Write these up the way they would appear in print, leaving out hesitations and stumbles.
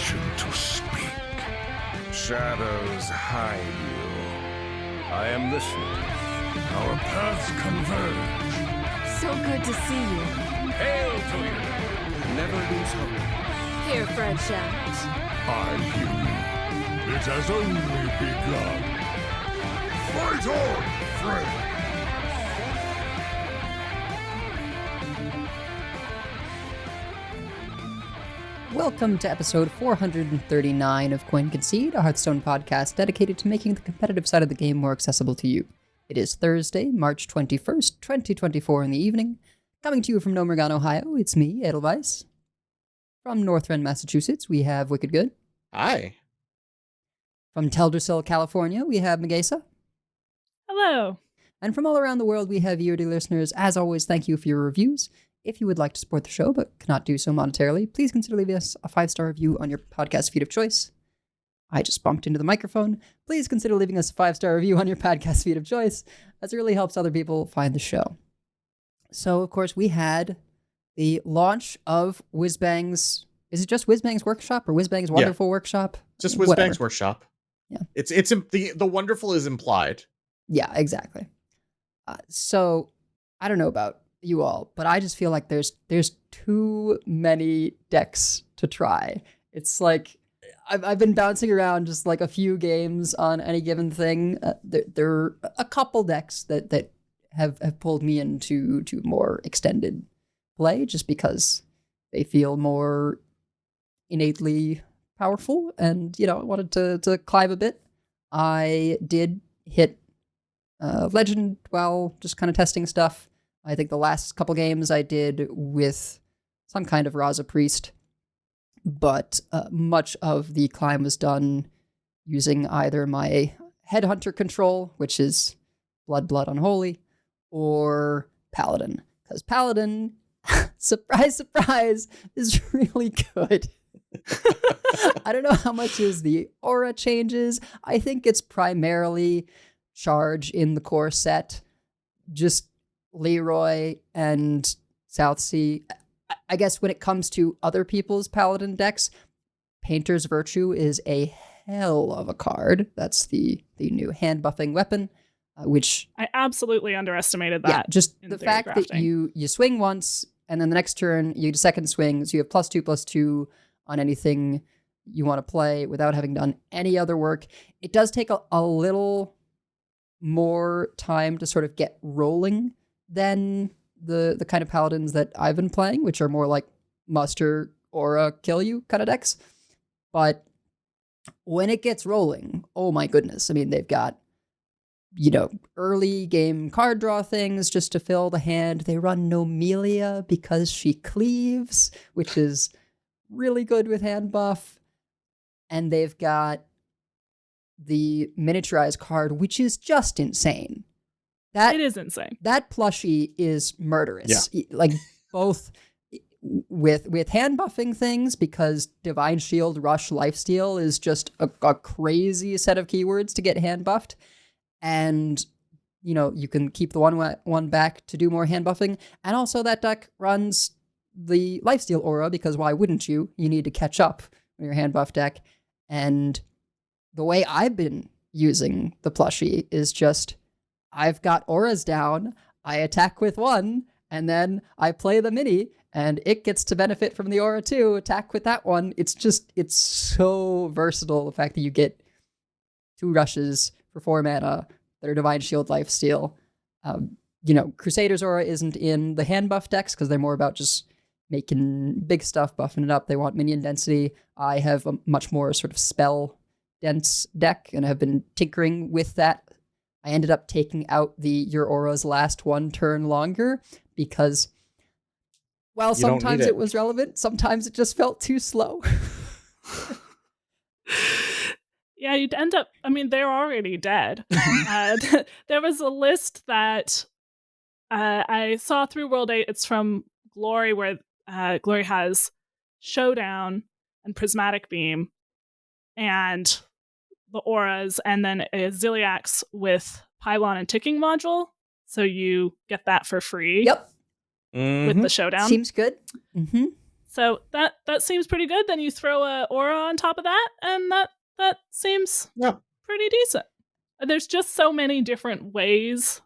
permission to speak. Shadows hide you. I am listening. Our paths converge. So good to see you. Hail to you. Never lose hope. Here, Fred shouts. I hear you. It has only begun. Fight on, Fred! Welcome to episode 439 of Concede, a Hearthstone podcast dedicated to making the competitive side of the game more accessible to you. It is Thursday, March 21st, 2024 in the evening. Coming to you from Nomergon, Ohio, it's me, Edelweiss. From Northrend, Massachusetts, we have Wicked Good. Hi. From Teldrassil, California, we have Megasa. Hello. And from all around the world, we have you, dear listeners. As always, thank you for your reviews. If you would like to support the show but cannot do so monetarily, please consider leaving us a 5-star review on your podcast feed of choice. I just bumped into the microphone. Please consider leaving us a 5-star review on your podcast feed of choice, as it really helps other people find the show. So, of course, we had the launch of Whizbang's... Is it just Whizbang's Workshop or Whizbang's Wonderful Workshop? Just Whizbang's Workshop. Yeah. It's the wonderful is implied. Yeah, exactly. So, I don't know about you all, but I just feel like there's too many decks to try. It's like I've been bouncing around just like a few games on any given thing. There are a couple decks that have pulled me into more extended play just because they feel more innately powerful, and I wanted to climb a bit. I did hit Legend while just kind of testing stuff. I think the last couple games I did with some kind of Raza Priest, but much of the climb was done using either my Headhunter control, which is Blood Unholy, or Paladin. Because Paladin, surprise, surprise, is really good. I don't know how much is the aura changes. I think it's primarily charge in the core set. Just Leroy and Southsea. I guess when it comes to other people's Paladin decks, Painter's Virtue is a hell of a card. That's the new hand buffing weapon, which I absolutely underestimated that. Yeah, just the fact that you swing once and then the next turn you get a second swing, so you have +2/+2 on anything you want to play without having done any other work. It does take a little more time to sort of get rolling than the kind of paladins that I've been playing, which are more like muster, aura, kill you kind of decks. But when it gets rolling, oh my goodness. I mean, they've got, early game card draw things just to fill the hand. They run Nomelia because she cleaves, which is really good with hand buff. And they've got the miniaturized card, which is just insane. It is insane. That plushie is murderous. Yeah. Like both with hand buffing things, because Divine Shield, Rush, Lifesteal is just a crazy set of keywords to get hand buffed. And, you can keep the one back to do more hand buffing. And also that deck runs the Lifesteal aura, because why wouldn't you? You need to catch up with your hand buff deck. And the way I've been using the plushie is just, I've got auras down, I attack with one, and then I play the mini, and it gets to benefit from the aura too, attack with that one. It's so versatile, the fact that you get 2 rushes for 4 mana that are Divine Shield, Lifesteal. Crusader's aura isn't in the hand buff decks, because they're more about just making big stuff, buffing it up. They want minion density. I have a much more sort of spell dense deck, and have been tinkering with that. I ended up taking out the your auras last 1 turn longer, because while sometimes it was relevant, sometimes it just felt too slow. Yeah, you'd end up, they're already dead. There was a list that I saw through World 8. It's from Glory, where Glory has Showdown and Prismatic Beam and the auras, and then a Ziliax with Pylon and Ticking Module. So you get that for free. Yep. With the Showdown. Seems good. Mm-hmm. So that seems pretty good. Then you throw a aura on top of that, and that seems Yeah. pretty decent. There's just so many different ways,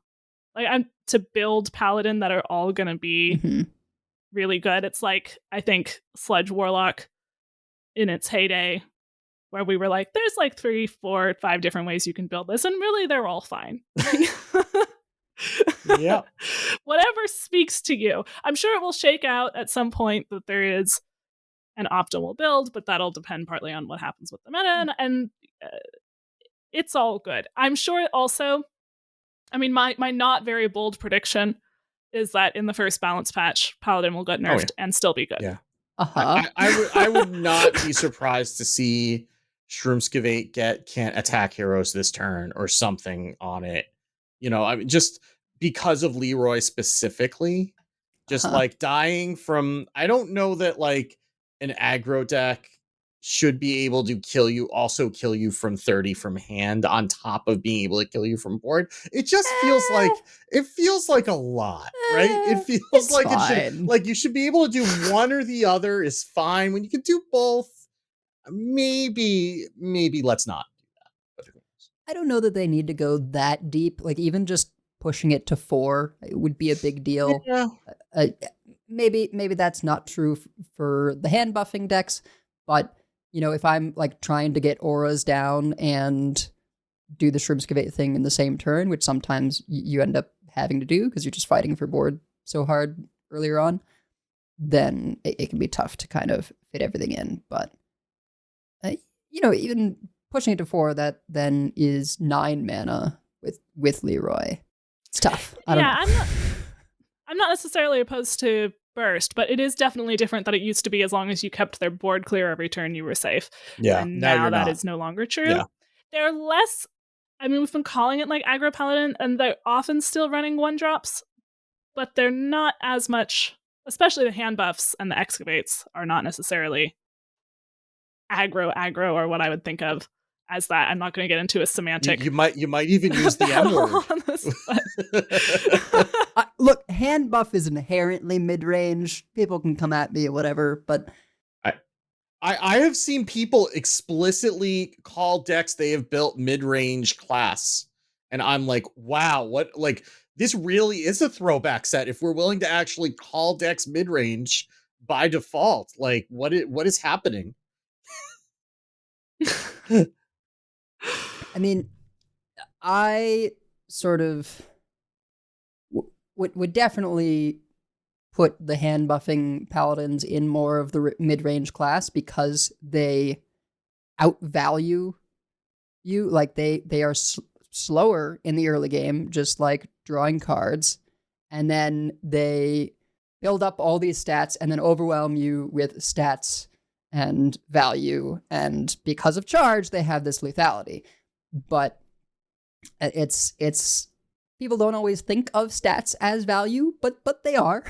like I'm to build paladin that are all gonna be Mhm. really good. It's like I think Sludge Warlock in its heyday, where we were like, there's like 3, 4, 5 different ways you can build this, and really they're all fine. Yeah. Whatever speaks to you. I'm sure it will shake out at some point that there is an optimal build, but that'll depend partly on what happens with the meta, and it's all good. I'm sure also, I mean, my not very bold prediction is that in the first balance patch, Paladin will get nerfed and still be good. Yeah. Uh-huh. I would not be surprised to see Shroomskivate can't attack heroes this turn or something on it. You know, I mean, just because of Leroy specifically, just like dying from, I don't know that like an aggro deck should be able to kill you from 30 from hand on top of being able to kill you from board. It just feels like a lot, right? It feels like it should, like you should be able to do one or the other is fine. When you can do both, maybe let's not do that. I don't know that they need to go that deep. Like even just pushing it to 4 would be a big deal. Yeah. Maybe that's not true for the hand buffing decks, but you know, if I'm like trying to get auras down and do the Shroomskivate thing in the same turn, which sometimes you end up having to do because you're just fighting for board so hard earlier on, then it can be tough to kind of fit everything in. But you know, even pushing it to 4, that then is 9 mana with Leroy. It's tough. I don't know. I'm not necessarily opposed to burst, but it is definitely different that it used to be as long as you kept their board clear every turn, you were safe. Yeah. And now that is no longer true. Yeah. They're less, I mean, we've been calling it like aggro paladin, and they're often still running 1-drops, but they're not as much, especially the hand buffs and the excavates are not necessarily aggro or what I would think of as that. I'm not going to get into a semantic. You might even use the M word. Look, hand buff is inherently mid-range. People can come at me or whatever, but I have seen people explicitly call decks they have built mid-range class, and I'm like, wow, what? Like, this really is a throwback set. If we're willing to actually call decks mid-range by default, like, what is happening? I mean, I sort of would definitely put the hand buffing paladins in more of the mid-range class because they outvalue you. Like they are slower in the early game, just like drawing cards, and then they build up all these stats and then overwhelm you with stats and value, and because of charge they have this lethality. But it's people don't always think of stats as value, but they are.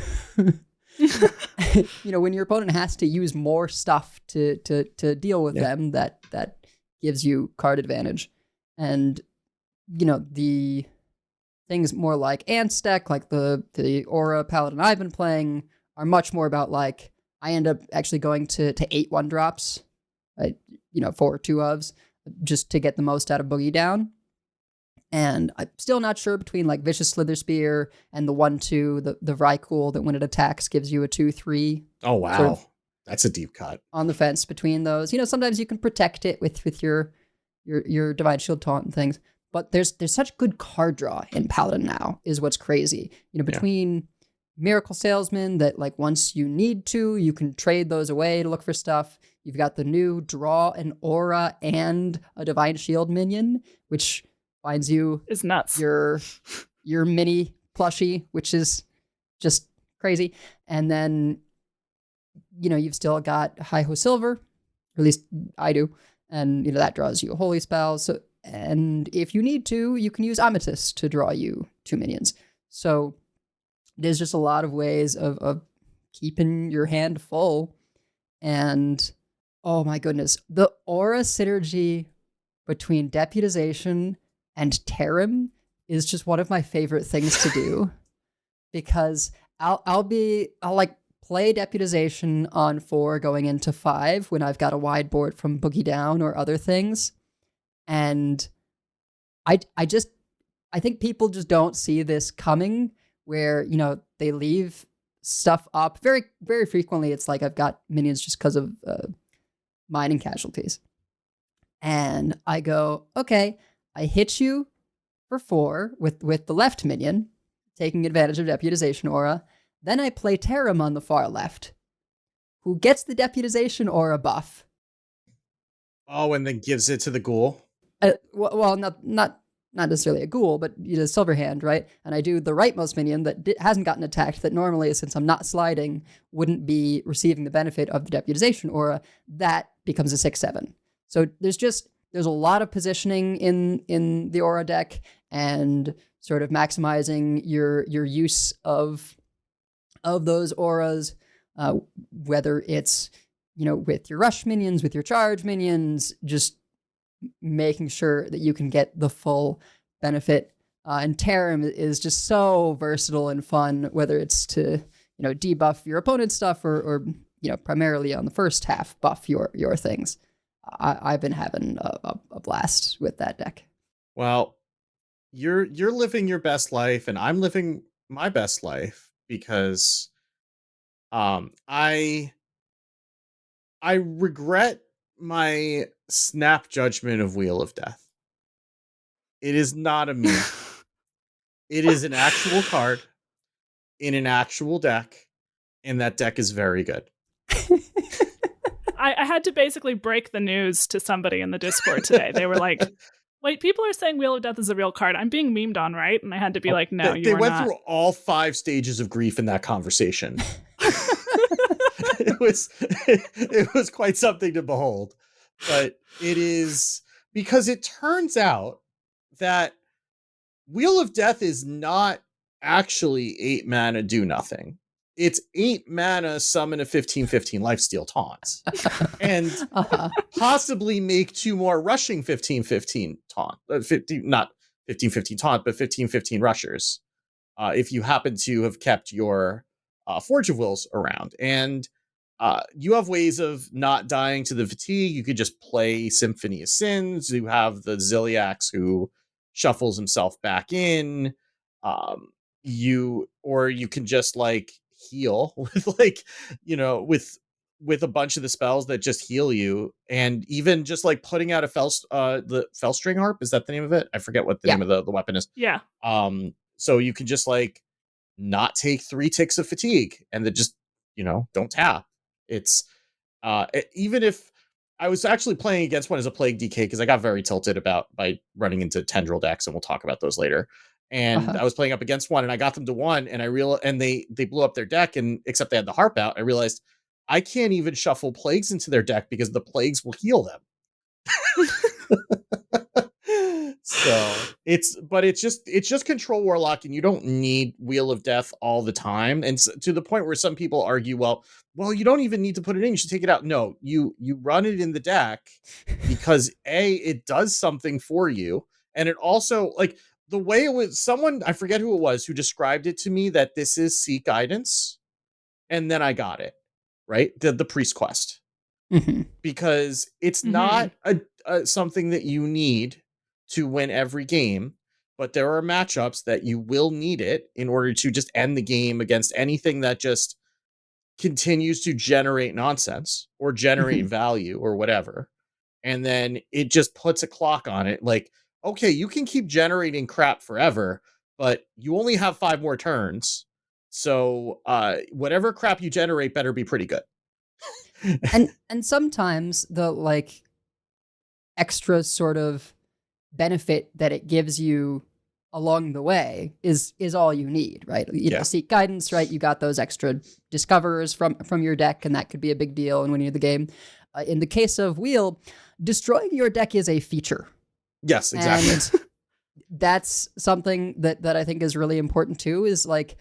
You know, when your opponent has to use more stuff to deal with them, that gives you card advantage. And you know, the things more like Ants deck, like the Aura Paladin I've been playing, are much more about like I end up actually going to 8 1-drops, you know, 4 2-ofs, just to get the most out of Boogie Down. And I'm still not sure between like Vicious Slither Spear and the 1/2, the Vrykul that when it attacks gives you a 2/3. Oh wow, sort of that's a deep cut. On the fence between those. You know, sometimes you can protect it with your Divine Shield Taunt and things. But there's such good card draw in Paladin now, is what's crazy. You know, between Miracle Salesman that like once you need to, you can trade those away to look for stuff. You've got the new draw an aura and a Divine Shield minion, which finds you is nuts. Your mini plushie, which is just crazy. And then, you know, you've still got Hi-Ho Silver, or at least I do, and you know that draws you a holy spell. So, and if you need to, you can use Amethyst to draw you 2 minions. So there's just a lot of ways of keeping your hand full. And oh my goodness, the aura synergy between Deputization and Terem is just one of my favorite things to do, because I'll like play Deputization on 4 going into 5 when I've got a wide board from Boogie Down or other things. And I think people just don't see this coming, where, you know, they leave stuff up. Very, very frequently, it's like I've got minions just because of mining casualties. And I go, okay, I hit you for 4 with the left minion, taking advantage of Deputization Aura. Then I play Tarim on the far left, who gets the Deputization Aura buff. Oh, and then gives it to the ghoul? Well, not necessarily a ghoul, but you know, Silverhand, right? And I do the rightmost minion that hasn't gotten attacked, that normally, since I'm not sliding, wouldn't be receiving the benefit of the Deputization Aura. That becomes a 6/7. So there's a lot of positioning in the Aura deck, and sort of maximizing your use of those auras, whether it's, you know, with your rush minions, with your charge minions, just making sure that you can get the full benefit. And Tarim is just so versatile and fun, whether it's to, you know, debuff your opponent's stuff or you know, primarily on the first half, buff your things. I've been having a blast with that deck. Well, you're living your best life, and I'm living my best life, because I regret my snap judgment of Wheel of Death. It is not a meme. It is an actual card in an actual deck, and that deck is very good. I had to basically break the news to somebody in the Discord today. They were like, wait, people are saying Wheel of Death is a real card. I'm being memed on, right? And I had to be like, no, they went through all 5 stages of grief in that conversation. It was quite something to behold. But it is, because it turns out that Wheel of Death is not actually 8 mana do nothing. It's 8 mana summon a 15/15 lifesteal taunt. And possibly make 2 more rushing 15/15 taunt. Not 15/15 taunt, but 15/15 rushers. If you happen to have kept your Forge of Wills around. And you have ways of not dying to the fatigue. You could just play Symphony of Sins. You have the Ziliax who shuffles himself back in. You can just like heal with, like, you know, with a bunch of the spells that just heal you, and even just like putting out the Felstring Harp, is that the name of it? I forget what the name of the weapon is. Yeah. So you can just like not take 3 ticks of fatigue, and then just, you know, don't tap. It's even if I was actually playing against one as a Plague DK, because I got very tilted by running into Tendril decks, and we'll talk about those later. And I was playing up against one, and I got them to 1, and they blew up their deck, and except they had the harp out, I realized I can't even shuffle plagues into their deck because the plagues will heal them. So it's just Control Warlock, and you don't need Wheel of Death all the time. And to the point where some people argue, well, you don't even need to put it in, you should take it out. No, you run it in the deck because it does something for you. And it also, like, the way it was, someone, I forget who it was, who described it to me that this is Seek Guidance. And then I got it, right? The Priest Quest. Mm-hmm. Because it's not something that you need to win every game, but there are matchups that you will need it in order to just end the game against anything that just continues to generate nonsense or generate value or whatever. And then it just puts a clock on it. Like, okay, you can keep generating crap forever, but you only have 5 more turns. So whatever crap you generate better be pretty good. and sometimes the like extra sort of benefit that it gives you along the way is all you need, right? You know, Seek Guidance, right? You got those extra discoverers from your deck, and that could be a big deal in winning the game. In the case of Wheel, destroying your deck is a feature. Yes, exactly. And that's something that I think is really important too, is like,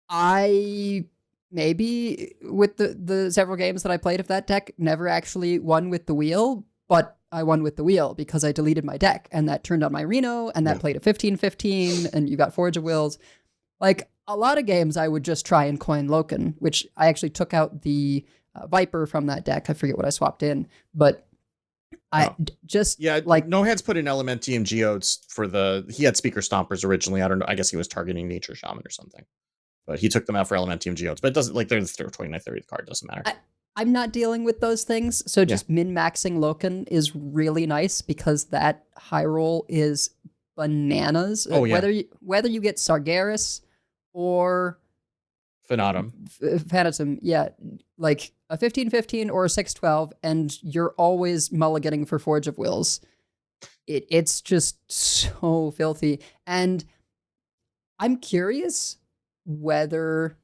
I maybe with the several games that I played of that deck never actually won with the Wheel, but I won with the Wheel because I deleted my deck, and that turned on my Reno, and that played a 15/15, and you got Forge of Wills. Like a lot of games, I would just try and coin Loken, which I actually took out the Viper from that deck. I forget what I swapped in, but just like No Hands put in Elementium Geodes for he had Speaker Stompers originally. I don't know. I guess he was targeting Nature Shaman or something, but he took them out for Elementium Geodes. But it doesn't, like, they're the 29th, 30th card. Doesn't matter. I'm not dealing with those things, so just min-maxing Loken is really nice because that high roll is bananas. Oh, yeah. Whether you get Sargeras or Fanatum. Phantom, yeah, like a 15-15 or a 6-12, and you're always mulliganing for Forge of Wills. It's just so filthy. And I'm curious whether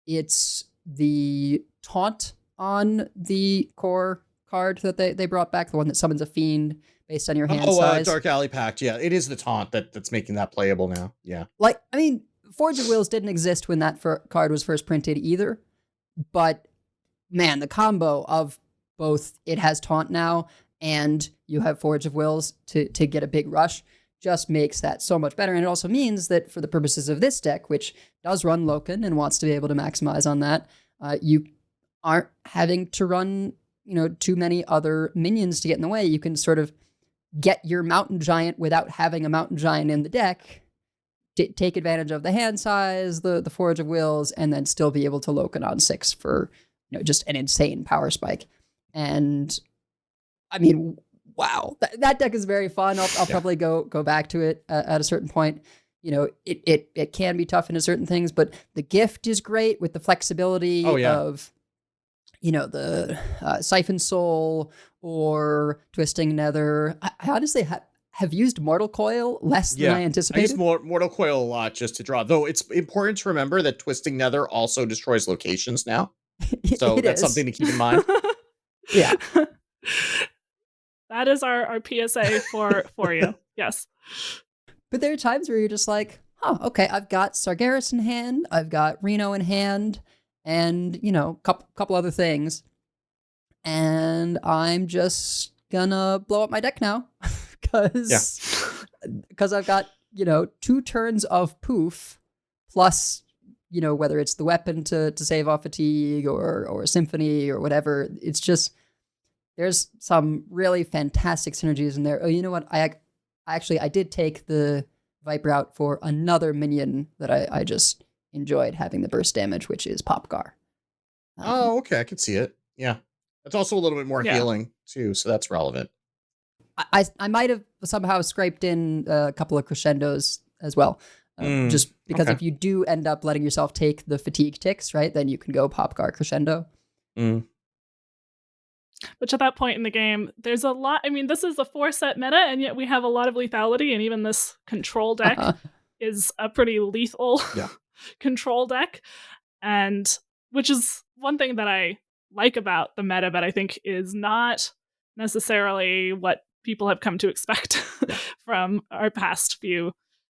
it's the taunt on the core card that they brought back, the one that summons a fiend based on your hand size. Dark Alley Pact. Yeah, it is the taunt that's making that playable now. Yeah. Like, I mean, Forge of Wills didn't exist when that card was first printed either, but man, the combo of both it has taunt now and you have Forge of Wills to get a big rush just makes that so much better. And it also means that for the purposes of this deck, which does run Loken and wants to be able to maximize on that, you aren't having to run, too many other minions to get in the way. You can sort of get your Mountain Giant without having a Mountain Giant in the deck, take advantage of the hand size, the Forge of Wills, and then still be able to Loken on 6 for just an insane power spike. And I mean, wow, that deck is very fun. I'll probably go back to it at a certain point. It can be tough into certain things, but the gift is great with the flexibility of the Siphon Soul or Twisting Nether. I honestly have used Mortal Coil less than I anticipated. I use Mortal Coil a lot just to draw. Though it's important to remember that Twisting Nether also destroys locations now. So that's something to keep in mind. Yeah. That is our PSA for you. Yes. But there are times where you're just like, oh, okay, I've got Sargeras in hand, I've got Reno in hand, and, couple other things. And I'm just gonna blow up my deck now. Because I've got, 2 turns of poof plus, whether it's the weapon to save off fatigue or symphony or whatever. It's just, there's some really fantastic synergies in there. Oh, you know what? I did take the Viper out for another minion that I just enjoyed having the burst damage, which is Popgar. Oh, okay. I can see it. Yeah. It's also a little bit more healing too, so that's relevant. I might have somehow scraped in a couple of crescendos as well. Just because if you do end up letting yourself take the fatigue ticks, right, then you can go Popgar crescendo. Which at that point in the game, there's a lot. I mean, this is a 4-set meta, and yet we have a lot of lethality, and even this control deck is a pretty lethal control deck. And which is one thing that I like about the meta, but I think is not necessarily what people have come to expect from our past few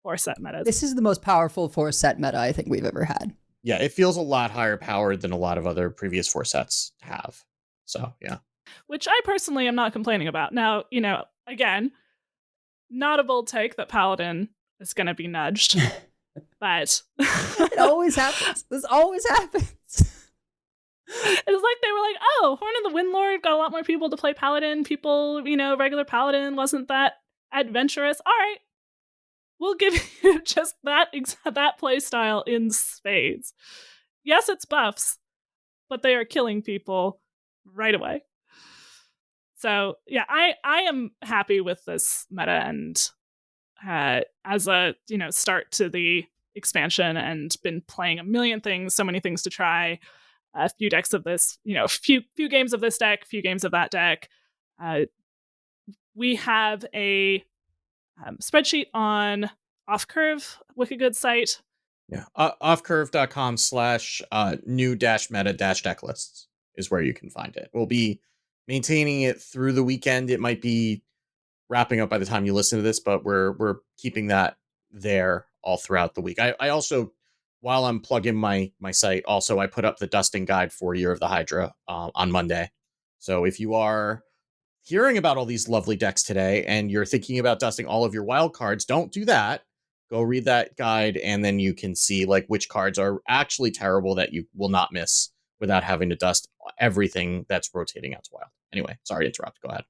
4-set metas. This is the most powerful 4-set meta I think we've ever had. Yeah, it feels a lot higher powered than a lot of other previous 4 sets have. So, yeah. Which I personally am not complaining about. Now, again, not a bold take that Paladin is going to be nudged, but it always happens. This always happens. It's like they were like, oh, Horn of the Windlord got a lot more people to play Paladin. People, regular Paladin wasn't that adventurous. All right, we'll give you just that play style in spades. Yes, it's buffs, but they are killing people right away. So yeah, I am happy with this meta, and as a start to the expansion, and been playing a million things, so many things to try. A few decks of this, few games of this deck, few games of that deck. We have a spreadsheet on Offcurve, Wicked Good site. Yeah, offcurve.com/new-meta-deck lists is where you can find it. We'll be maintaining it through the weekend. It might be wrapping up by the time you listen to this, but we're keeping that there all throughout the week. I also, while I'm plugging my site, also I put up the dusting guide for Year of the Hydra on Monday. So if you are hearing about all these lovely decks today and you're thinking about dusting all of your wild cards, don't do that. Go read that guide, and then you can see like which cards are actually terrible that you will not miss without having to dust everything that's rotating out to wild. Anyway, sorry to interrupt. Go ahead.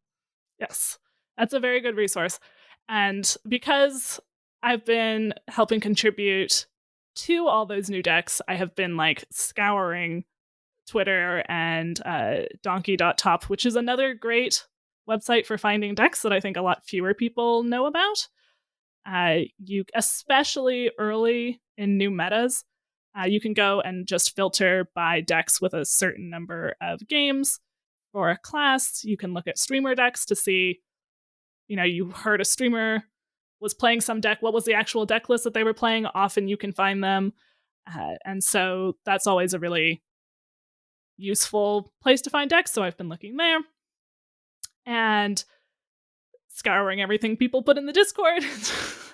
Yes, that's a very good resource. And because I've been helping contribute to all those new decks, I have been like scouring Twitter and donkey.top, which is another great website for finding decks that I think a lot fewer people know about. You, especially early in new metas, you can go and just filter by decks with a certain number of games for a class. You can look at streamer decks to see, you heard a streamer was playing some deck. What was the actual deck list that they were playing? Often you can find them. And so that's always a really useful place to find decks. So I've been looking there and scouring everything people put in the Discord.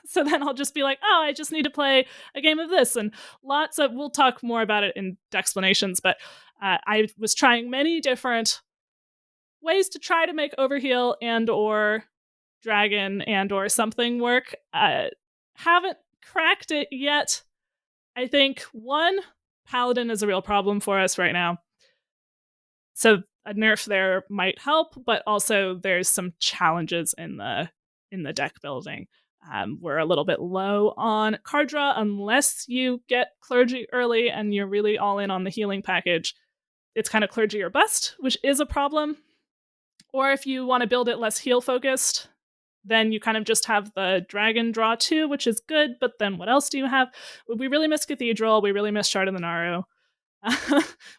So then I'll just be like, oh, I just need to play a game of this. And we'll talk more about it in Decksplanations, but I was trying many different ways to try to make Overheal and or Dragon and or something work. Haven't cracked it yet. I think one, Paladin is a real problem for us right now. So a nerf there might help, but also there's some challenges in the deck building. We're a little bit low on card draw unless you get Clergy early and you're really all in on the healing package. It's kind of Clergy or bust, which is a problem. Or if you want to build it less heal focused, then you kind of just have the Dragon draw too, which is good, but then what else do you have? We really miss Cathedral, we really miss Shard of the Naru.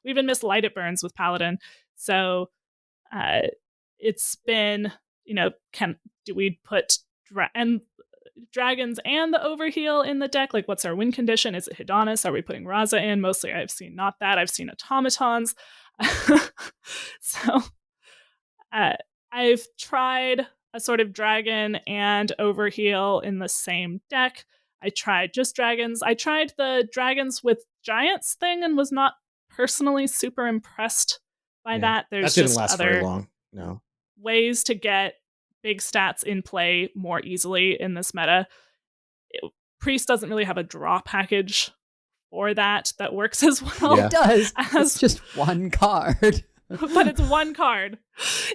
We even miss Light It Burns with Paladin. So it's been, do we put dragons and the Overheal in the deck? Like, what's our win condition? Is it Hidonus? Are we putting Raza in? Mostly I've seen not that. I've seen automatons. So I've tried a sort of dragon and Overheal in the same deck. I tried just dragons. I tried the dragons with giants thing and was not personally super impressed by that. There's that didn't just last other very long. No. ways to get big stats in play more easily in this meta. Priest doesn't really have a draw package for that works as well. It does. As, it's just one card. But it's one card.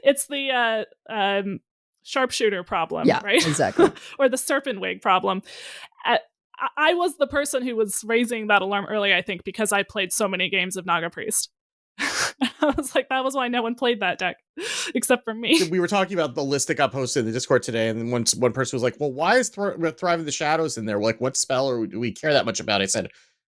It's the sharpshooter problem, Yeah, right? exactly. Or the serpent wig problem. I was the person who was raising that alarm early, I think, because I played so many games of Naga Priest. I was like, that was why no one played that deck, except for me. We were talking about the list that got posted in the Discord today, and then one person was like, well, why is Thrive in the Shadows in there? Like, what spell or do we care that much about? I said,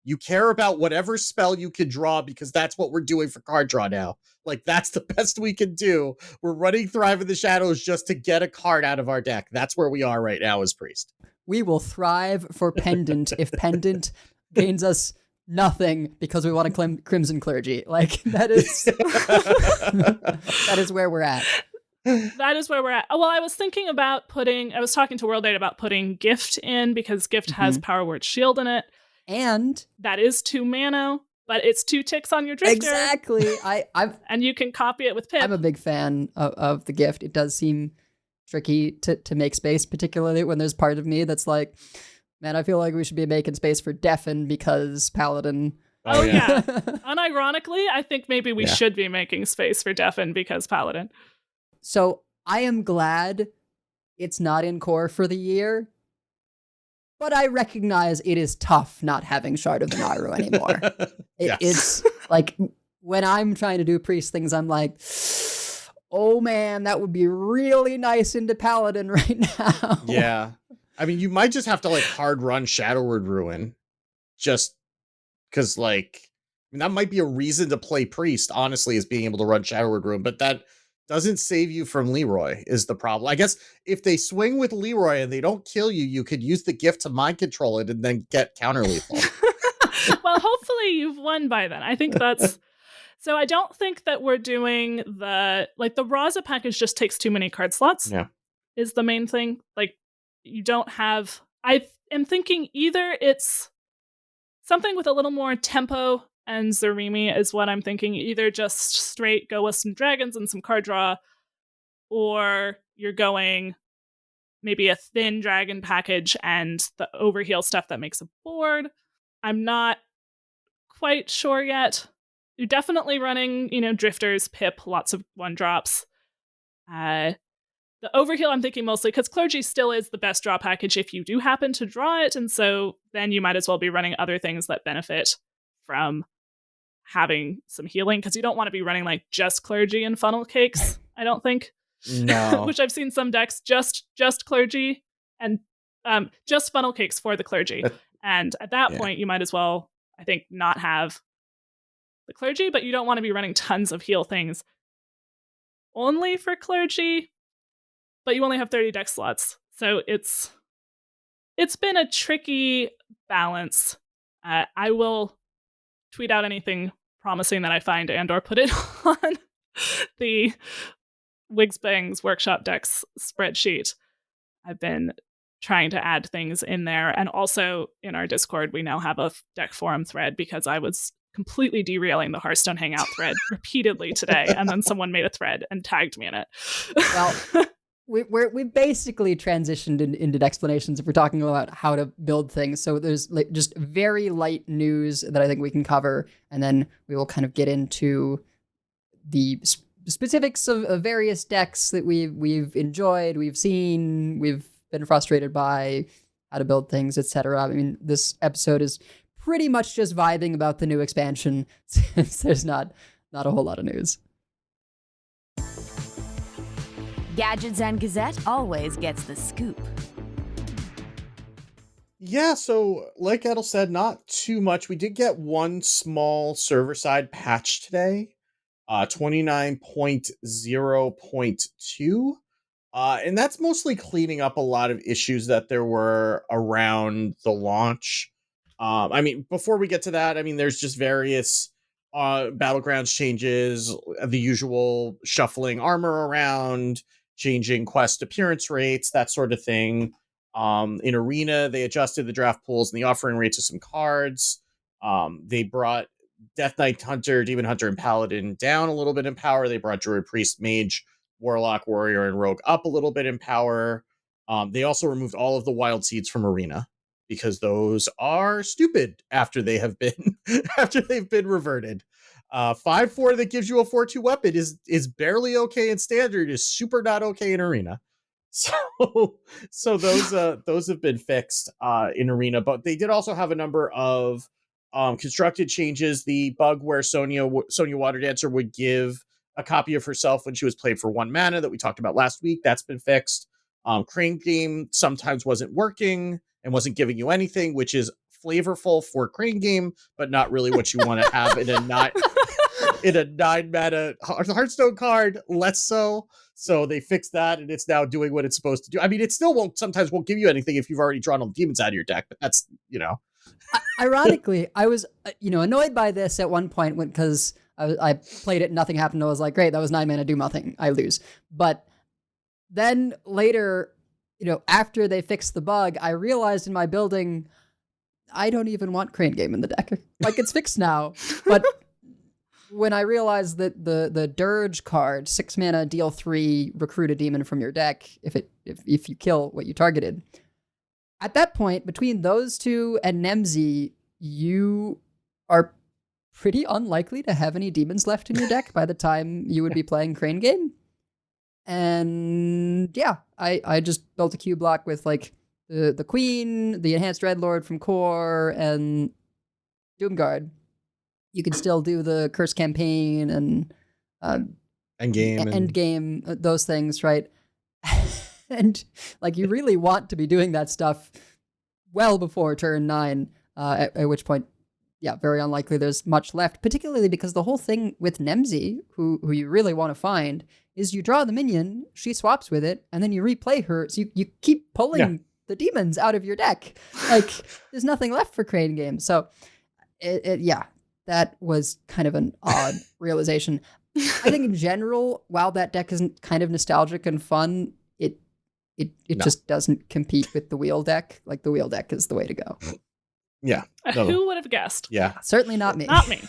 you care about whatever spell you can draw because that's what we're doing for card draw now. Like, that's the best we can do. We're running Thrive in the Shadows just to get a card out of our deck. That's where we are right now as Priest. We will thrive for Pendant if Pendant gains us nothing because we want to Crimson Clergy. Like, that is that is where we're at. That is where we're at. Well, I was thinking about I was talking to World 8 about putting Gift in because Gift has Power Word Shield in it. And that is 2 mana, but it's 2 ticks on your Drifter. Exactly. And you can copy it with Pip. I'm a big fan of the Gift. It does seem tricky to make space, particularly when there's part of me that's like, man, I feel like we should be making space for Deafen because Paladin. Oh yeah. Unironically, I think maybe we should be making space for Deafen because Paladin. So I am glad it's not in core for the year, but I recognize it is tough not having Shard of the Naru anymore. It's like when I'm trying to do priest things, I'm like, oh man, that would be really nice into Paladin right now. Yeah. I mean, you might just have to like hard run Shadowward Ruin just because that might be a reason to play priest, honestly, is being able to run Shadowward Ruin, but that doesn't save you from Leroy is the problem. I guess if they swing with Leroy and they don't kill you, you could use the Gift to mind control it and then get counter lethal. Well, hopefully you've won by then. I think that's... So I don't think that we're doing the Raza package just takes too many card slots. Yeah. Is the main thing. Like, you don't have... I am thinking either it's something with a little more tempo, and Zarimi is what I'm thinking. Either just straight go with some dragons and some card draw, or you're going maybe a thin dragon package and the overheal stuff that makes a board. I'm not quite sure yet. You're definitely running, drifters, pip, lots of 1-drops. The overheal I'm thinking mostly because clergy still is the best draw package if you do happen to draw it, and so then you might as well be running other things that benefit from having some healing, because you don't want to be running like just clergy and funnel cakes, I don't think. No. Which I've seen some decks just clergy and just funnel cakes for the clergy. And at that point, you might as well, I think, not have the clergy, but you don't want to be running tons of heal things only for clergy, but you only have 30 deck slots. So it's been a tricky balance. I will tweet out anything promising that I find and or put it on the Whizbang's Workshop Decks spreadsheet. I've been trying to add things in there, and also in our Discord we now have a deck forum thread because I was completely derailing the Hearthstone Hangout thread repeatedly today, and then someone made a thread and tagged me in it. Well, we basically transitioned into Decksplanations if we're talking about how to build things. So there's like just very light news that I think we can cover, and then we will kind of get into the specifics of various decks that we've enjoyed, we've seen, we've been frustrated by, how to build things, etc. I mean, this episode is pretty much just vibing about the new expansion, since there's not a whole lot of news. Gadgets and Gazette always gets the scoop. Yeah, so like Edel said, not too much. We did get one small server-side patch today, 29.0.2. And that's mostly cleaning up a lot of issues that there were around the launch. I mean, before we get to that, I mean, there's just various Battlegrounds changes, the usual shuffling armor around, changing quest appearance rates, that sort of thing. In Arena, they adjusted the draft pools and the offering rates of some cards. They brought Death Knight Hunter, Demon Hunter, and Paladin down a little bit in power. They brought Druid, Priest, Mage, Warlock, Warrior, and Rogue up a little bit in power. They also removed all of the wild seeds from Arena, because those are stupid after they have been after they've been reverted. 5/4 that gives you a 4/2 weapon is barely okay in standard, is super not okay in Arena. So those have been fixed in Arena, but they did also have a number of constructed changes. The bug where Sonya Water Dancer would give a copy of herself when she was played for 1 mana that we talked about last week, that's been fixed. Crane Game sometimes wasn't working and wasn't giving you anything, which is flavorful for Crane Game, but not really what you want to have in a 9 mana Hearthstone card, less so. So they fixed that, and it's now doing what it's supposed to do. I mean, it still sometimes won't give you anything if you've already drawn all the demons out of your deck, but that's, Ironically, I was, annoyed by this at one point because I played it and nothing happened. I was like, great, that was 9 mana, do nothing, I lose. But then later, after they fixed the bug, I realized in my building, I don't even want Crane Game in the deck. Like, it's fixed now. But when I realized that the Dirge card, 6 mana, deal 3, recruit a demon from your deck if you kill what you targeted. At that point, between those two and Nemzi, you are pretty unlikely to have any demons left in your deck by the time you would be playing Crane Game. And yeah, I just built a Q block with like the Queen, the Enhanced Dreadlord from Core, and Doomguard. You can still do the Curse Campaign and Endgame, those things, right? And like, you really want to be doing that stuff well before turn 9, at which point, yeah, very unlikely there's much left, particularly because the whole thing with Nemzi, who you really want to find, is you draw the minion, she swaps with it, and then you replay her, so you keep pulling the demons out of your deck. Like, there's nothing left for Crane Game. So, that was kind of an odd realization. I think in general, while that deck isn't kind of nostalgic and fun, it just doesn't compete with the wheel deck. Like, the wheel deck is the way to go. Yeah. Who would have guessed? Yeah. Certainly not me. Not me.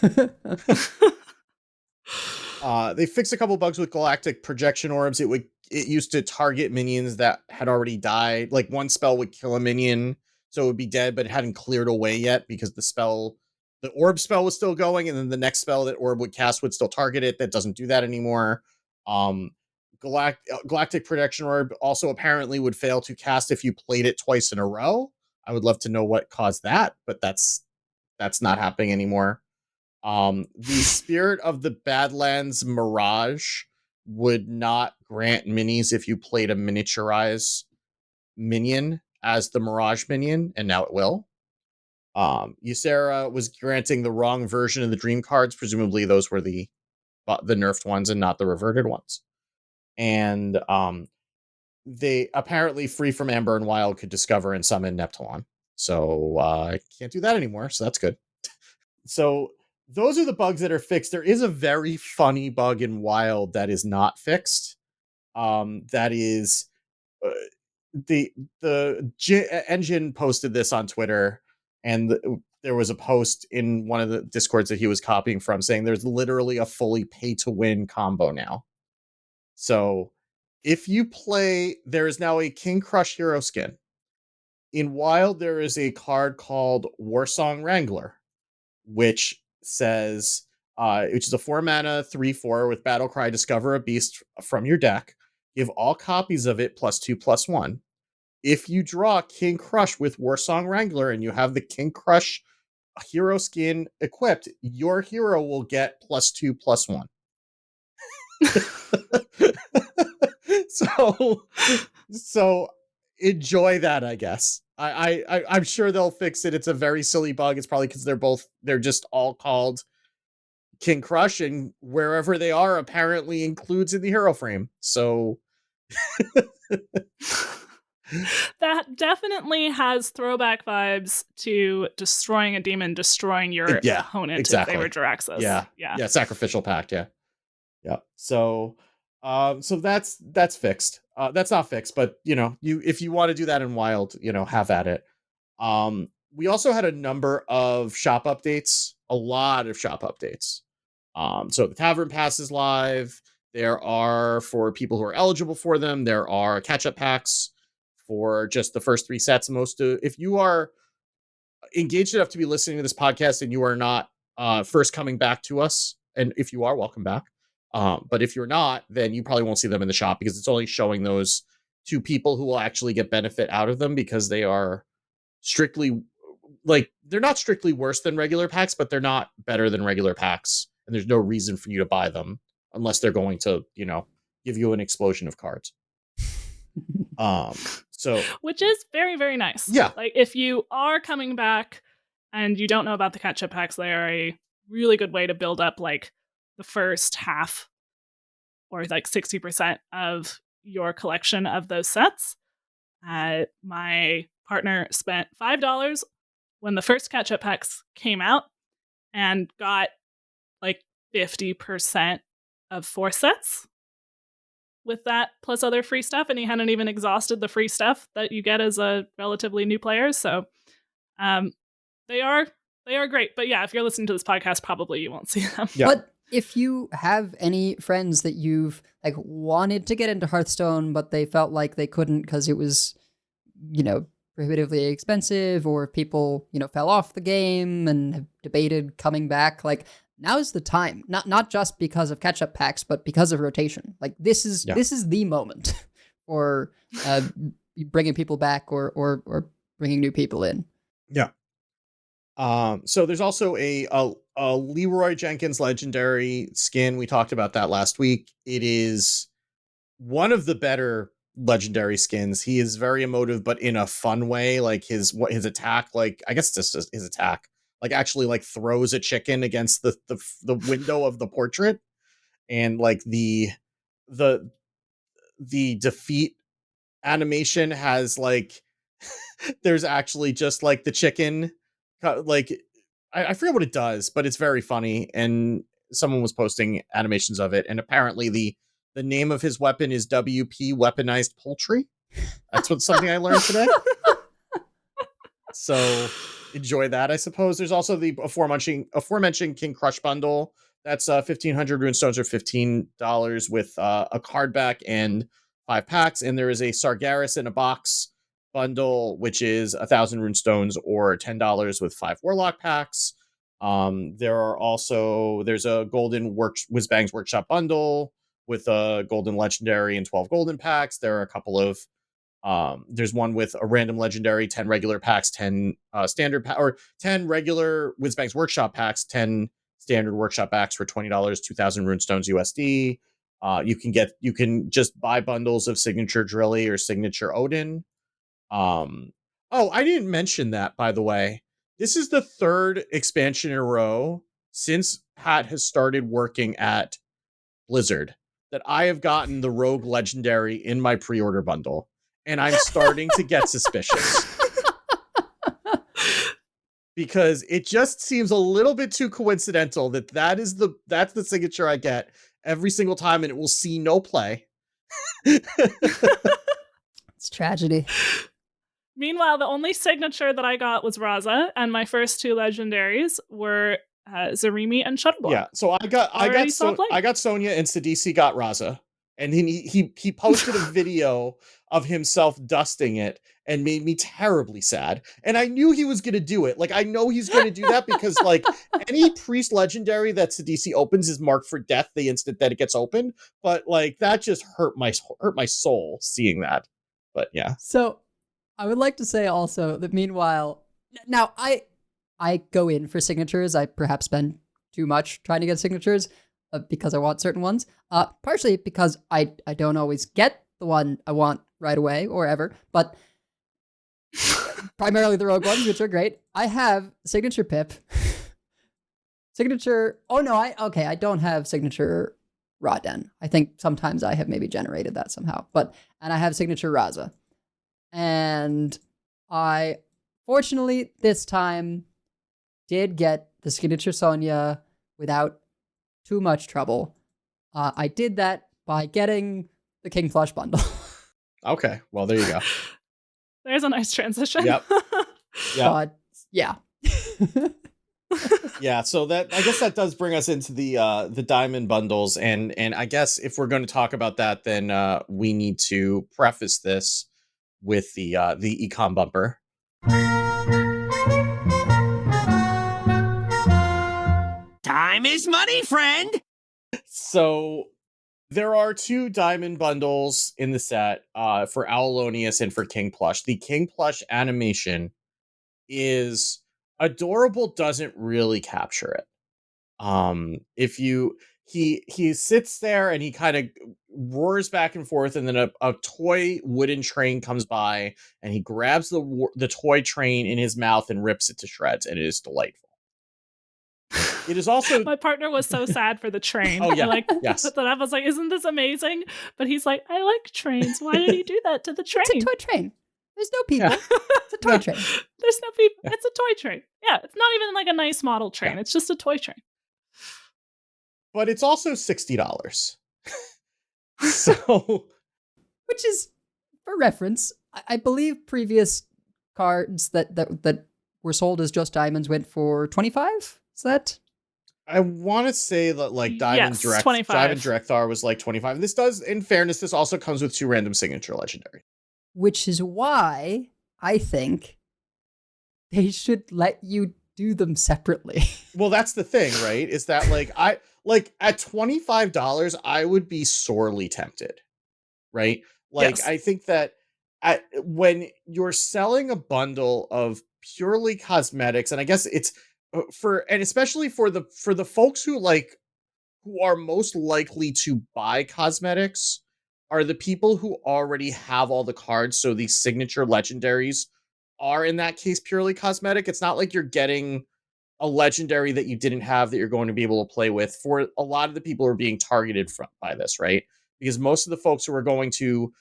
They fixed a couple bugs with Galactic Projection Orbs. It would it used to target minions that had already died. Like one spell would kill a minion, so it would be dead, but it hadn't cleared away yet because the orb spell was still going, and then the next spell that orb would cast would still target it. That doesn't do that anymore. Galactic Protection Orb also apparently would fail to cast if you played it twice in a row. I would love to know what caused that, but that's not happening anymore. The Spirit of the Badlands Mirage would not grant minis if you played a miniaturized minion as the Mirage minion, and now it will. Ysera was granting the wrong version of the Dream cards. Presumably those were the nerfed ones and not the reverted ones. And they apparently Free from Amber and Wild could discover and summon Neptulon. So I can't do that anymore, so that's good. So those are the bugs that are fixed. There is a very funny bug in Wild that is not fixed. That is the engine posted this on Twitter, and there was a post in one of the Discords that he was copying from saying there's literally a fully pay-to-win combo now. So if you play, there is now a King Krush hero skin. In Wild, there is a card called Warsong Wrangler, which says, which is a 4-mana 3/4 with Battlecry, discover a beast from your deck. Give all copies of it +2/+1. If you draw King Krush with Warsong Wrangler and you have the King Krush hero skin equipped, your hero will get +2/+1. So enjoy that, I guess. I'm sure they'll fix it. It's a very silly bug. It's probably because they're just all called King Krush, and wherever they are apparently includes in the hero frame. So that definitely has throwback vibes to destroying a demon, destroying your opponent exactly. if they were Jiraxos. Yeah, Sacrificial Pact, yeah. So that's fixed. That's not fixed, but if you want to do that in Wild, have at it. We also had a number of shop updates, a lot of shop updates. So the Tavern Pass is live. There are, for people who are eligible for them, there are catch-up packs for just the first 3 sets. If you are engaged enough to be listening to this podcast and you are not first coming back to us, and if you are, welcome back. But if you're not, then you probably won't see them in the shop because it's only showing those to people who will actually get benefit out of them, because they are strictly, they're not strictly worse than regular packs, but they're not better than regular packs. And there's no reason for you to buy them unless they're going to, give you an explosion of cards. So which is very, very nice. Yeah. Like if you are coming back and you don't know about the catch-up packs, they are a really good way to build up the first half or 60% of your collection of those sets. My partner spent $5 when the first catch-up packs came out and got 50% of 4 sets with that plus other free stuff, and he hadn't even exhausted the free stuff that you get as a relatively new player. So they are great. But yeah, if you're listening to this podcast, probably you won't see them. Yeah. But if you have any friends that you've wanted to get into Hearthstone, but they felt like they couldn't because it was, prohibitively expensive, or people, fell off the game and have debated coming back, now's the time. Not just because of catch-up packs, but because of rotation. This is the moment for bringing people back or bringing new people in. Yeah. So there's also a Leroy Jenkins legendary skin. We talked about that last week. It is one of the better legendary skins. He is very emotive, but in a fun way. His attack, I guess it's just his attack, actually throws a chicken against the window of the portrait, and the defeat animation has there's actually just the chicken, I forget what it does, but it's very funny, and someone was posting animations of it, and apparently the name of his weapon is WP, Weaponized Poultry. That's something I learned today. So enjoy that, I suppose. There's also the aforementioned King Krush bundle. That's 1,500 runestones or $15 with a card back and 5 packs, and there is a Sargeras in a box bundle, which is 1,000 runestones or $10 with 5 warlock packs. There's a golden Whizbang's workshop bundle with a golden legendary and 12 golden packs. There are a couple of there's one with a random legendary, 10 regular packs, 10 standard or 10 regular Whizbang's workshop packs, 10 standard workshop packs for $20, 2,000 runestones USD. You can just buy bundles of signature Drilly or signature Odin. I didn't mention that, by the way. This is the 3rd expansion in a row since Pat has started working at Blizzard that I have gotten the Rogue Legendary in my pre-order bundle, and I'm starting to get suspicious. Because it just seems a little bit too coincidental that's the signature I get every single time, and it will see no play. It's tragedy. Meanwhile, the only signature that I got was Raza, and my first 2 legendaries were Zarimi and Shuttleblock. Yeah, so I got Sonya, and Sidisi got Raza, and he posted a video of himself dusting it and made me terribly sad. And I knew he was going to do it. Like, I know he's going to do that because, like, any priest legendary that Sidisi opens is marked for death the instant that it gets opened. But, like, that just hurt my soul seeing that. But yeah. So I would like to say also that meanwhile, now I go in for signatures. I perhaps spend too much trying to get signatures because I want certain ones. Partially because I don't always get the one I want right away or ever, but primarily the rogue ones, which are great. I have signature Pip. Signature... Oh, no, I don't have signature Raden. I think sometimes I have maybe generated that somehow. And I have signature Raza. And I, fortunately, this time did get the signature Sonya without too much trouble. I did that by getting the King Krush bundle. Okay, well, there you go. There's a nice transition. Yep. Yeah. Yeah, so that, I guess that does bring us into the diamond bundles, and I guess if we're going to talk about that, then we need to preface this with the econ bumper. Time is money, friend. So there are 2 diamond bundles in the set for Aulonius and for King Plush. The King Plush animation is adorable, doesn't really capture it. He sits there and he kind of roars back and forth, and then a toy wooden train comes by and he grabs the toy train in his mouth and rips it to shreds, and it is delightful. It is also... My partner was so sad for the train. Oh, yeah. Yes. But then I was like, isn't this amazing? But he's like, I like trains. Why did he do that to the train? It's a toy train. There's no people. Yeah. It's a toy train. There's no people. Yeah. It's a toy train. Yeah, it's not even like a nice model train. Yeah. It's just a toy train. But it's also $60. So... Which is, for reference, I believe previous cards that were sold as just diamonds went for 25? Is that... I want to say that, like, Diamond Directhar was like 25. This does, in fairness, this also comes with 2 random signature legendary. Which is why I think they should let you do them separately. Well, that's the thing, right? Is that, like, at $25, I would be sorely tempted, right? Like, yes. I think that when you're selling a bundle of purely cosmetics, and I guess it's especially for the folks who are most likely to buy cosmetics are the people who already have all the cards. So these signature legendaries are in that case purely cosmetic. It's not like you're getting a legendary that you didn't have that you're going to be able to play with. For a lot of the people who are being targeted by this, right? Because most of the folks who are going to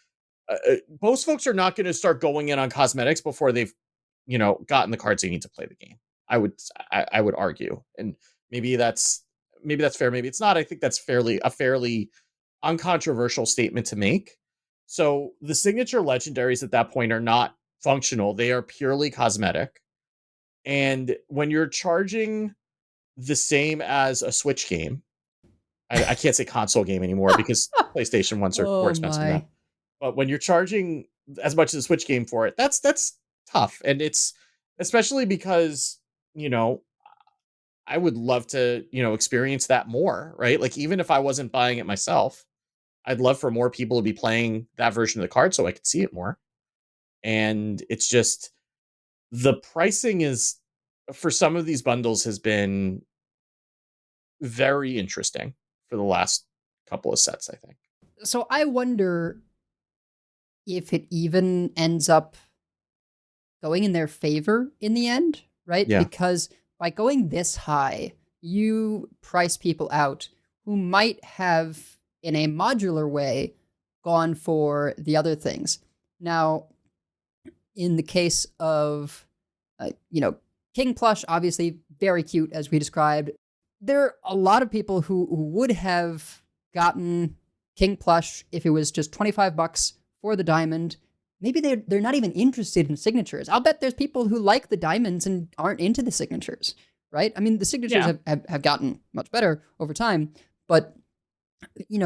most folks are not going to start going in on cosmetics before they've gotten the cards they need to play the game. I would argue, and maybe that's fair, maybe it's not. I think that's a fairly uncontroversial statement to make. So the signature legendaries at that point are not functional; they are purely cosmetic. And when you're charging the same as a Switch game, I can't say console game anymore because PlayStation ones are more expensive now. But when you're charging as much as a Switch game for it, that's tough. And it's especially because, you know, I would love to, you know, experience that more, right? Like even if I wasn't buying it myself, I'd love for more people to be playing that version of the card so I could see it more. And it's just the pricing is for some of these bundles has been very interesting for the last couple of sets, I think. So I wonder if it even ends up going in their favor in the end, right? Yeah. Because by going this high, you price people out who might have, in a modular way, gone for the other things. Now, in the case of, King Plush, obviously very cute, as we described. There are a lot of people who would have gotten King Plush if it was just $25 for the diamond. Maybe they're not even interested in signatures. I'll bet there's people who like the diamonds and aren't into the signatures, right? I mean, the signatures have gotten much better over time, but,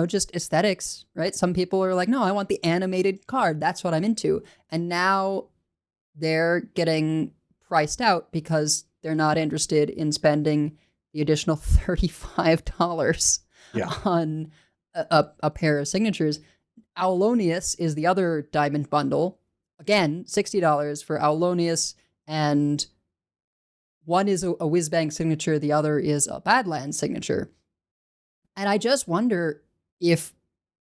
just aesthetics, right? Some people are like, no, I want the animated card. That's what I'm into. And now they're getting priced out because they're not interested in spending the additional $35 on a pair of signatures. Aulonius is the other diamond bundle. Again, $60 for Aulonius, and one is a Whizbang signature, the other is a Badlands signature. And I just wonder if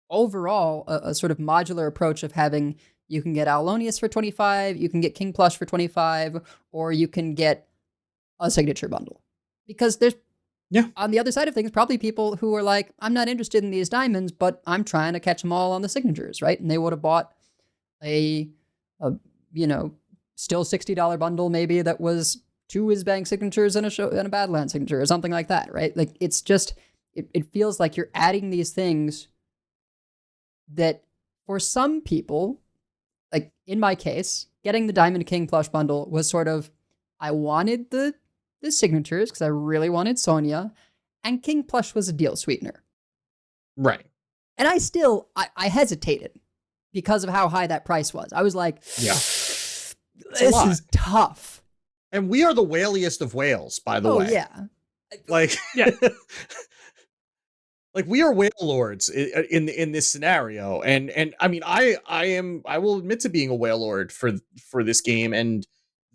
overall a sort of modular approach of having, you can get Aulonius for $25, you can get King Plush for $25, or you can get a signature bundle. Because there's, on the other side of things, probably people who are like, I'm not interested in these diamonds, but I'm trying to catch them all on the signatures, right? And they would have bought a still $60 bundle maybe that was 2 Whizbang signatures and a Badlands signature or something like that, right? Like, it's just, it feels like you're adding these things that for some people, like in my case, getting the Diamond King Plush bundle was sort of, I wanted the signatures because I really wanted Sonya, and King Plush was a deal sweetener. Right. And I hesitated because of how high that price was. I was like, this is tough. And we are the whaliest of whales, by the way. Oh, yeah. Like, like we are whale lords in this scenario. And I mean, I will admit to being a whale lord for this game. And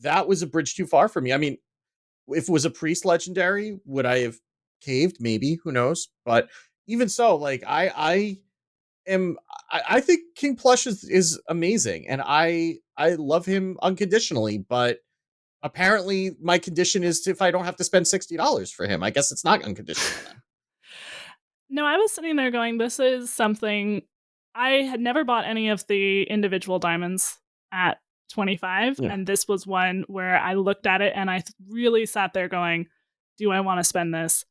that was a bridge too far for me. I mean, if it was a priest legendary, would I have caved? Maybe, who knows? But even so, like I think King Plush is amazing, and I love him unconditionally. But apparently, my condition is if I don't have to spend $60 for him. I guess it's not unconditional then. No, I was sitting there going, this is something. I had never bought any of the individual diamonds at 25, and this was one where I looked at it and I really sat there going, do I want to spend this?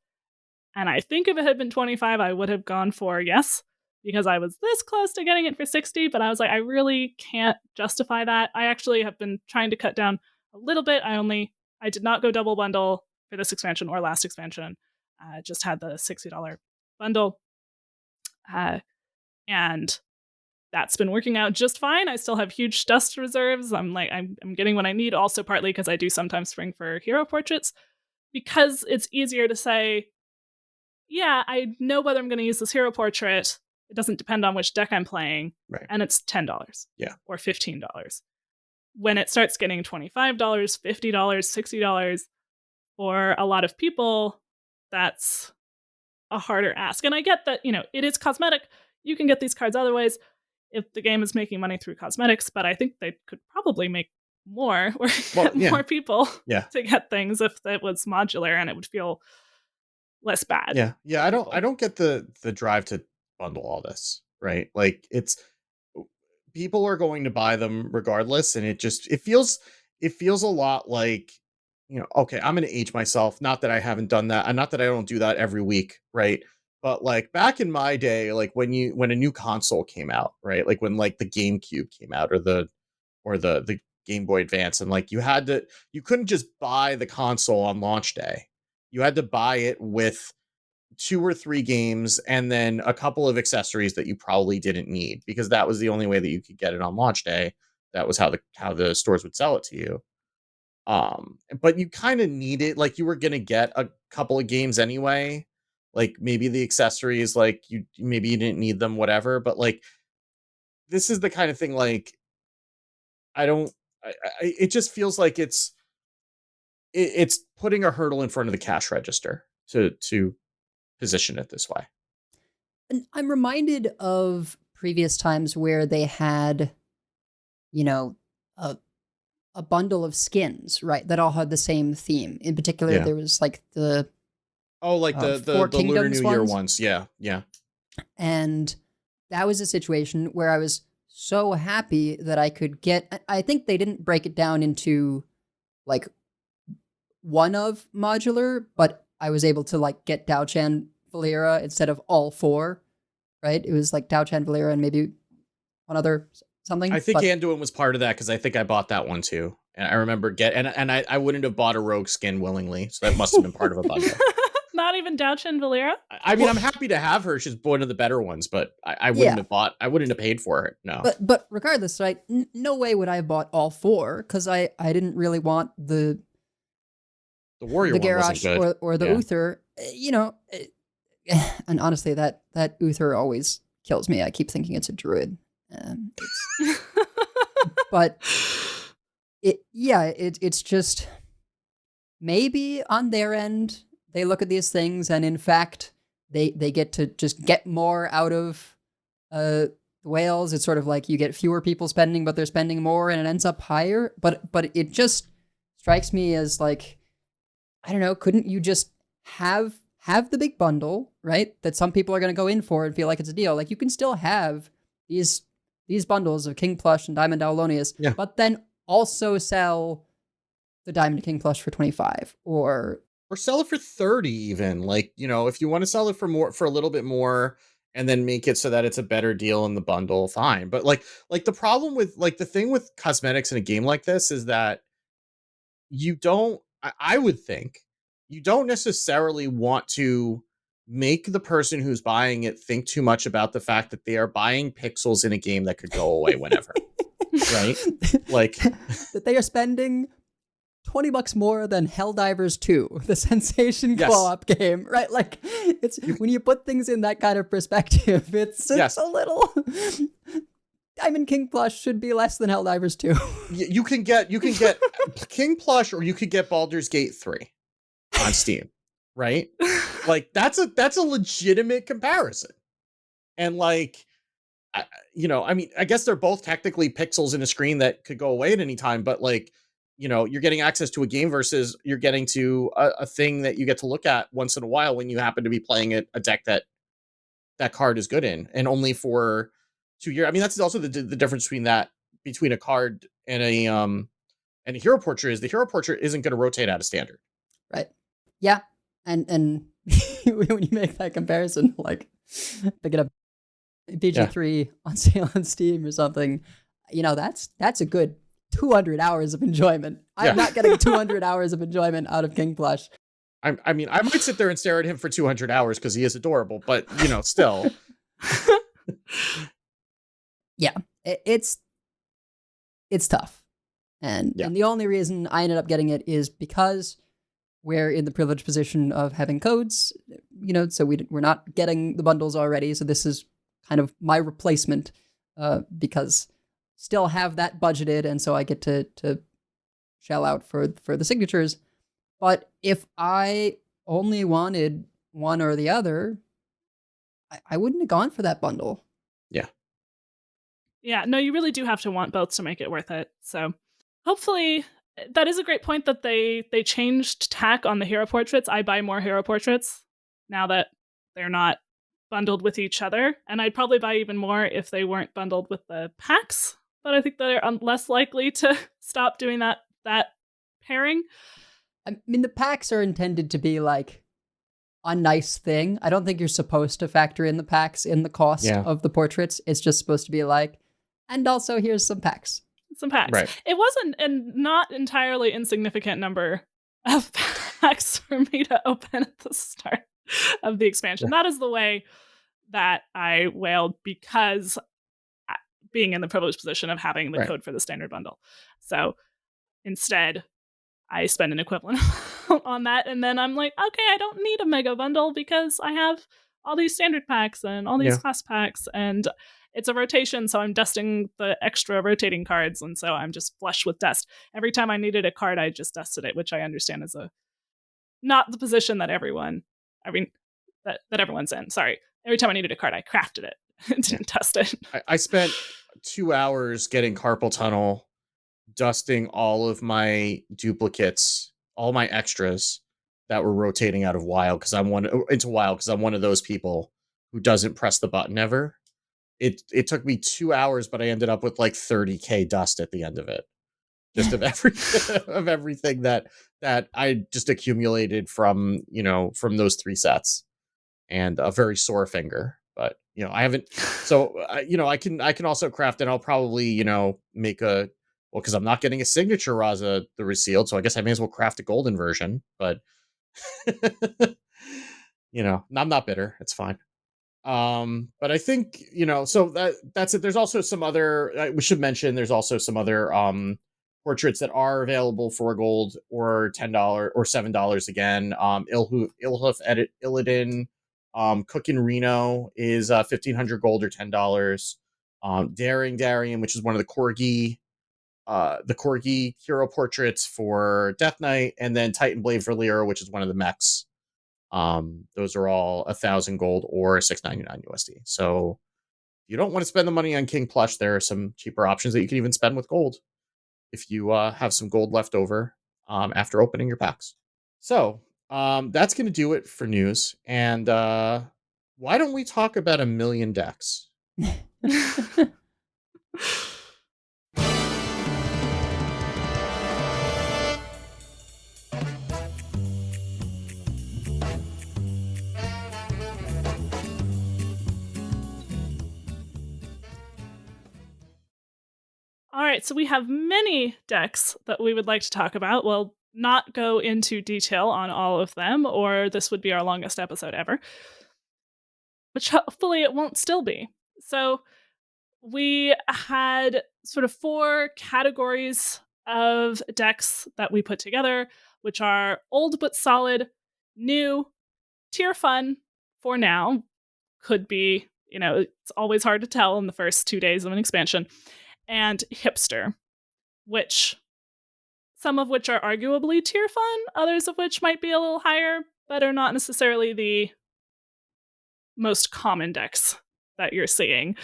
And I think if it had been 25, I would have gone for yes, because I was this close to getting it for 60, but I was like, I really can't justify that. I actually have been trying to cut down a little bit. I did not go double bundle for this expansion or last expansion. I just had the $60 bundle. And that's been working out just fine. I still have huge dust reserves. I'm getting what I need, also partly because I do sometimes spring for hero portraits, because it's easier to say, yeah, I know whether I'm going to use this hero portrait. It doesn't depend on which deck I'm playing. Right. And it's $10 or $15. When it starts getting $25, $50, $60, for a lot of people, that's a harder ask. And I get that, it is cosmetic. You can get these cards otherwise if the game is making money through cosmetics, but I think they could probably make more or get more people to get things if it was modular, and it would feel less bad. Yeah. I don't get the drive to bundle all this, right? Like, it's people are going to buy them regardless, and it feels a lot like, okay, I'm going to age myself. Not that I haven't done that, and not that I don't do that every week, right? But like back in my day, like when a new console came out, right? Like when like the GameCube came out or the Game Boy Advance, and like you couldn't just buy the console on launch day. You had to buy it with 2 or 3 games and then a couple of accessories that you probably didn't need because that was the only way that you could get it on launch day. That was how the stores would sell it to you. But you kind of need it. Like you were going to get a couple of games anyway. Like maybe the accessories, like maybe you didn't need them, whatever. But like, this is the kind of thing, like, it just feels like it's putting a hurdle in front of the cash register to position it this way. And I'm reminded of previous times where they had, you know, a bundle of skins, right? That all had the same theme. In particular, there was like the the Lunar New Year ones. Yeah. And that was a situation where I was so happy that I could get. I think they didn't break it down into like one of modular, but I was able to like get Dao-Chan Valera instead of all 4, right? It was like Dao-Chan Valera and maybe one other something. I think Anduin was part of that because I think I bought that one too. And I remember I wouldn't have bought a rogue skin willingly, so that must have been part of a bundle. Not even Dao-Chan Valera? I mean, I'm happy to have her. She's one of the better ones, but I wouldn't have bought. I wouldn't have paid for it. No. But regardless, right? No way would I have bought all 4 because I didn't really want the warrior, the Garrosh or the Uther. You know, and honestly, that Uther always kills me. I keep thinking it's a druid. But it's just maybe on their end they look at these things and in fact they get to just get more out of the whales. It's sort of like you get fewer people spending, but they're spending more and it ends up higher. But it just strikes me as like, I don't know, couldn't you just have the big bundle, right? That some people are going to go in for and feel like it's a deal. Like you can still have these bundles of King Plush and Diamond Aulonius, but then also sell the Diamond King Plush for 25 or sell it for 30 even. Like, you know, if you want to sell it for a little bit more and then make it so that it's a better deal in the bundle, fine. But like the problem with like the thing with cosmetics in a game like this is that I would think you don't necessarily want to make the person who's buying it think too much about the fact that they are buying pixels in a game that could go away whenever. Right? Like that they are spending $20 more than Helldivers 2, the Sensation co-op game, right? Like it's when you put things in that kind of perspective, it's a little Diamond King Plush should be less than Helldivers 2. You can get King Plush or you could get Baldur's Gate 3 on Steam, right? Like that's a legitimate comparison. And like I mean, I guess they're both technically pixels in a screen that could go away at any time, but like, you know, you're getting access to a game versus you're getting to a thing that you get to look at once in a while when you happen to be playing a deck that card is good in, and only for 2 years. I mean, that's also the difference between a card and a hero portrait is the hero portrait isn't going to rotate out of standard. Right. Yeah. And when you make that comparison, like pick it up PG3 on sale on Steam or something, you know, that's a good 200 hours of enjoyment. I'm not getting 200 hours of enjoyment out of King Plush. I mean, I might sit there and stare at him for 200 hours because he is adorable, but you know, still. Yeah, it's tough. And the only reason I ended up getting it is because we're in the privileged position of having codes, you know, so we're not getting the bundles already. So this is kind of my replacement because still have that budgeted. And so I get to shell out for the signatures. But if I only wanted one or the other, I wouldn't have gone for that bundle. Yeah. Yeah, no, you really do have to want both to make it worth it. So hopefully that is a great point that they changed tack on the hero portraits. I buy more hero portraits now that they're not bundled with each other. And I'd probably buy even more if they weren't bundled with the packs. But I think they're less likely to stop doing that pairing. I mean, the packs are intended to be like a nice thing. I don't think you're supposed to factor in the packs in the cost of the portraits. It's just supposed to be like, and also here's some packs. Right. It wasn't a not entirely insignificant number of packs for me to open at the start. of the expansion. That is the way that I wailed, because being in the privileged position of having the code for the standard bundle. So instead, I spend an equivalent amount on that, and then I'm like, okay, I don't need a mega bundle because I have all these standard packs and all these class packs, and it's a rotation, so I'm dusting the extra rotating cards, and so I'm just flush with dust. Every time I needed a card, I just dusted it, which I understand is not the position that everyone's in. Sorry. Every time I needed a card, I crafted it and didn't dust it. I spent 2 hours getting carpal tunnel, dusting all of my duplicates, all my extras that were rotating out of wild because I'm one of those people who doesn't press the button ever. It took me 2 hours, but I ended up with like 30k dust at the end of it, just of everything that I just accumulated from those 3 sets, and a very sore finger. But I haven't. So I can also craft, and I'll probably make because I'm not getting a signature Raza the Resealed, so I guess I may as well craft a golden version. But I'm not bitter. It's fine. But I think so that's it. There's also some other. We should mention there's also some other portraits that are available for gold or $10 or $7 again. Ilhoof Edit Illidan. Cookin' Reno is 1,500 gold or $10. Daring Darian, which is one of the Corgi hero portraits for Death Knight, and then Titan Blade for Lyra, which is one of the mechs. Those are all 1,000 gold or $6.99 USD. So if you don't want to spend the money on King Plush, there are some cheaper options that you can even spend with gold if you have some gold left over after opening your packs. So that's going to do it for news. And why don't we talk about 1,000,000 decks? All right, so we have many decks that we would like to talk about. We'll not go into detail on all of them, or this would be our longest episode ever, which hopefully it won't still be. So we had sort of 4 categories of decks that we put together, which are old but solid, new, tier fun for now. Could be, it's always hard to tell in the first 2 days of an expansion, and hipster, some of which are arguably tier fun, others of which might be a little higher, but are not necessarily the most common decks that you're seeing.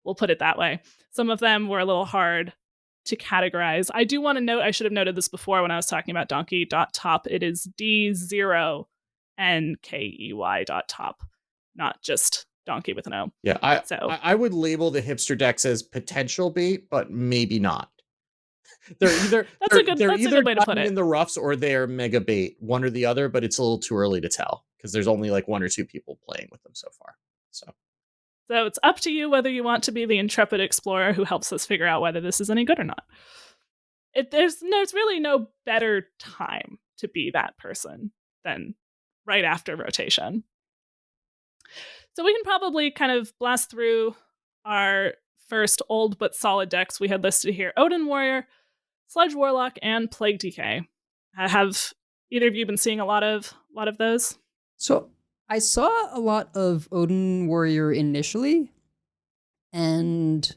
We'll put it that way. Some of them were a little hard to categorize. I do want to note, I should have noted this before when I was talking about donkey.top. It is D0NKEY.top, not just donkey with an O. Yeah, I would label the hipster decks as potential bait, but maybe not. They're either that's a good way to put it. In the roughs, or they're mega bait, one or the other. But it's a little too early to tell because there's only like 1 or 2 people playing with them so far. So it's up to you whether you want to be the intrepid explorer who helps us figure out whether this is any good or not. There's really no better time to be that person than right after rotation. So we can probably kind of blast through our first old but solid decks we had listed here: Odin Warrior, Sludge Warlock, and Plague DK. Have either of you been seeing a lot of those? So I saw a lot of Odin Warrior initially, and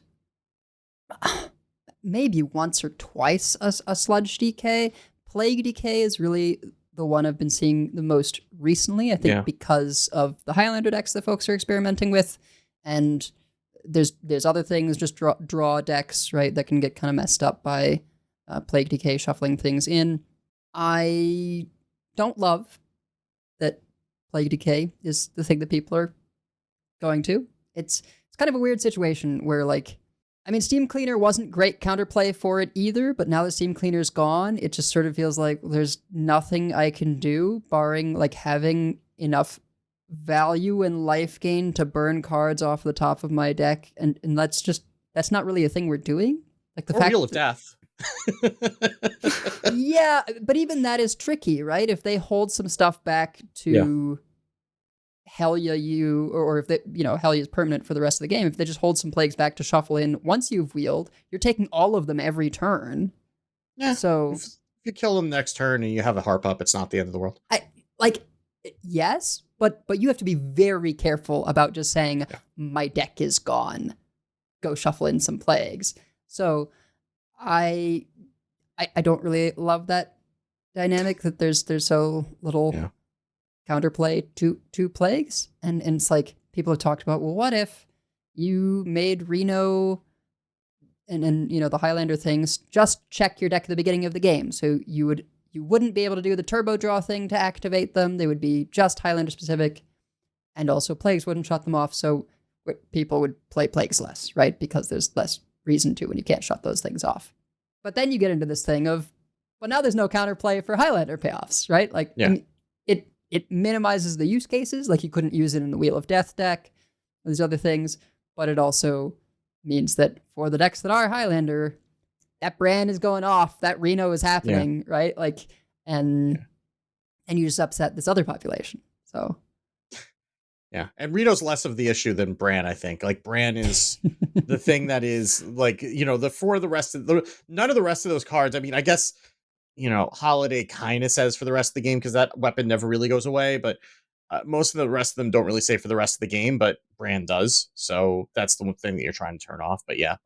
maybe once or twice a Sludge DK. Plague DK is really the one I've been seeing the most recently, I think, because of the Highlander decks that folks are experimenting with. And there's other things, just draw decks, right, that can get kind of messed up by Plague DK shuffling things in. I don't love that Plague DK is the thing that people are going to. It's kind of a weird situation where, like, I mean, Steam Cleaner wasn't great counterplay for it either, but now that Steam Cleaner's gone, it just sort of feels like there's nothing I can do, barring like having enough value and life gain to burn cards off the top of my deck, and that's not really a thing we're doing. Like the Wheel of Death. Yeah, but even that is tricky, right? If they hold some stuff back to Helya you, or if they, Helya is permanent for the rest of the game, if they just hold some plagues back to shuffle in once you've wheeled, you're taking all of them every turn. Yeah. So if you kill them next turn and you have a harp up, it's not the end of the world. Yes, but you have to be very careful about just saying my deck is gone. Go shuffle in some plagues. So I don't really love that dynamic that there's so little counterplay to plagues, and it's like people have talked about, well, what if you made Reno and the Highlander things just check your deck at the beginning of the game, so you wouldn't be able to do the turbo draw thing to activate them. They would be just Highlander specific, and also plagues wouldn't shut them off, so people would play plagues less, right? Because there's less reason to when you can't shut those things off. But then you get into this thing of, well, now there's no counterplay for Highlander payoffs, right? Like, it minimizes the use cases, like you couldn't use it in the Wheel of Death deck, these other things, but it also means that for the decks that are Highlander, that brand is going off, that Reno is happening, right? Like, and you just upset this other population. So yeah, and Reno's less of the issue than Bran, I think. Like, Bran is the thing that is, like, none of the rest of those cards. I mean, I guess, Holiday kind of says for the rest of the game, because that weapon never really goes away, but most of the rest of them don't really say for the rest of the game, but Bran does. So that's the one thing that you're trying to turn off. But yeah,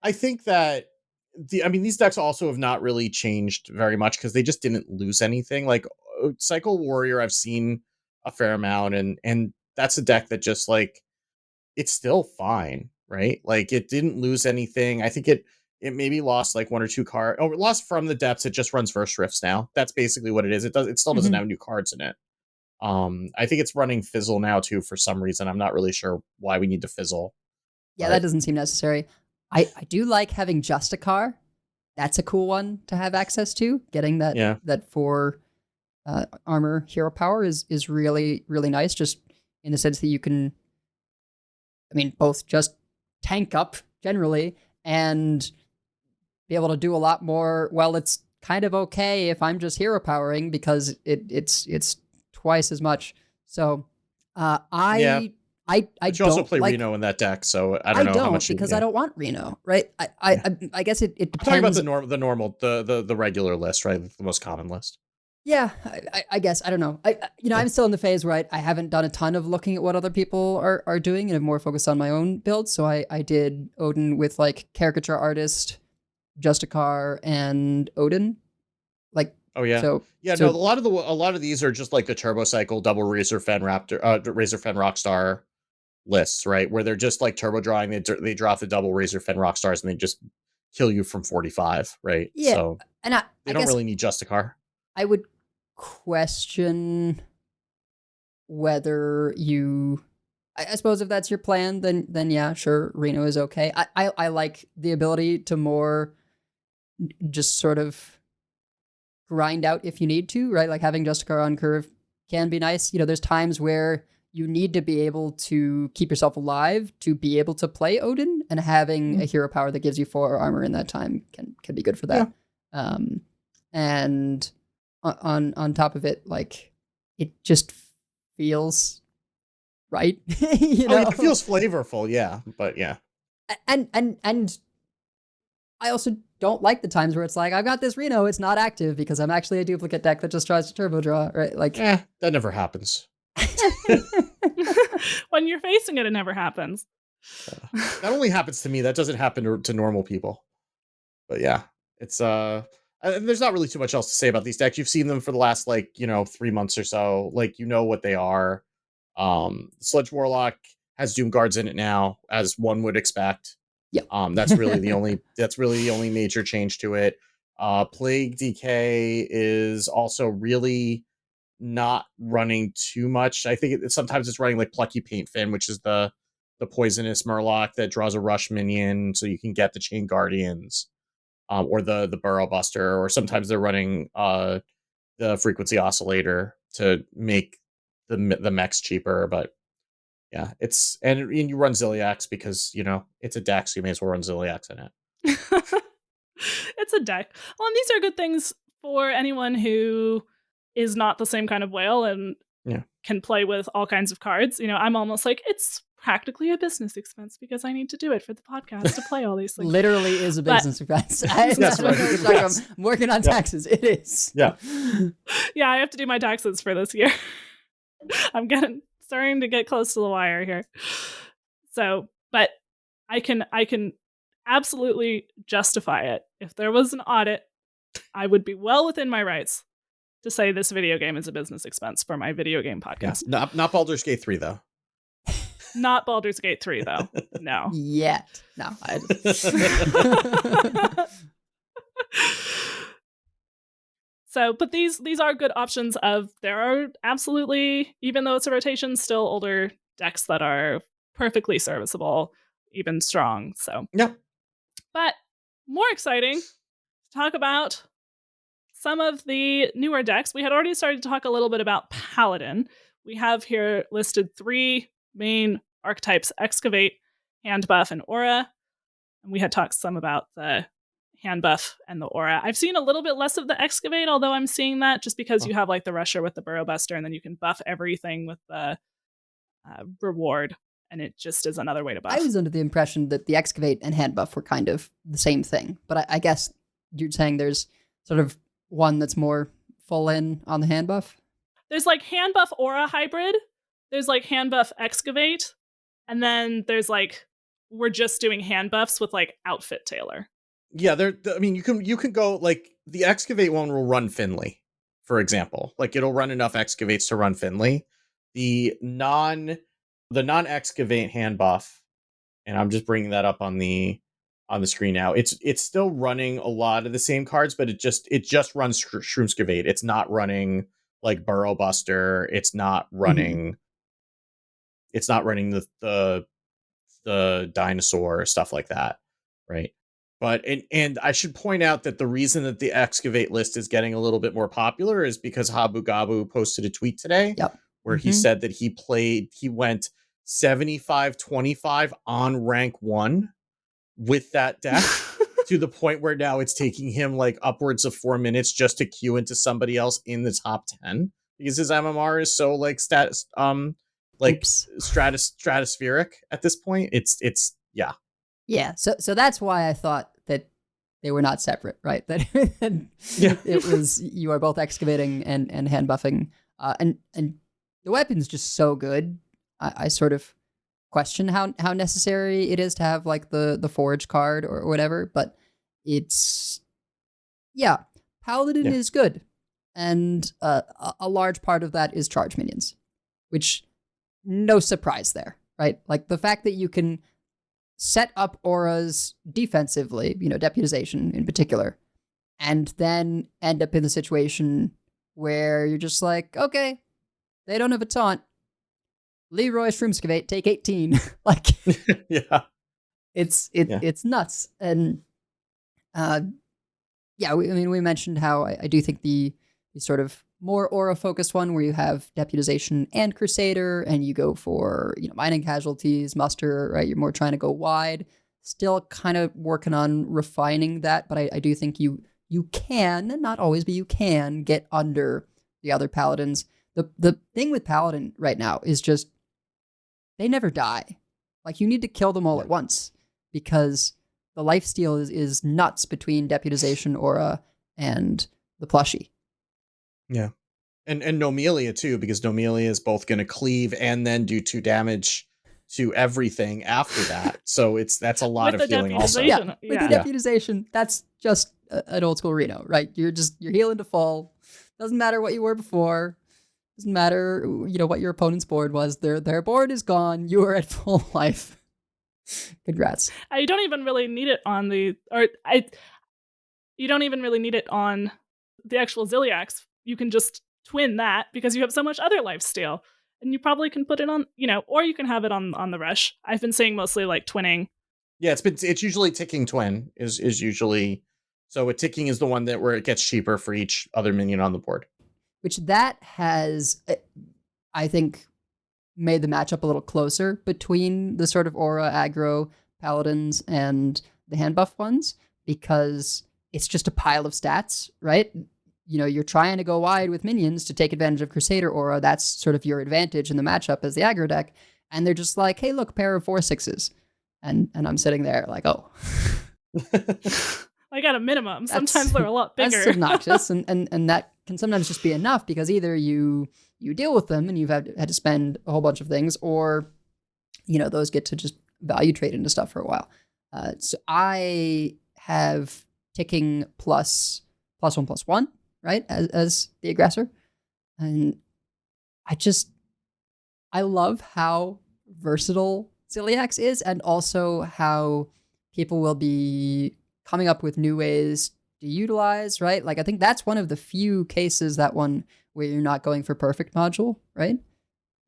I think that these decks also have not really changed very much because they just didn't lose anything. Like, Cycle Warrior, I've seen a fair amount, and that's a deck that just, like, it's still fine, right? Like, it didn't lose anything. I think it maybe lost like one or two cards. Oh, it lost from the depths. It just runs Verse Rifts now. That's basically what it is. It still doesn't have new cards in it. I think it's running Fizzle now too for some reason. I'm not really sure why we need to Fizzle. Yeah, that doesn't seem necessary. I do like having Justicar. That's a cool one to have access to. Getting that 4 armor hero power is really, really nice, just in the sense that you can, both just tank up generally and be able to do a lot more. Well, it's kind of okay if I'm just hero powering because it's twice as much. So I you also play Reno in that deck, so I don't know how much because I don't want Reno, right? I guess it depends. I'm talking about the normal, the regular list, right? The most common list. Yeah, I guess. I don't know. I'm still in the phase where I haven't done a ton of looking at what other people are doing, and I'm more focused on my own build. So I did Odin with like Caricature Artist, Justicar, and Odin. Like, oh yeah, so a lot of these are just like the Turbo Cycle, Double Razor Fen Rockstar lists, right? Where they're just like turbo drawing. They drop the double Razor Fen Rockstars and they just kill you from 45, right? Yeah, so and they don't really need Justicar. I would question whether you. I suppose if that's your plan, then yeah, sure, Reno is okay. I like the ability to more just sort of grind out if you need to, right? Like having Justicar on curve can be nice. There's times where you need to be able to keep yourself alive to be able to play Odin, and having a hero power that gives you 4 armor in that time can be good for that. Yeah. And on top of it, like, it just feels right. It feels flavorful, yeah, but yeah. And I also don't like the times where it's like, I've got this Reno, it's not active because I'm actually a duplicate deck that just tries to turbo draw, right? Like, that never happens. When you're facing it, it never happens. That only happens to me. That doesn't happen to normal people. But yeah, it's there's not really too much else to say about these decks. You've seen them for the last 3 months or so. Like, what they are. Sludge Warlock has Doom Guards in it now, as one would expect. Yeah. That's really the only major change to it. Plague DK is also really not running too much. I think sometimes it's running like Plucky Paint Fin, which is the poisonous Murloc that draws a rush minion, so you can get the Chain Guardians, or the Burrow Buster, or sometimes they're running the Frequency Oscillator to make the mechs cheaper. But yeah, and you run Ziliax because it's a deck, so you may as well run Ziliax in it. It's a deck. Well, and these are good things for anyone who is not the same kind of whale and can play with all kinds of cards. I'm almost like, it's practically a business expense because I need to do it for the podcast to play all these things. Literally is a business expense. That's right. I'm working on taxes. It is. Yeah. Yeah, I have to do my taxes for this year. I'm starting to get close to the wire here. So, but I can absolutely justify it. If there was an audit, I would be well within my rights to say this video game is a business expense for my video game podcast. Yeah. Not Baldur's Gate 3 though. Not Baldur's Gate 3 though. No. Yet. No. So, but these are good options there are absolutely, even though it's a rotation, still older decks that are perfectly serviceable, even strong. So, yeah. But more exciting to talk about some of the newer decks. We had already started to talk a little bit about Paladin. We have here listed 3 main archetypes: Excavate, Hand Buff, and Aura. And we had talked some about the Hand Buff and the Aura. I've seen a little bit less of the Excavate, although I'm seeing that just because you have like the Rusher with the Burrow Buster, and then you can buff everything with the reward, and it just is another way to buff. I was under the impression that the Excavate and Hand Buff were kind of the same thing, but I guess you're saying there's sort of one that's more full in on the Hand Buff? There's like Hand Buff Aura hybrid, there's like Hand Buff Excavate, and then there's like, we're just doing hand buffs with like outfit tailor. Yeah, I mean, you can go like the Excavate one will run Finley, for example. Like it'll run enough Excavates to run Finley. The non-Excavate hand buff, and I'm just bringing that up on the screen now. It's still running a lot of the same cards, but it just runs Shroomskavate. It's not running like Burrow Buster. It's not running. It's not running the dinosaur, stuff like that, right? But and I should point out that the reason that the Excavate list is getting a little bit more popular is because Habu Gabu posted a tweet today where he said that he went 75-25 on rank 1 with that deck to the point where now it's taking him like upwards of 4 minutes just to queue into somebody else in the top 10 because his MMR is so like stratospheric at this point. It's yeah. So that's why I thought that they were not separate, right? That it was, you are both excavating and hand buffing, and the weapon's just so good. I sort of question how necessary it is to have like the forge card or whatever, but it's Paladin is good, and a large part of that is charge minions, which no surprise there, right? Like the fact that you can set up auras defensively, deputization in particular, and then end up in the situation where you're just like, okay, they don't have a taunt. Leroy Shroomskavate, take 18. Like, it's nuts. And we mentioned how I do think the sort of more aura-focused one where you have deputization and Crusader, and you go for, mining casualties, muster, right? You're more trying to go wide. Still kind of working on refining that, but I do think you can, not always, but you can get under the other Paladins. The thing with Paladin right now is just, they never die. Like, you need to kill them all at once, because the lifesteal is nuts between deputization, aura, and the plushie. Yeah. And Nomelia too, because Nomelia is both going to cleave and then do 2 damage to everything after that. So that's a lot of healing also. Yeah, with the deputization, that's just an old school Reno, right? You're healing to full. Doesn't matter what you were before. Doesn't matter, what your opponent's board was. Their board is gone. You are at full life. Congrats. You don't even really need it on you don't even really need it on the actual Ziliax. You can just twin that because you have so much other lifesteal, and you probably can put it on, or you can have it on the rush. I've been seeing mostly like twinning. Yeah, it's usually ticking twin is usually, so a ticking is the one where it gets cheaper for each other minion on the board. Which that has, I think, made the matchup a little closer between the sort of aura aggro paladins and the hand buff ones, because it's just a pile of stats, right? you're trying to go wide with minions to take advantage of Crusader Aura. That's sort of your advantage in the matchup as the aggro deck. And they're just like, hey, look, pair of 4/6s. And I'm sitting there like, oh. Like at a minimum. Sometimes they're a lot bigger. That's obnoxious. and that can sometimes just be enough because either you deal with them and you've had to spend a whole bunch of things, or, those get to just value trade into stuff for a while. So I have ticking +1/+1, right, as the aggressor. And I love how versatile Celiax is, and also how people will be coming up with new ways to utilize, right? Like, I think that's one of the few cases, that one where you're not going for perfect module, right?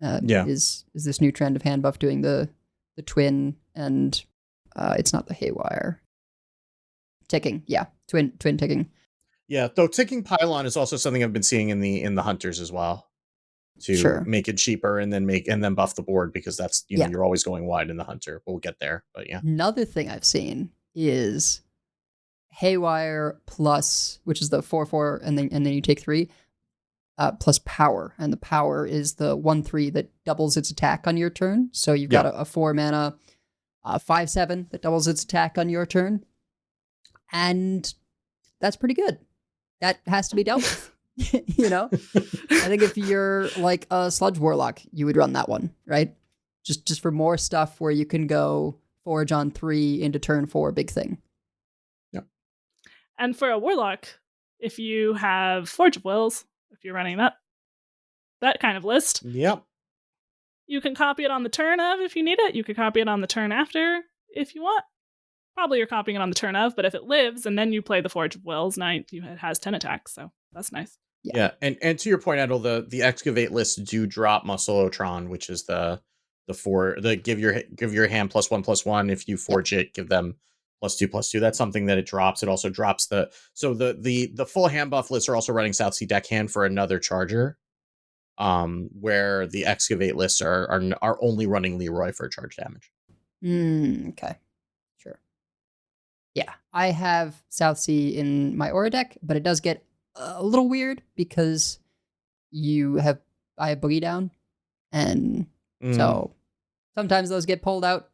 Is this new trend of hand buff doing the twin, and it's not the haywire. Ticking, yeah. Twin ticking. Yeah, though ticking pylon is also something I've been seeing in the hunters as well. To make it cheaper and then buff the board, because that's you're always going wide in the hunter. We'll get there, but yeah. Another thing I've seen is haywire plus, which is the 4/4, and then you take 3, plus power, and the power is the 1/3 that doubles its attack on your turn. So you've got a 4 mana 5/7 that doubles its attack on your turn, and that's pretty good. That has to be dealt with. I think if you're like a sludge warlock, you would run that one, right? Just for more stuff where you can go forge on 3 into turn 4, big thing. And for a warlock, if you have Forge of Wills, if you're running that kind of list, you can copy it on the turn of if you need it. You could copy it on the turn after if you want. Probably you're copying it on the turn of, but if it lives and then you play the Forge of Wills, now it has 10 attacks, so that's nice. Yeah, and to your point, Adel, the excavate lists do drop Muscleotron, which is the give your hand +1/+1. If you forge it, give them +2/+2. That's something that it drops. It also drops the full hand buff lists are also running South Sea Deckhand for another charger, where the excavate lists are only running Leroy for charge damage. Okay, sure. Yeah, I have South Sea in my Aura deck, but it does get a little weird because I have Boogie Down, and so sometimes those get pulled out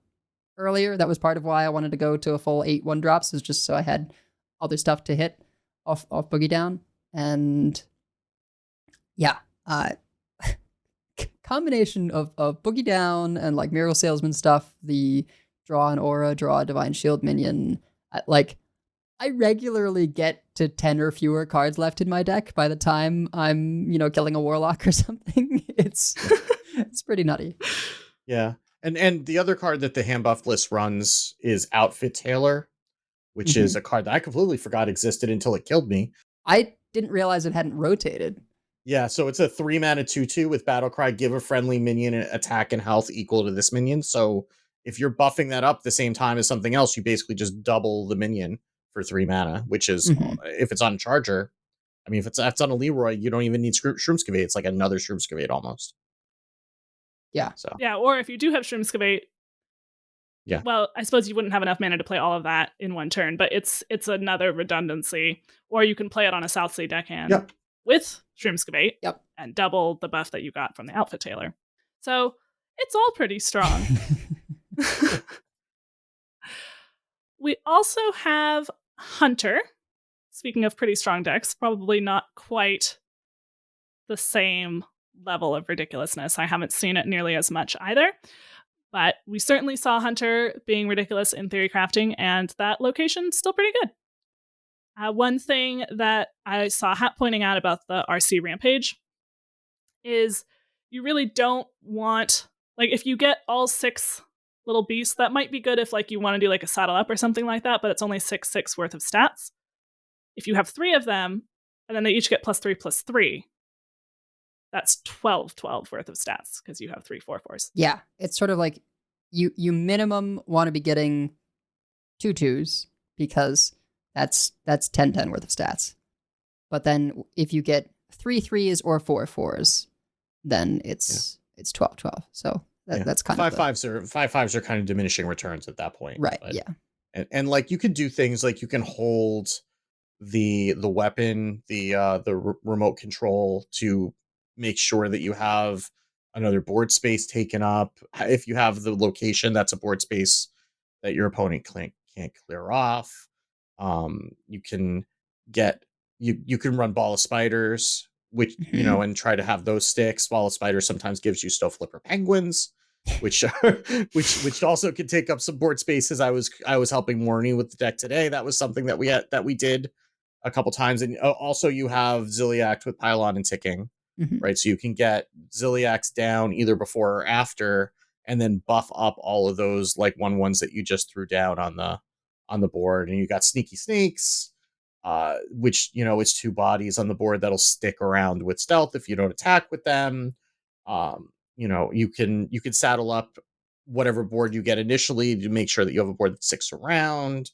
earlier. That was part of why I wanted to go to a full 8 1-drops, is just so I had other stuff to hit off Boogie Down. And yeah, combination of Boogie Down and like Miracle Salesman stuff, the draw an Aura, draw a Divine Shield minion, I regularly get to 10 or fewer cards left in my deck by the time I'm, killing a warlock or something. It's pretty nutty. Yeah. And the other card that the hand buff list runs is Outfit Tailor, which is a card that I completely forgot existed until it killed me. I didn't realize it hadn't rotated. Yeah, so it's a 3 mana 2/2 with Battlecry. Give a friendly minion an attack and health equal to this minion. So if you're buffing that up the same time as something else, you basically just double the minion for 3 mana, which is, if it's on Charger, I mean, if it's on a Leroy, you don't even need Shroomskavate. It's like another Shroomskavate almost. Yeah. So yeah, or if you do have Shroomskavate, well, I suppose you wouldn't have enough mana to play all of that in one turn, but it's another redundancy. Or you can play it on a South Sea Deckhand with Shroomskavate and double the buff that you got from the Outfit Tailor. So it's all pretty strong. We also have Hunter. Speaking of pretty strong decks, probably not quite the same level of ridiculousness. I haven't seen it nearly as much either, but we certainly saw Hunter being ridiculous in Theory Crafting, and that location's still pretty good. One thing that I saw Hat pointing out about the RC Rampage is you really don't want, if you get all 6 little beasts, that might be good if you want to do a saddle up or something like that, but it's only 6/6 worth of stats. If you have 3 of them, and then they each get +3/+3, that's 12 worth of stats because you have 3 4/4s. Yeah, it's sort of like you minimum want to be getting 2 2s because that's 10 worth of stats. But then if you get 3 3s or 4 4s, then it's 12. So that's kind of 5/5s are kind of diminishing returns at that point, right? But, yeah, and you could do things like you can hold the weapon, the remote control to make sure that you have another board space taken up. If you have the location, that's a board space that your opponent can't clear off. You can get you can run ball of spiders, which and try to have those sticks. Ball of spiders sometimes gives you snow flipper penguins, which which also can take up some board spaces. I was helping Morny with the deck today. That was something that we did a couple times. And also you have Ziliax with Pylon and Ticking, right? So you can get Ziliax down either before or after, and then buff up all of those like 1/1s that you just threw down on the board. And you got Sneaky Snakes, which it's 2 bodies on the board that'll stick around with stealth if you don't attack with them. You can saddle up whatever board you get initially to make sure that you have a board that sticks around.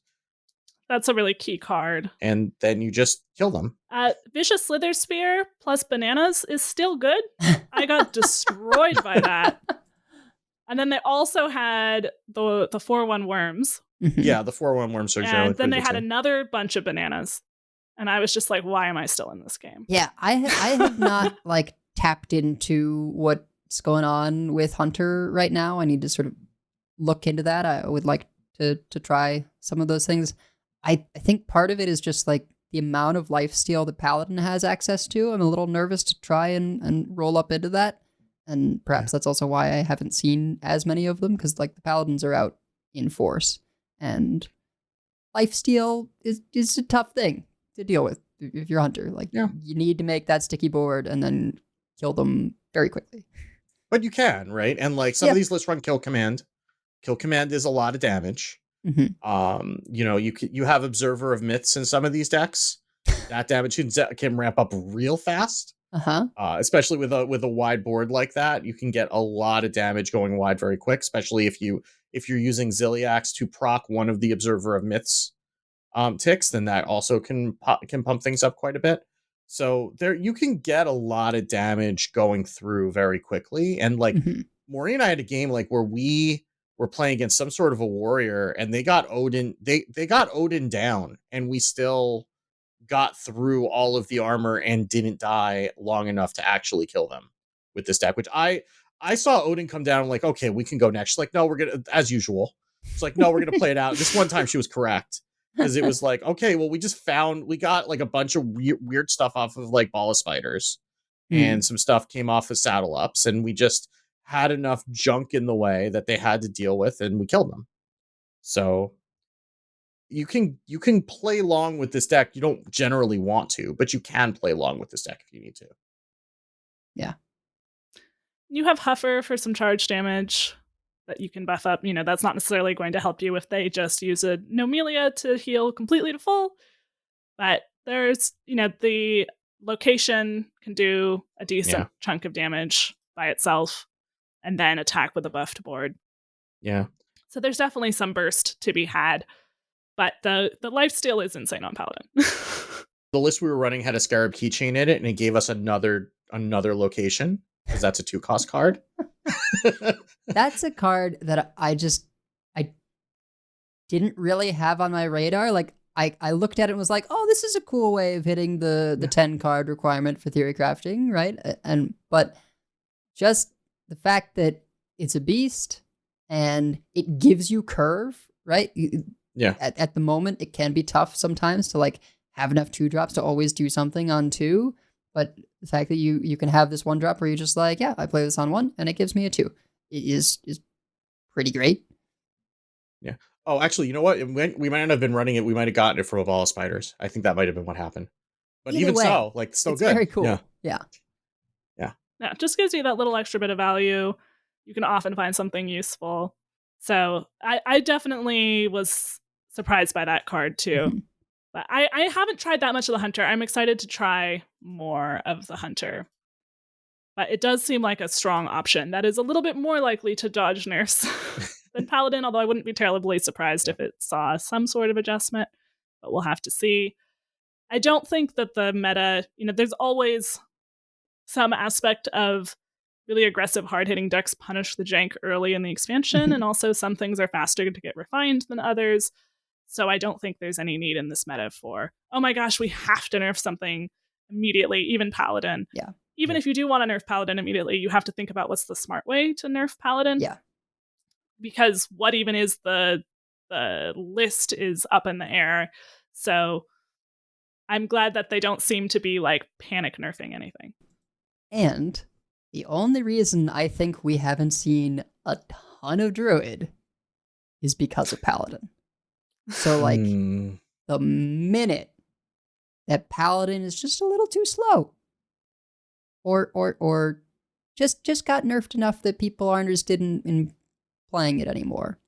That's a really key card. And then you just kill them. Vicious Slither Spear plus bananas is still good. I got destroyed by that. And then they also had the 4/1 worms. Yeah, the 4/1 worms are generally. And then they had another bunch of bananas. And I was just like, why am I still in this game? Yeah, I have not like tapped into what's going on with Hunter right now. I need to sort of look into that. I would like to try some of those things. I think part of it is just like the amount of lifesteal the Paladin has access to. I'm a little nervous to try and roll up into that. And perhaps that's also why I haven't seen as many of them, because like the Paladins are out in force. And lifesteal is a tough thing to deal with if you're a Hunter. Like you need to make that sticky board and then kill them very quickly. But you can, right? And like some of these lists run Kill Command. Kill Command is a lot of damage. You have Observer of Myths in some of these decks. That damage can ramp up real fast. Especially with a wide board like that, you can get a lot of damage going wide very quick. Especially if you're using Ziliax to proc one of the Observer of Myths ticks, then that also can pump things up quite a bit. So there you can get a lot of damage going through very quickly. And like Maureen and I had a game like where we were playing against some sort of a warrior, and they got Odin. They got Odin down, and we still got through all of the armor and didn't die long enough to actually kill them with this deck. Which I saw Odin come down. I'm like, okay, we can go next. She's like, no, we're gonna, as usual. It's like, no, we're gonna play it out. This one time she was correct, because it was like, okay, well, we got like a bunch of weird stuff off of like Ball of Spiders, and some stuff came off of Saddle Ups, and we just had enough junk in the way that they had to deal with, and we killed them. So you can play long with this deck. You don't generally want to, but you can play long with this deck if you need to. Yeah. You have Huffer for some charge damage that you can buff up. That's not necessarily going to help you if they just use a Nomelia to heal completely to full. But there's, the location can do a decent chunk of damage by itself, and then attack with a buffed board. Yeah. So there's definitely some burst to be had, but the lifesteal is insane on Paladin. The list we were running had a Scarab keychain in it, and it gave us another location, because that's a 2-cost card. That's a card that I didn't really have on my radar. Like I looked at it and was like, oh, this is a cool way of hitting the 10 card requirement for theory crafting, right? But just the fact that it's a beast and it gives you curve, right? Yeah. At the moment, it can be tough sometimes to like have enough 2-drops to always do something on 2. But the fact that you can have this 1-drop where you're just like, yeah, I play this on 1 and it gives me a 2. It is pretty great. Yeah. Oh, actually, you know what? We might not have been running it. We might have gotten it from a Ball of Spiders. I think that might have been what happened. But Either even way, so, like, still it's good. Very cool. Yeah. Yeah, it just gives you that little extra bit of value. You can often find something useful. So I definitely was surprised by that card too. But I haven't tried that much of the Hunter. I'm excited to try more of the Hunter. But it does seem like a strong option that is a little bit more likely to dodge nerfs than Paladin, although I wouldn't be terribly surprised if it saw some sort of adjustment. But we'll have to see. I don't think that the meta, there's always some aspect of really aggressive, hard-hitting decks punish the jank early in the expansion, and also some things are faster to get refined than others. So I don't think there's any need in this meta for, oh my gosh, we have to nerf something immediately, even Paladin. Yeah. Even if you do want to nerf Paladin immediately, you have to think about what's the smart way to nerf Paladin. Yeah. Because what even is the list is up in the air. So I'm glad that they don't seem to be like panic nerfing anything. And the only reason I think we haven't seen a ton of Druid is because of Paladin. So like the minute that Paladin is just a little too slow, or just got nerfed enough that people aren't interested in playing it anymore,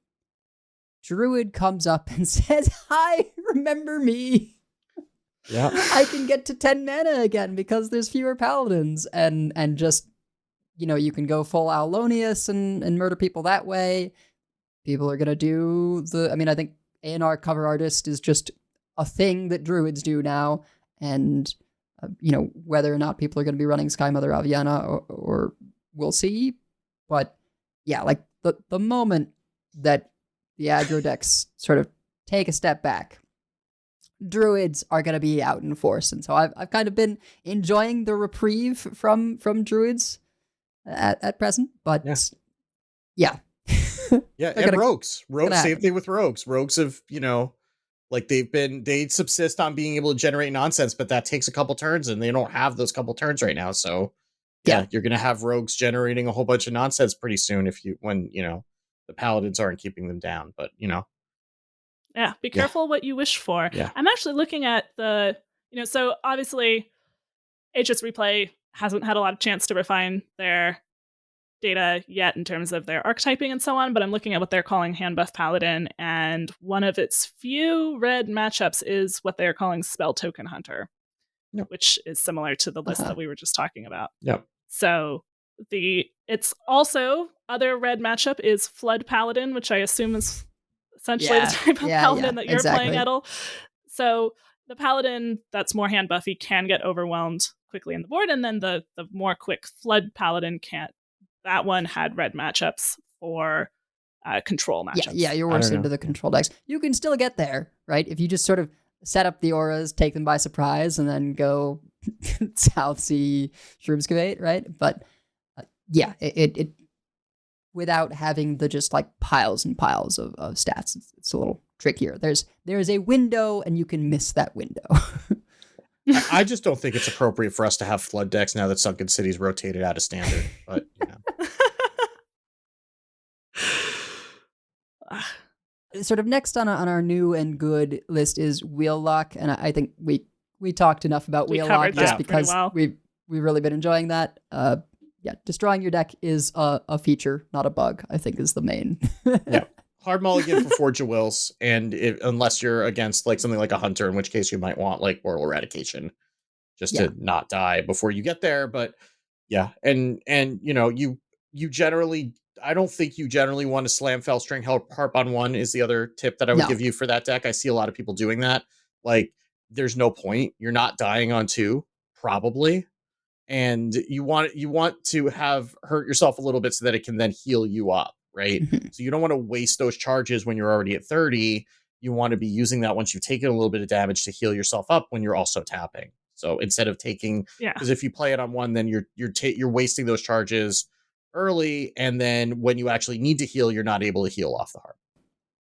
Druid comes up and says, "Hi, remember me? Yeah, I can get to 10 mana again because there's fewer Paladins," and just, you can go full Aulonius and murder people that way. People are gonna do I think A&R cover artist is just a thing that Druids do now, and whether or not people are going to be running Sky Mother Aviana or we'll see. But yeah, like the moment that the aggro decks sort of take a step back, Druids are going to be out in force. And so I've kind of been enjoying the reprieve from Druids at present, but yeah. Yeah, and rogues. Same thing with rogues. Rogues have, like they subsist on being able to generate nonsense, but that takes a couple turns and they don't have those couple turns right now. So yeah, you're going to have rogues generating a whole bunch of nonsense pretty soon when the paladins aren't keeping them down, but Yeah, be careful what you wish for. Yeah. I'm actually looking at so obviously HS Replay hasn't had a lot of chance to refine their data yet in terms of their archetyping and so on, but I'm looking at what they're calling hand buff paladin, and one of its few red matchups is what they're calling spell token hunter, which is similar to the list that we were just talking about. Yep. So it's also other red matchup is flood paladin, which I assume is essentially the type of paladin that you're playing, Edel. So the paladin that's more hand buffy can get overwhelmed quickly in the board, and then the more quick flood paladin can't. That one had red matchups for control matchups. Yeah, you're worse into the control decks. You can still get there, right? If you just sort of set up the auras, take them by surprise, and then go South Sea Shroomskavate, right? But yeah, it without having the just like piles and piles of stats, it's a little trickier. There's a window, and you can miss that window. I just don't think it's appropriate for us to have flood decks now that Sunken City's rotated out of standard. But Sort of next on our new and good list is Wheel Lock, and I think we talked enough about Wheel Lock just because we've really been enjoying that. Destroying your deck is a feature, not a bug, I think is the main. Yeah. Hard mulligan for Forge of Wills, and unless you're against like something like a hunter, in which case you might want like Mortal Eradication just to not die before you get there. But yeah, and you generally, I don't think you generally want to slam Fellstring Harp on one is the other tip that I would give you for that deck. I see a lot of people doing that. Like, there's no point. You're not dying on two, probably. And you want to have hurt yourself a little bit so that it can then heal you up. Right. So you don't want to waste those charges when you're already at 30. You want to be using that once you've taken a little bit of damage to heal yourself up when you're also tapping. So instead of taking, because if you play it on one, then you're wasting those charges early. And then when you actually need to heal, you're not able to heal off the harp.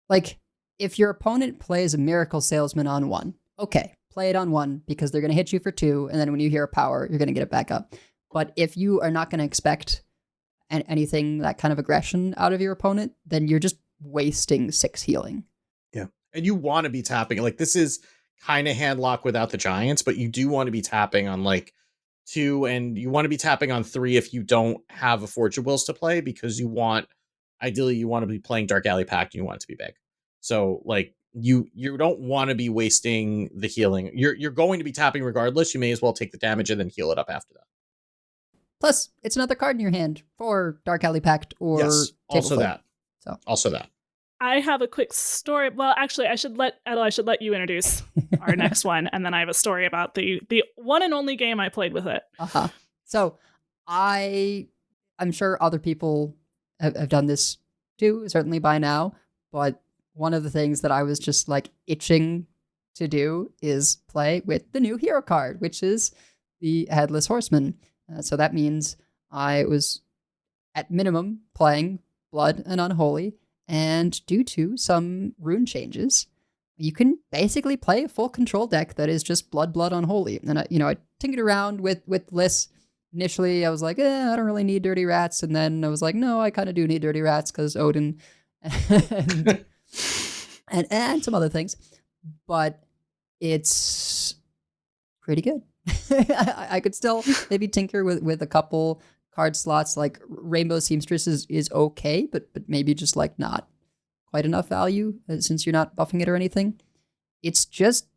Like if your opponent plays a Miracle Salesman on one, okay, play it on one because they're going to hit you for two. And then when you hear a power, you're going to get it back up. But if you are not going to expect anything, that kind of aggression out of your opponent, then you're just wasting 6 healing. Yeah. And you want to be tapping. Like, this is kind of handlock without the giants, but you do want to be tapping on like 2, and you want to be tapping on 3 if you don't have a Forge of Wills to play, because ideally you want to be playing Dark Alley Pact and you want it to be big. So like you don't want to be wasting the healing. You're going to be tapping regardless. You may as well take the damage and then heal it up after that. Plus, it's another card in your hand for Dark Alley Pact or also that. Also that. I have a quick story. Well, actually, I should let you introduce our next one, and then I have a story about the one and only game I played with it. So I'm sure other people have done this too, certainly by now. But one of the things that I was just like itching to do is play with the new hero card, which is the Headless Horseman. So that means I was at minimum playing Blood and Unholy, and due to some rune changes, you can basically play a full control deck that is just Blood, Unholy. And I tinkered around with lists. Initially, I was like, I don't really need Dirty Rats, and then I was like, no, I kind of do need Dirty Rats because Odin and, and some other things. But it's pretty good. I could still maybe tinker with a couple card slots. Like Rainbow Seamstress is okay, but maybe just like not quite enough value since you're not buffing it or anything. It's just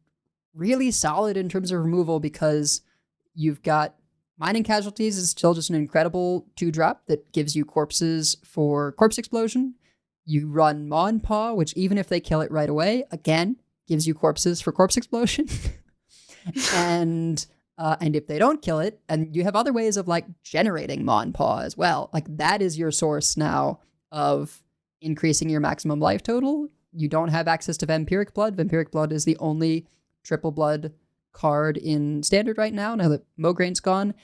really solid in terms of removal because you've got Mining Casualties is still just an incredible 2-drop that gives you corpses for Corpse Explosion. You run Maw and Paw, which even if they kill it right away, again, gives you corpses for Corpse Explosion. And if they don't kill it, and you have other ways of like generating Maw and Paw as well. Like that is your source now of increasing your maximum life total. You don't have access to Vampiric Blood. Vampiric Blood is the only triple blood card in Standard right now that Mograin's gone.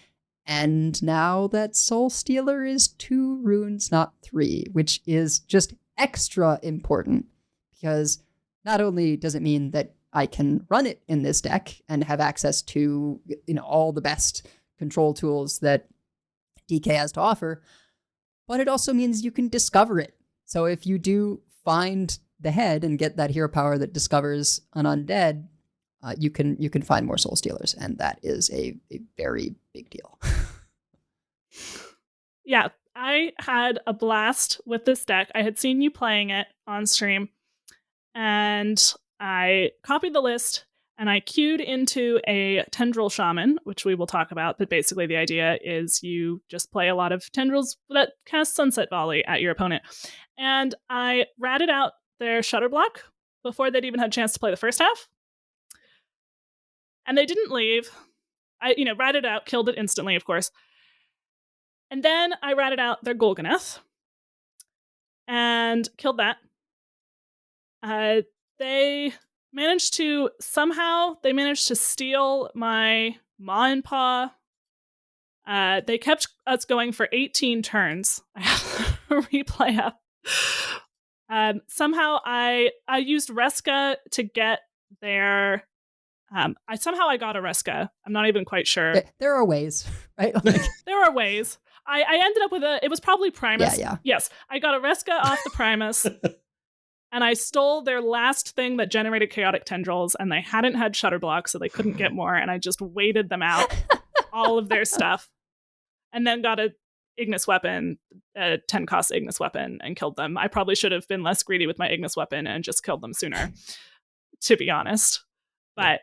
And now that Soul Stealer is 2 runes, not 3, which is just extra important because not only does it mean that I can run it in this deck and have access to all the best control tools that DK has to offer, but it also means you can discover it. So if you do find the head and get that hero power that discovers an undead, you can find more Soul Stealers, and that is a very big deal. Yeah, I had a blast with this deck. I had seen you playing it on stream, and I copied the list, and I queued into a Tendril Shaman, which we will talk about, but basically the idea is you just play a lot of Tendrils that cast Sunset Volley at your opponent. And I ratted out their Shutter Block before they'd even had a chance to play the first half. And they didn't leave. I, ratted out, killed it instantly, of course. And then I ratted out their Golganeth and killed that. They managed to steal my Maw and Paw. They kept us going for 18 turns. I have a replay up. Somehow I used Reska to get their... I got a Reska. I'm not even quite sure. There are ways, right? There are ways. I ended up with it was probably Primus. Yeah. Yes, I got a Reska off the Primus, and I stole their last thing that generated Chaotic Tendrils, and they hadn't had Shutter Block, so they couldn't get more, and I just waited them out, all of their stuff, and then got a Ignis Weapon, a 10-cost Ignis Weapon, and killed them. I probably should have been less greedy with my Ignis Weapon and just killed them sooner, to be honest. But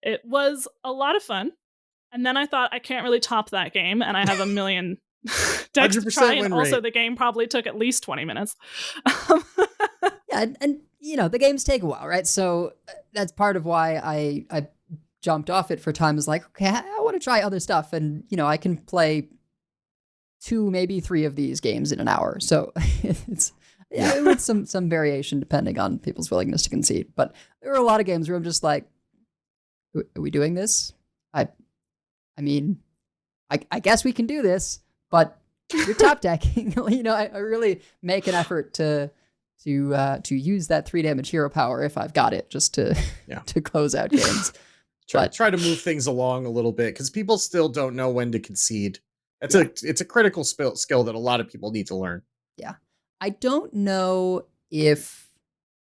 it was a lot of fun. And then I thought, I can't really top that game, and I have a million decks to try, and also the game probably took at least 20 minutes. Yeah, and the games take a while, right? So that's part of why I jumped off it for time. Is like, okay, I want to try other stuff, and I can play 2, maybe 3 of these games in an hour. So it's with some variation depending on people's willingness to concede. But there are a lot of games where I'm just like, are we doing this? I mean, I guess we can do this, but you're top decking. I really make an effort to use that 3 damage hero power if I've got it, just to close out games. Try to move things along a little bit because people still don't know when to concede. It's a critical skill that a lot of people need to learn. Yeah, I don't know if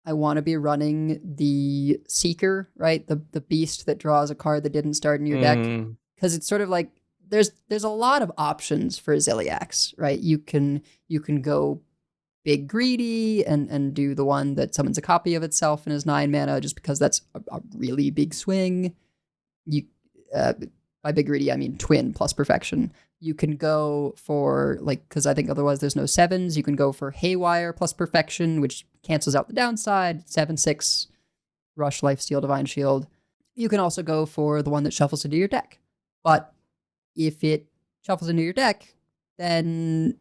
I want to be running the Seeker, right? The beast that draws a card that didn't start in your deck. Because it's sort of like there's a lot of options for Ziliax, right? You can go big greedy and do the one that summons a copy of itself and is 9 mana, just because that's a really big swing. You by big greedy I mean twin plus perfection. You can go for because I think otherwise there's no 7s. You can go for Haywire plus perfection, which cancels out the downside. 7/6 rush, lifesteal, divine shield. You can also go for the one that shuffles into your deck. But if it shuffles into your deck, then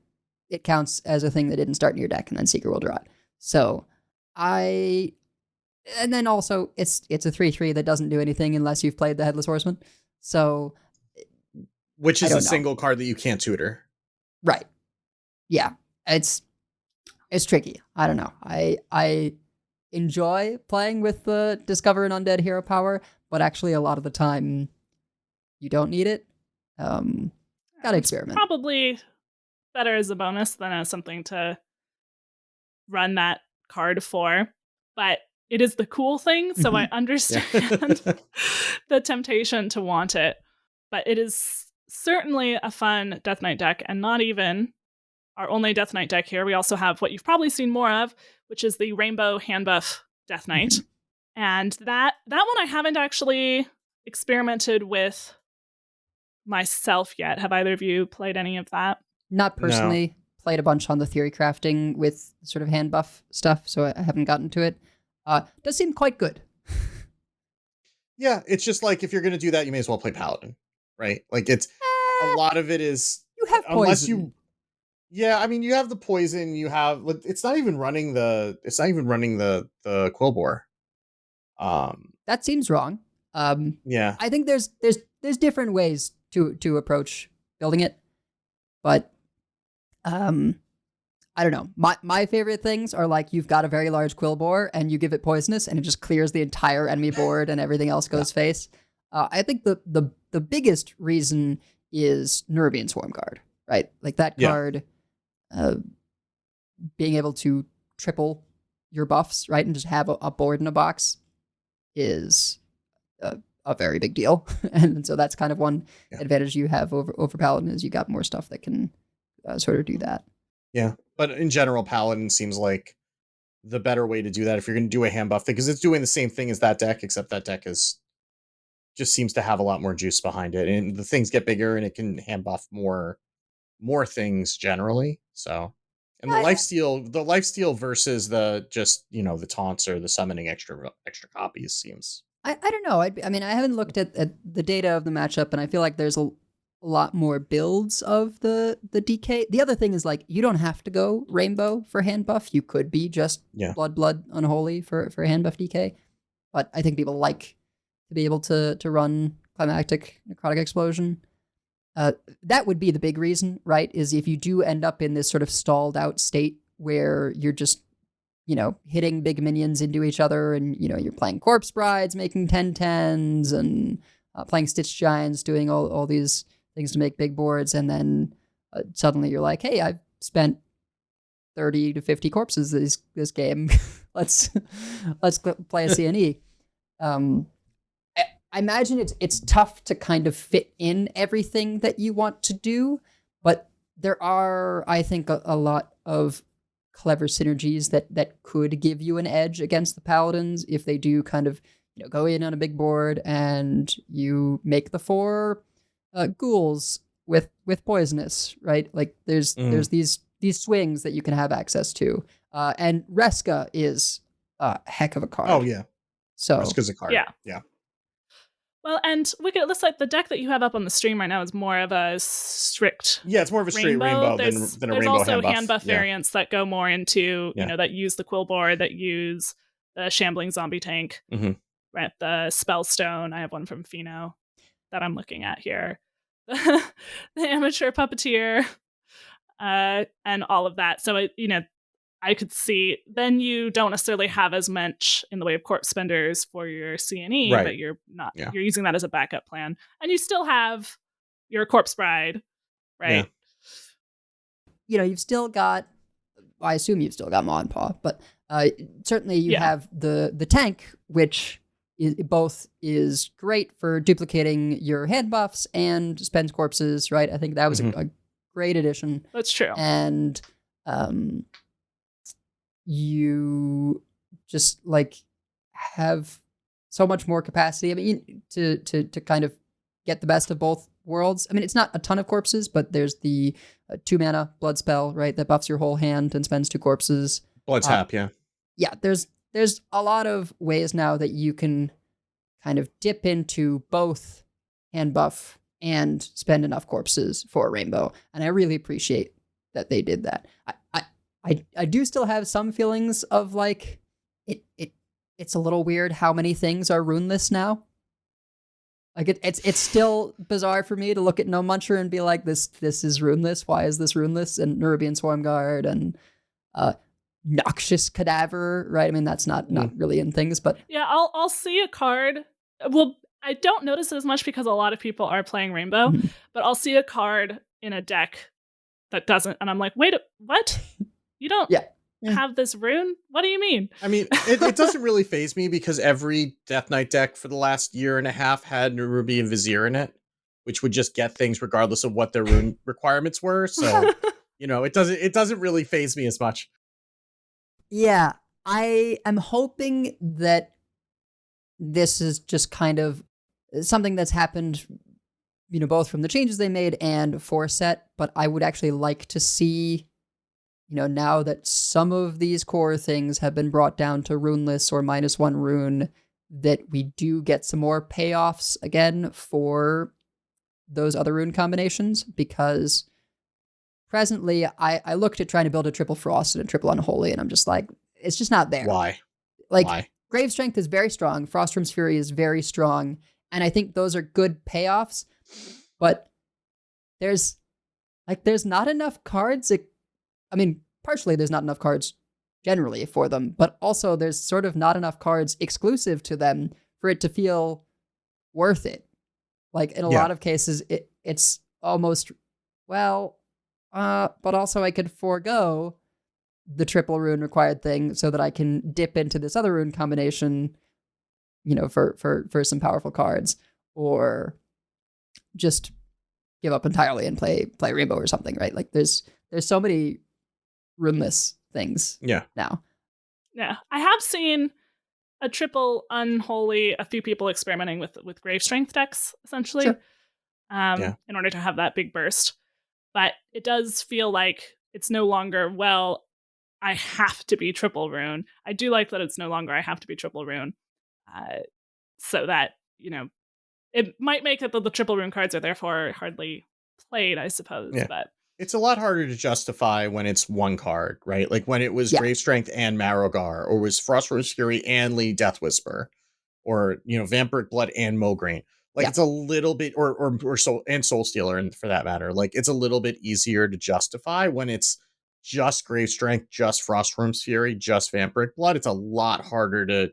it counts as a thing that didn't start in your deck, and then Seeker will draw it. So And then also it's a 3/3 that doesn't do anything unless you've played the Headless Horseman. So, which I is don't a know. single card that you can't tutor. Right. Yeah. It's tricky. I don't know. I enjoy playing with the Discover an Undead hero power, but actually a lot of the time you don't need it. Gotta experiment. Probably better as a bonus than as something to run that card for. But it is the cool thing, so I understand the temptation to want it. But it is certainly a fun Death Knight deck, and not even our only Death Knight deck here. We also have what you've probably seen more of, which is the Rainbow Hand Buff Death Knight. And that one I haven't actually experimented with myself yet. Have either of you played any of that? Not personally. Played a bunch on the theory crafting with sort of hand buff stuff, so I haven't gotten to it. Does seem quite good. Yeah, it's just like if you're going to do that, you may as well play Paladin, right? Like it's a lot of it is You have poison. unless you. Yeah, I mean you have the poison. You have it's not even running the Quillbore. That seems wrong. Yeah, I think there's different ways to approach building it, but I don't know. My favorite things are like you've got a very large Quillbore and you give it poisonous and it just clears the entire enemy board and everything else goes face. I think the biggest reason is Nerubian Swarm Guard, right? Like that card being able to triple your buffs, right, and just have a board in a box is a very big deal. And so that's kind of one advantage you have over Paladin is you got more stuff that can sort of do that. Yeah, but in general, Paladin seems like the better way to do that if you're going to do a hand buff thing, because it's doing the same thing as that deck, except that deck just seems to have a lot more juice behind it, and the things get bigger, and it can hand buff more things generally. So, and the lifesteal versus the just the taunts or the summoning extra copies seems. I don't know. I mean, I haven't looked at the data of the matchup, and I feel like there's a lot more builds of the DK. The other thing is like you don't have to go rainbow for hand buff. You could be just blood unholy for hand buff DK. But I think people like to be able to run climactic necrotic explosion. That would be the big reason, right? Is if you do end up in this sort of stalled out state where you're just hitting big minions into each other, and you're playing Corpse Brides, making 10/10s, and playing Stitch Giants, doing all these things to make big boards, and then suddenly you're like, hey, I've spent 30 to 50 corpses this game. let's play a CNE. I imagine it's tough to kind of fit in everything that you want to do, but there are, I think, a lot of clever synergies that could give you an edge against the Paladins if they do kind of go in on a big board and you make the 4 ghouls with poisonous, right? Like there's these swings that you can have access to, and Reska is a heck of a card. Oh yeah, so Reska's a card. Yeah. Well, and Wicked, it looks like the deck that you have up on the stream right now is more of a strict. Yeah, it's more of a straight rainbow than a There's rainbow also hand buff. variants that go more into that use the Quillbore, that use the Shambling Zombie Tank, right? The Spellstone. I have one from Pheno that I'm looking at here. The Amateur Puppeteer, and all of that. So I could see then you don't necessarily have as much in the way of corpse spenders for your CNE, Right. but you're using that as a backup plan, and you still have your Corpse Bride, right? Yeah. You've still got. I assume you've still got Maw and Paw, but certainly you have the tank, which both is great for duplicating your hand buffs and spends corpses, right? I think that was a great addition. That's true. And you just like have so much more capacity. I mean, to kind of get the best of both worlds. I mean, it's not a ton of corpses, but there's the 2 mana blood spell, right? That buffs your whole hand and spends 2 corpses. Blood tap, yeah. Yeah, there's a lot of ways now that you can kind of dip into both hand buff and spend enough corpses for a rainbow. And I really appreciate that they did that. I do still have some feelings of like it's a little weird how many things are runeless now. Like it's still bizarre for me to look at No Muncher and be like, this is runeless. Why is this runeless? And Nerubian Swarm Guard and Noxious Cadaver, right? I mean, that's not really in things, but Yeah, I'll see a card. Well, I don't notice it as much because a lot of people are playing Rainbow, but I'll see a card in a deck that doesn't, and I'm like, wait, what? You don't have this rune? What do you mean? I mean, it doesn't really faze me because every Death Knight deck for the last year and a half had Nerubian Vizier in it, which would just get things regardless of what their rune requirements were. So, it doesn't really faze me as much. Yeah, I am hoping that this is just kind of something that's happened, both from the changes they made and for set, but I would actually like to see, now that some of these core things have been brought down to runeless or -1 rune, that we do get some more payoffs again for those other rune combinations, because presently, I looked at trying to build a triple frost and a triple unholy, and I'm just like, it's just not there. Why? Why? Grave Strength is very strong. Frostworm's Fury is very strong, and I think those are good payoffs. But there's not enough cards. Partially there's not enough cards generally for them, but also there's sort of not enough cards exclusive to them for it to feel worth it. Like in a lot of cases, it's almost but also I could forego the triple rune required thing so that I can dip into this other rune combination, for some powerful cards, or just give up entirely and play Rainbow or something, right? Like there's so many runeless things now. Yeah, I have seen a triple unholy, a few people experimenting with Grave Strength decks, essentially, in order to have that big burst. But it does feel like it's no longer, I have to be triple rune. I do like that it's no longer I have to be triple rune. So that, it might make it that the triple rune cards are therefore hardly played, I suppose. Yeah. But it's a lot harder to justify when it's one card, right? Like when it was Grave Strength and Marrowgar, or was Frostworm's Fury and Lee Death Whisper, or Vampiric Blood and Mograine. Like it's a little bit, or Soul and Soul Stealer, and for that matter, like it's a little bit easier to justify when it's just Grave Strength, just Frostworm's Fury, just Vampiric Blood. It's a lot harder to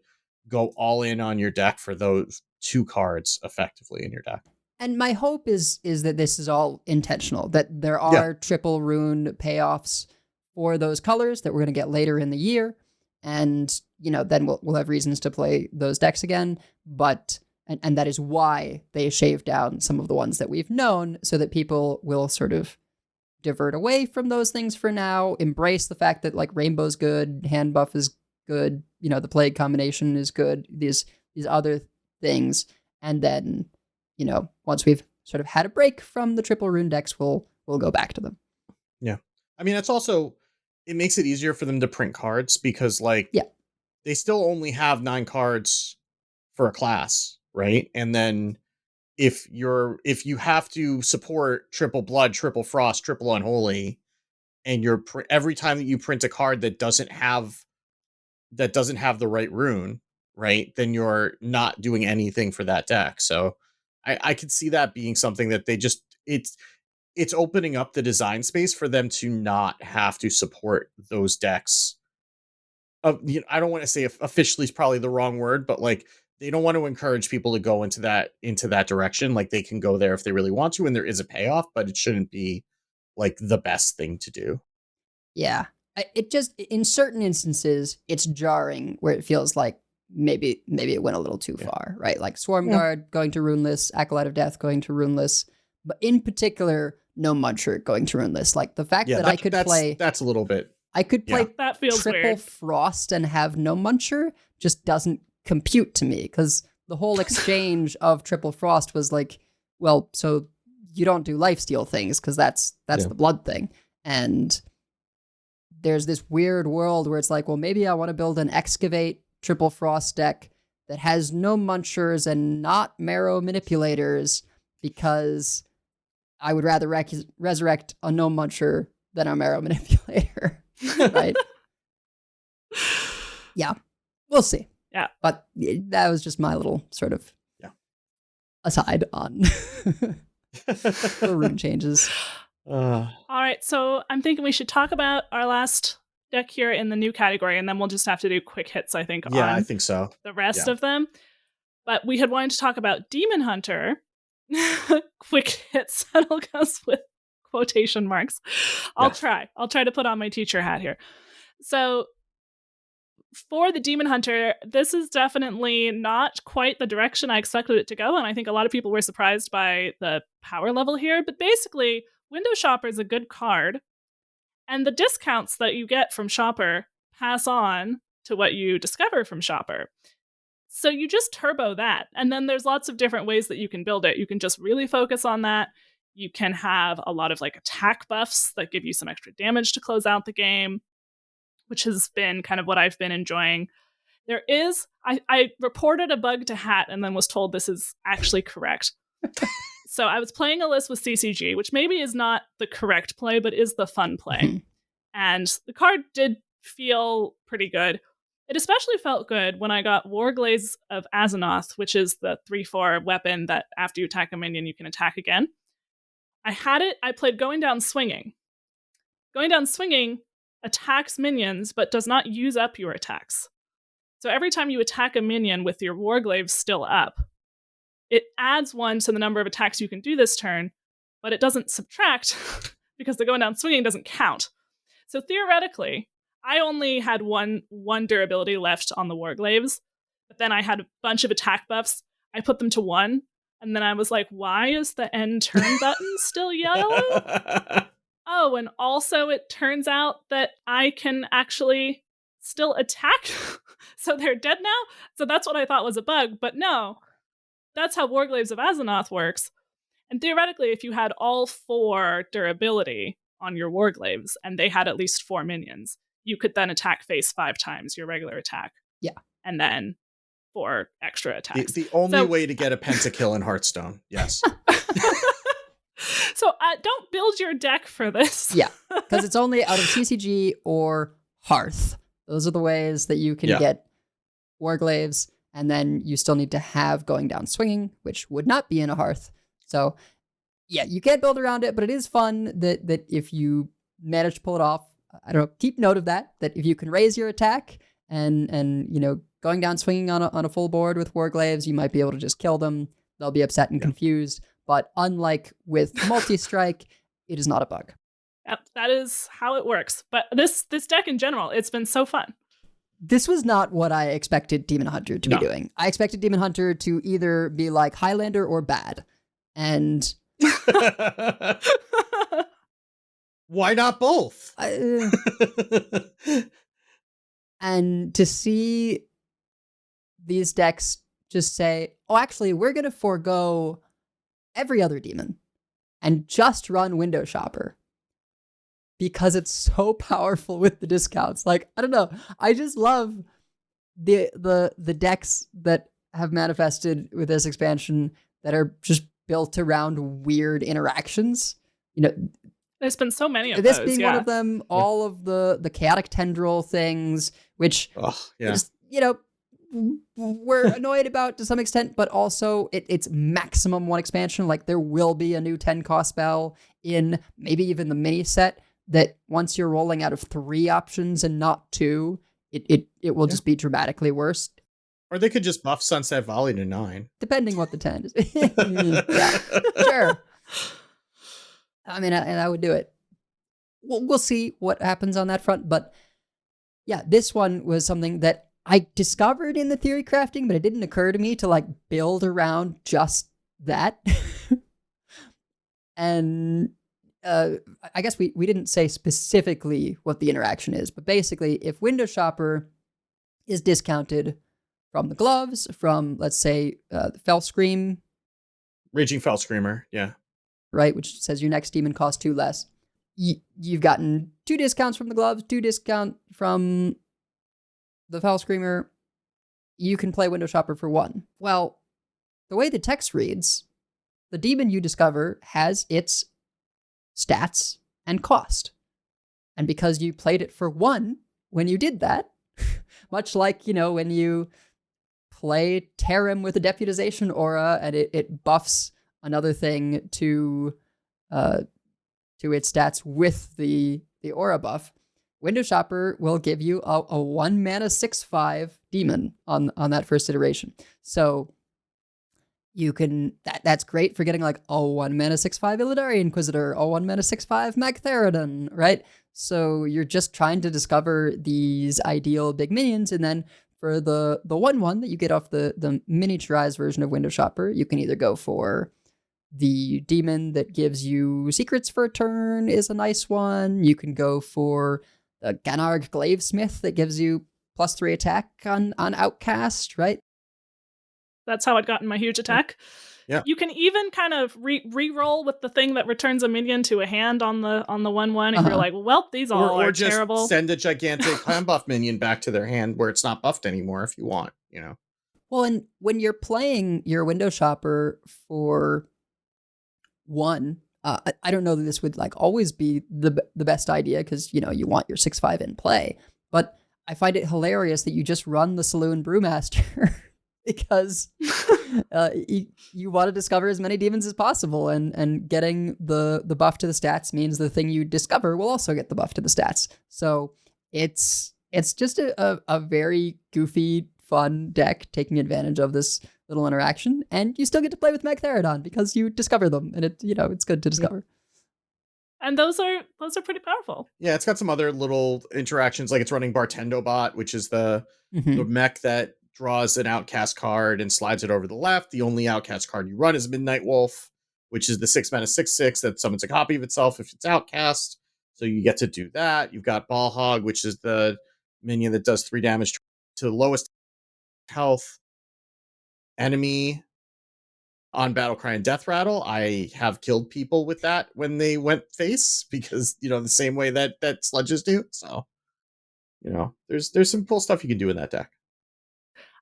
go all in on your deck for those two cards effectively in your deck. And my hope is that this is all intentional, that there are triple rune payoffs for those colors that we're going to get later in the year. And, then we'll have reasons to play those decks again. But, and that is why they shaved down some of the ones that we've known, so that people will sort of divert away from those things for now, embrace the fact that like Rainbow's good, hand buff is good, the Plague combination is good, these other things. And then, once we've sort of had a break from the triple rune decks, we'll go back to them. Yeah. I mean, it makes it easier for them to print cards because they still only have 9 cards for a class, right? And then if you have to support triple blood, triple frost, triple unholy, and every time that you print a card that doesn't have the right rune, right, then you're not doing anything for that deck. So I could see that being something that they just it's opening up the design space for them to not have to support those decks. I don't want to say officially is probably the wrong word, but like they don't want to encourage people to go into that direction. Like they can go there if they really want to, and there is a payoff, but it shouldn't be like the best thing to do. Yeah. It just, in certain instances, it's jarring where it feels like maybe it went a little too far, right? Like Swarm Guard going to runeless, Acolyte of Death going to runeless, but in particular, No Muncher going to runeless. Like the fact that I could play... That's a little bit... I could play that feels triple weird. Frost and have No Muncher just doesn't compute to me, because the whole exchange of triple Frost was like, well, so you don't do lifesteal things, because that's the blood thing. And there's this weird world where it's like, well, maybe I want to build an Excavate triple Frost deck that has No Munchers and not Marrow Manipulators, because I would rather resurrect a No Muncher than a Marrow Manipulator. Right? Yeah. We'll see. Yeah. But that was just my little sort of aside on the rune changes. All right, so I'm thinking we should talk about our last deck here in the new category, and then we'll just have to do quick hits, I think, Yeah, on I think so. the rest Yeah. of them. But we had wanted to talk about Demon Hunter. Quick hits, that'll goes with quotation marks. I'll try to put on my teacher hat here. So for the Demon Hunter, this is definitely not quite the direction I expected it to go, and I think a lot of people were surprised by the power level here. But basically, Window Shopper is a good card, and the discounts that you get from Shopper pass on to what you discover from Shopper. So you just turbo that, and then there's lots of different ways that you can build it. You can just really focus on that. You can have a lot of like attack buffs that give you some extra damage to close out the game, which has been kind of what I've been enjoying. There is, I reported a bug to Hat and then was told this is actually correct. So I was playing a list with CCG, which maybe is not the correct play, but is the fun play. Mm-hmm. And the card did feel pretty good. It especially felt good when I got Warglaze of Azeroth, which is the 3/4 weapon that after you attack a minion, you can attack again. I had it, I played Going Down Swinging. Going Down Swinging attacks minions, but does not use up your attacks. So every time you attack a minion with your Warglaive still up, it adds 1 to the number of attacks you can do this turn, but it doesn't subtract because the Going Down Swinging doesn't count. So theoretically, I only had one durability left on the Warglaives, but then I had a bunch of attack buffs. I put them to 1, and then I was like, why is the end turn button still yellow? Oh, and also it turns out that I can actually still attack. So they're dead now? So that's what I thought was a bug, but no. That's how Warglaives of Azeroth works. And theoretically, if you had all 4 durability on your Warglaives, and they had at least 4 minions, you could then attack face 5 times your regular attack. Yeah. And then 4 extra attacks. The only way to get a pentakill in Hearthstone. Yes. So don't build your deck for this. Yeah, because it's only out of CCG or Hearth. Those are the ways that you can get Warglaives, and then you still need to have Going Down Swinging, which would not be in a Hearth. So, yeah, you can't build around it, but it is fun that if you manage to pull it off, I don't know, keep note of that if you can raise your attack and you know, Going Down Swinging on a full board with Warglaives, you might be able to just kill them. They'll be upset and confused. But unlike with multi-strike, it is not a bug. Yep, that is how it works. But this deck in general, it's been so fun. This was not what I expected Demon Hunter to be doing. I expected Demon Hunter to either be like Highlander or bad. And why not both? And to see these decks just say, oh, actually, we're going to forego every other demon and just run Window Shopper because it's so powerful with the discounts. Like, I don't know. I just love the decks that have manifested with this expansion that are just built around weird interactions. You know, there's been so many of this those, being one of them, all of the chaotic tendril things, which just, you know, we're annoyed about to some extent, but also it's maximum 1 expansion. Like, there will be a new 10-cost spell in maybe even the mini set that once you're rolling out of 3 options and not 2, it will just be dramatically worse. Or they could just buff Sunset Valley to 9. Depending what the 10 is. Yeah, sure. I mean, I would do it. We'll see what happens on that front, but yeah, this one was something that I discovered in the theory crafting, but it didn't occur to me to like build around just that. And I guess we didn't say specifically what the interaction is, but basically if Window Shopper is discounted from the gloves, from, let's say, the Fell Scream. Raging Fell Screamer, yeah. Right, which says your next demon costs 2 less. You've gotten 2 discounts from the gloves, 2 discount from the Fell Screamer. You can play Window Shopper for 1. Well, the way the text reads, the demon you discover has its stats and cost. And because you played it for 1 when you did that, Much like, when you play Terem with a deputization aura and it buffs another thing to its stats with the aura buff, Window Shopper will give you a 1 mana 6/5 demon on that first iteration. So you can that's great for getting like a 1 mana 6/5 Illidari Inquisitor, a 1 mana 6/5 Magtheridon, right? So you're just trying to discover these ideal big minions, and then for the 1/1 that you get off the miniaturized version of Window Shopper, you can either go for the demon that gives you secrets for a turn is a nice one. You can go for the Ganarg Glavesmith that gives you +3 attack on Outcast, right? That's how it got in my huge attack. Yeah. You can even kind of re-roll with the thing that returns a minion to a hand on the 1/1 if you're like, well, these all or are just terrible. send a gigantic hand buff minion back to their hand where it's not buffed anymore if you want, Well, and when you're playing your Window Shopper for one, I don't know that this would like always be the best idea because you want your 6/5 in play, but I find it hilarious that you just run the Saloon Brewmaster because you want to discover as many demons as possible, and getting the buff to the stats means the thing you discover will also get the buff to the stats. So it's just a very goofy, fun deck taking advantage of this little interaction, and you still get to play with Magtheridon because you discover them, and it's good to discover. And those are pretty powerful. Yeah, it's got some other little interactions, like it's running Bartendo Bot, which is the mech that draws an Outcast card and slides it over to the left. The only Outcast card you run is Midnight Wolf, which is the 6 mana 6/6 that summons a copy of itself if it's Outcast. So you get to do that. You've got Ball Hog, which is the minion that does 3 damage to the lowest health enemy on Battlecry and Death Rattle. I have killed people with that when they went face because, the same way that sludges do. So, there's some cool stuff you can do in that deck.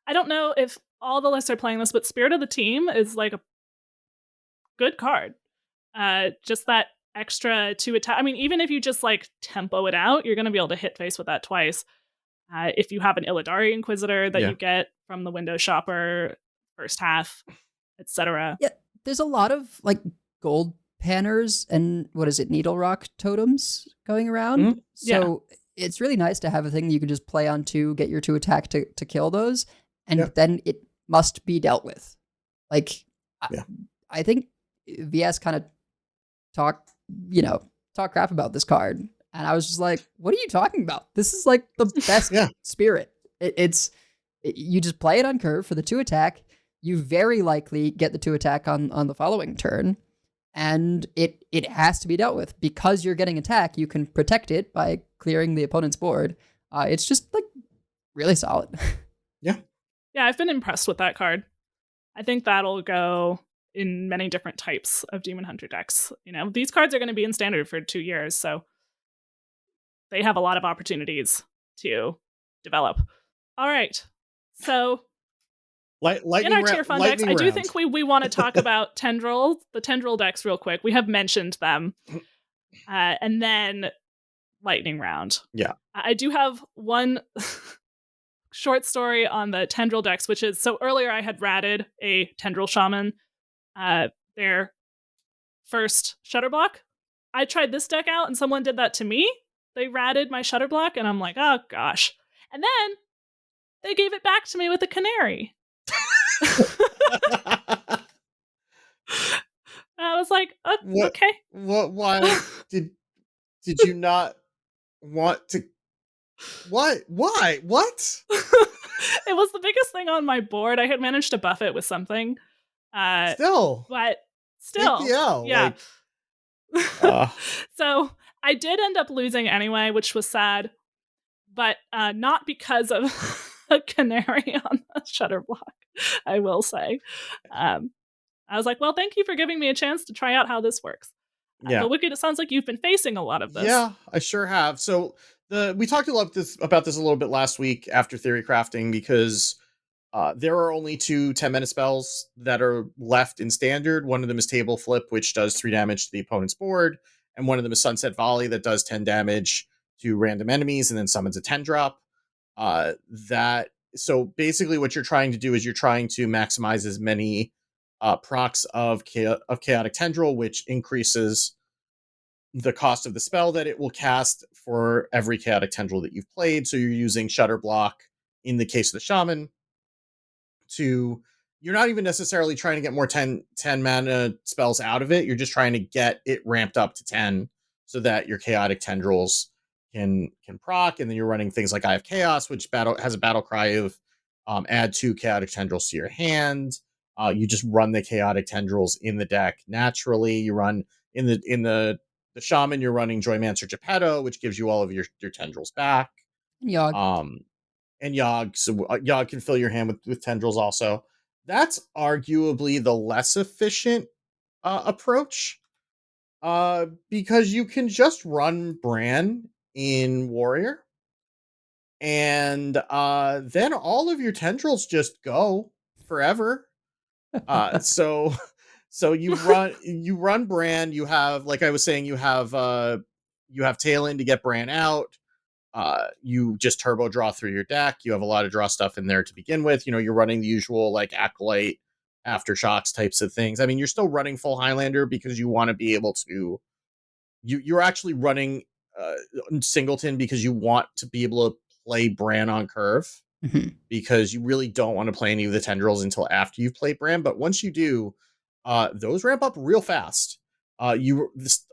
I don't know if all the lists are playing this, but Spirit of the Team is like a good card. Just that extra 2 attack. I mean, even if you just like tempo it out, you're going to be able to hit face with that twice. If you have an Illidari Inquisitor that you get from the Window Shopper first half, etc. Yeah, there's a lot of like gold panners and Needle Rock totems going around. So it's really nice to have a thing you can just play on 2, get your 2 attack to kill those, and then it must be dealt with. Like, I think VS kind of talk crap about this card, and I was just like, what are you talking about? This is like the best spirit. You just play it on curve for the 2 attack. You very likely get the 2 attack on the following turn, and it has to be dealt with. Because you're getting attack, you can protect it by clearing the opponent's board. It's just like really solid. Yeah, I've been impressed with that card. I think that'll go in many different types of Demon Hunter decks. These cards are going to be in standard for 2 years, so they have a lot of opportunities to develop. All right, so in our tier fun decks, I do think we want to talk about the Tendril decks real quick. We have mentioned them, and then lightning round. Yeah, I do have one short story on the Tendril decks, which is, so earlier I had ratted a Tendril Shaman, their first Shutter Block. I tried this deck out and someone did that to me. They ratted my Shutter Block and I'm like, oh gosh. And then they gave it back to me with a Canary. I was like, okay. Why did you not want to? What? Why? What? It was the biggest thing on my board. I had managed to buff it with something. But still, yeah. So I did end up losing anyway, which was sad, but not because of a Canary on the Shutter Block, I will say. I was like, well, thank you for giving me a chance to try out how this works. But Wicked, it sounds like you've been facing a lot of this. Yeah, I sure have. So we talked about this a little bit last week after Theory Crafting, because there are only 2 10-minute spells that are left in Standard. One of them is Table Flip, which does 3 damage to the opponent's board, and one of them is Sunset Volley that does 10 damage to random enemies and then summons a 10-drop. That so basically what you're trying to do is you're trying to maximize as many procs of chaotic tendril, which increases the cost of the spell that it will cast for every chaotic tendril that you've played. So you're using Shutter Block in the case of the shaman to, you're not even necessarily trying to get more 10 mana spells out of it. You're just trying to get it ramped up to 10 so that your chaotic tendrils can proc. And then you're running things like Eye of Chaos, which has a battle cry of add 2 chaotic tendrils to your hand. You just run the chaotic tendrils in the deck naturally. You run in the shaman, you're running Joymancer Geppetto, which gives you all of your tendrils back. Yogg. And Yogg, so Yogg can fill your hand with tendrils also. That's arguably the less efficient approach, because you can just run Bran in Warrior, and then all of your tendrils just go forever. So you run Bran. You have, like I was saying, you have Talon to get Bran out. You just turbo draw through your deck. You have a lot of draw stuff in there to begin with. You're running the usual like Acolyte, Aftershocks types of things. I mean, you're still running full Highlander because you want to be able to. You're actually running Singleton because you want to be able to play Bran on curve, because you really don't want to play any of the tendrils until after you've played Bran. But once you do, those ramp up real fast. A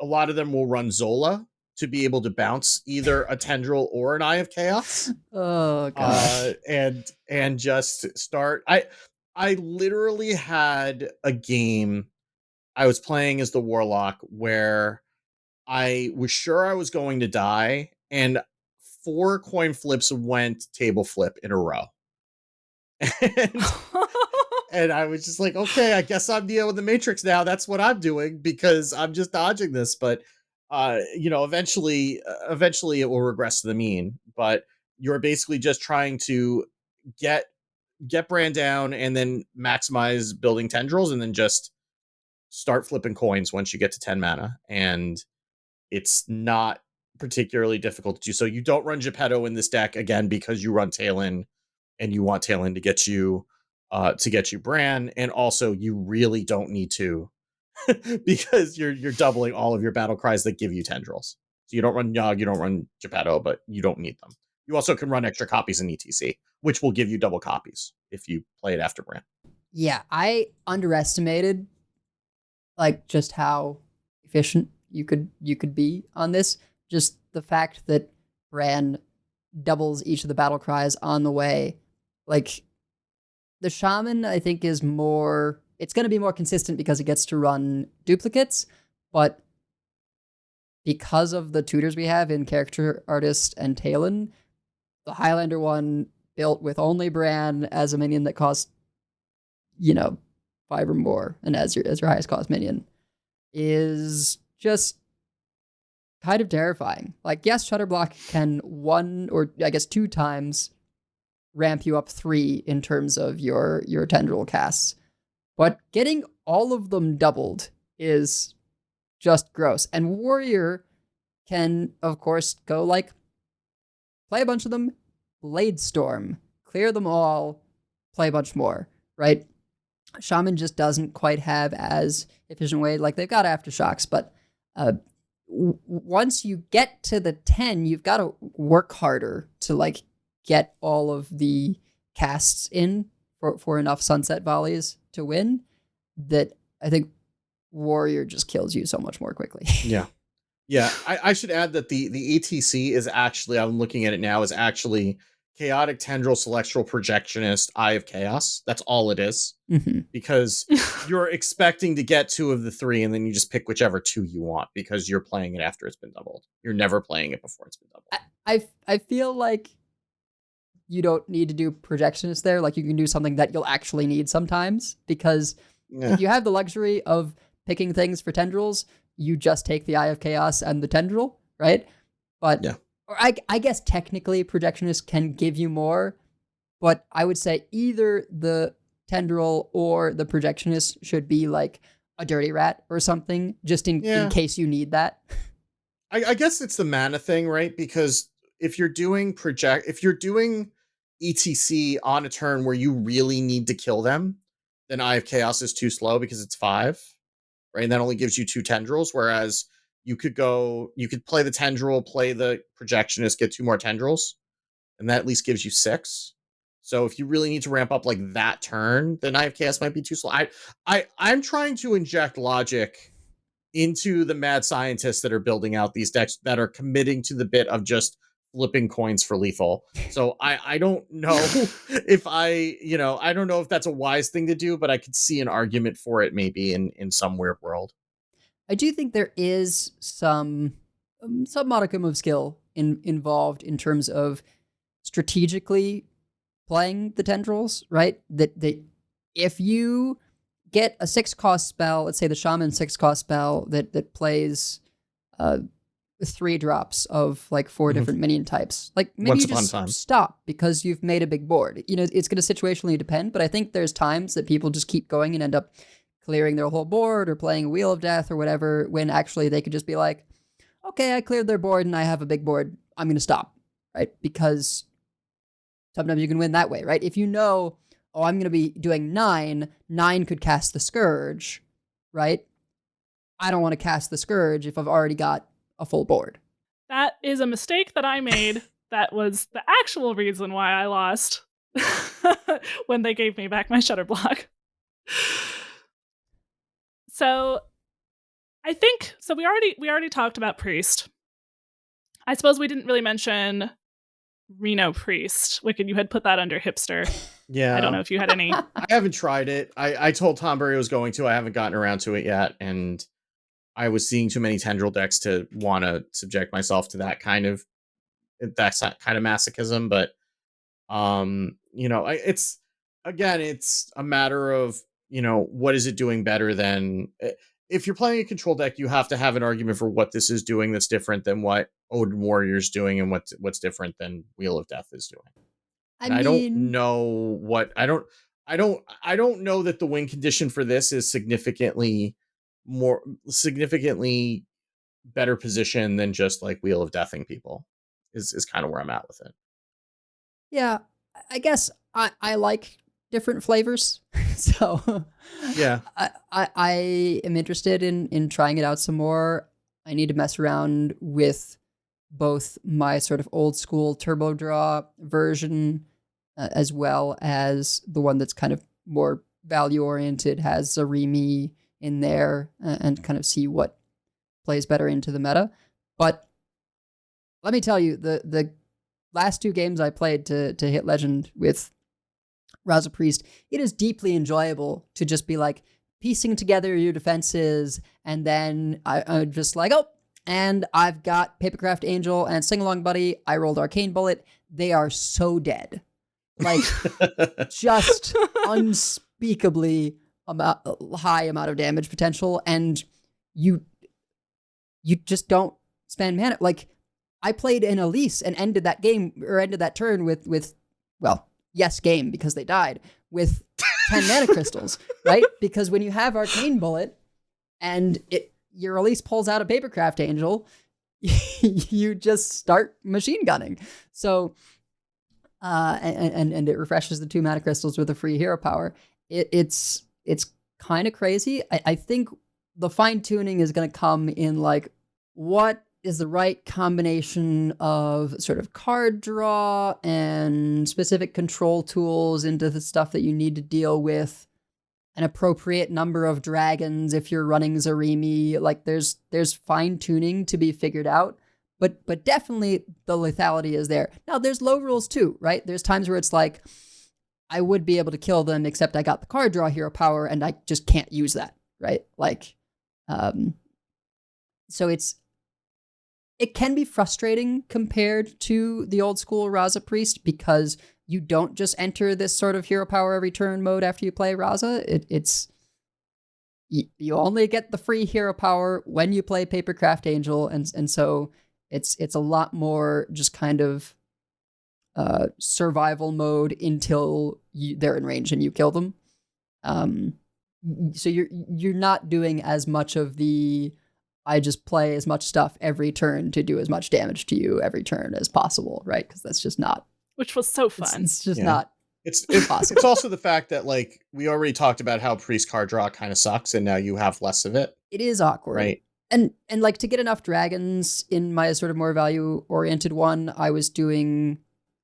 lot of them will run Zola to be able to bounce either a tendril or an Eye of Chaos. Oh gosh. And just start. I literally had a game I was playing as the Warlock where I was sure I was going to die, and 4 coin flips went table flip in a row. And I was just like, okay, I guess I'm dealing with the Matrix now. That's what I'm doing because I'm just dodging this. But eventually it will regress to the mean. But you're basically just trying to get Bran down and then maximize building tendrils, and then just start flipping coins once you get to 10 mana. And it's not particularly difficult to do. So you don't run Geppetto in this deck again because you run Talon, and you want Talon to get you Bran, and also you really don't need to because you're doubling all of your battle cries that give you tendrils. So you don't run Yogg, you don't run Geppetto, but you don't need them. You also can run extra copies in ETC, which will give you double copies if you play it after Bran. Yeah, I underestimated like just how efficient you could be on this. Just the fact that Bran doubles each of the battle cries on the way. Like, the shaman, I think, is more... It's going to be more consistent because it gets to run duplicates, but because of the tutors we have in Character Artist and Talon, the Highlander one built with only Bran as a minion that costs, 5 or more, and as your highest cost minion, is just kind of terrifying. Like, yes, Shutter Block can 1 or I guess 2 times ramp you up 3 in terms of your tendril casts, but getting all of them doubled is just gross. And Warrior can, of course, go like play a bunch of them, Blade Storm, clear them all, play a bunch more, right? Shaman just doesn't quite have as efficient way. Like, they've got Aftershocks, but once you get to the 10, you've got to work harder to like get all of the casts in for enough sunset volleys to win, that I think Warrior just kills you so much more quickly. Yeah. I should add that the ETC is actually, I'm looking at it now, is actually Chaotic Tendril, Celestial Projectionist, Eye of Chaos. That's all it is. Mm-hmm. Because you're expecting to get 2 of the 3, and then you just pick whichever 2 you want because you're playing it after it's been doubled. You're never playing it before it's been doubled. I feel like you don't need to do Projectionist there. Like, you can do something that you'll actually need sometimes, because if you have the luxury of picking things for tendrils, you just take the Eye of Chaos and the tendril, right? But or I guess technically Projectionist can give you more, but I would say either the tendril or the Projectionist should be like a Dirty Rat or something, just in case you need that. I guess it's the mana thing, right? Because doing ETC on a turn where you really need to kill them, then Eye of Chaos is too slow because it's 5, right? And that only gives you 2 tendrils, whereas you could play the tendril, play the projectionist, get 2 more tendrils, and that at least gives you 6. So if you really need to ramp up like that turn, then Eye of Chaos might be too slow. I'm trying to inject logic into the mad scientists that are building out these decks that are committing to the bit of just flipping coins for lethal. So I don't know if I don't know if that's a wise thing to do, but I could see an argument for it maybe in some weird world. I do think there is some modicum of skill involved in terms of strategically playing the tendrils, right? That if you get a 6-cost spell, let's say the Shaman 6-cost spell that plays 3 drops of like 4 different minion types, like maybe Once you upon just a time. stop because you've made a big board. It's going to situationally depend, but I think there's times that people just keep going and end up clearing their whole board or playing a Wheel of Death or whatever, when actually they could just be like, okay, I cleared their board and I have a big board, I'm going to stop, right? Because sometimes you can win that way, right? If you know, oh, I'm going to be doing 9 could cast the Scourge, right? I don't want to cast the Scourge if I've already got a full board. That is a mistake that I made. That was the actual reason why I lost when they gave me back my Shutter Block. So I think we already talked about Priest. I suppose we didn't really mention Reno Priest. Wicked, you had put that under Hipster. Yeah. I don't know if you had any. I haven't tried it. I told Tom Berry I was going to. I haven't gotten around to it yet, and I was seeing too many tendril decks to want to subject myself to that kind of masochism. But it's a matter of what is it doing better than. If you're playing a control deck, you have to have an argument for what this is doing that's different than what Odin Warrior's doing and what's different than Wheel of Death is doing. I don't know that the win condition for this is significantly better position than just like Wheel of Deathing people is kind of where I'm at with it. Yeah, I guess I like different flavors. So yeah, I am interested in trying it out some more. I need to mess around with both my sort of old school turbo draw version as well as the one that's kind of more value oriented, has Zarimi in there, and kind of see what plays better into the meta. But let me tell you, the last 2 games I played to hit legend with Raza Priest, it is deeply enjoyable to just be like piecing together your defenses, and then I'm just like, oh, and I've got Papercraft Angel and Sing Along Buddy. I rolled Arcane Bullet. They are so dead. Like, just unspeakably high amount of damage potential, and you just don't spend mana. Like, I played an Elise and ended that turn with well, yes, game, because they died, with 10 mana crystals, right? Because when you have Arcane Bullet and your Elise pulls out a Papercraft Angel, you just start machine gunning. So, and it refreshes the 2 mana crystals with a free hero power. It's kind of crazy. I think the fine tuning is going to come in like, what is the right combination of sort of card draw and specific control tools into the stuff that you need to deal with, an appropriate number of dragons if you're running Zarimi. Like, there's fine tuning to be figured out, but definitely the lethality is there. Now, there's low rules too, right? There's times where it's like, I would be able to kill them, except I got the card draw hero power and I just can't use that, right? Like, so it can be frustrating compared to the old school Raza Priest, because you don't just enter this sort of hero power every turn mode after you play Raza. You only get the free hero power when you play Papercraft Angel, and so it's a lot more just kind of survival mode until they're in range and you kill them. So you're not doing as much of the I just play as much stuff every turn to do as much damage to you every turn as possible, right? Because that's just not. Which was so fun. It's just not. It's possible. It's also the fact that like we already talked about how priest card draw kind of sucks, and now you have less of it. It is awkward, right? And like to get enough dragons in my sort of more value oriented one, I was doing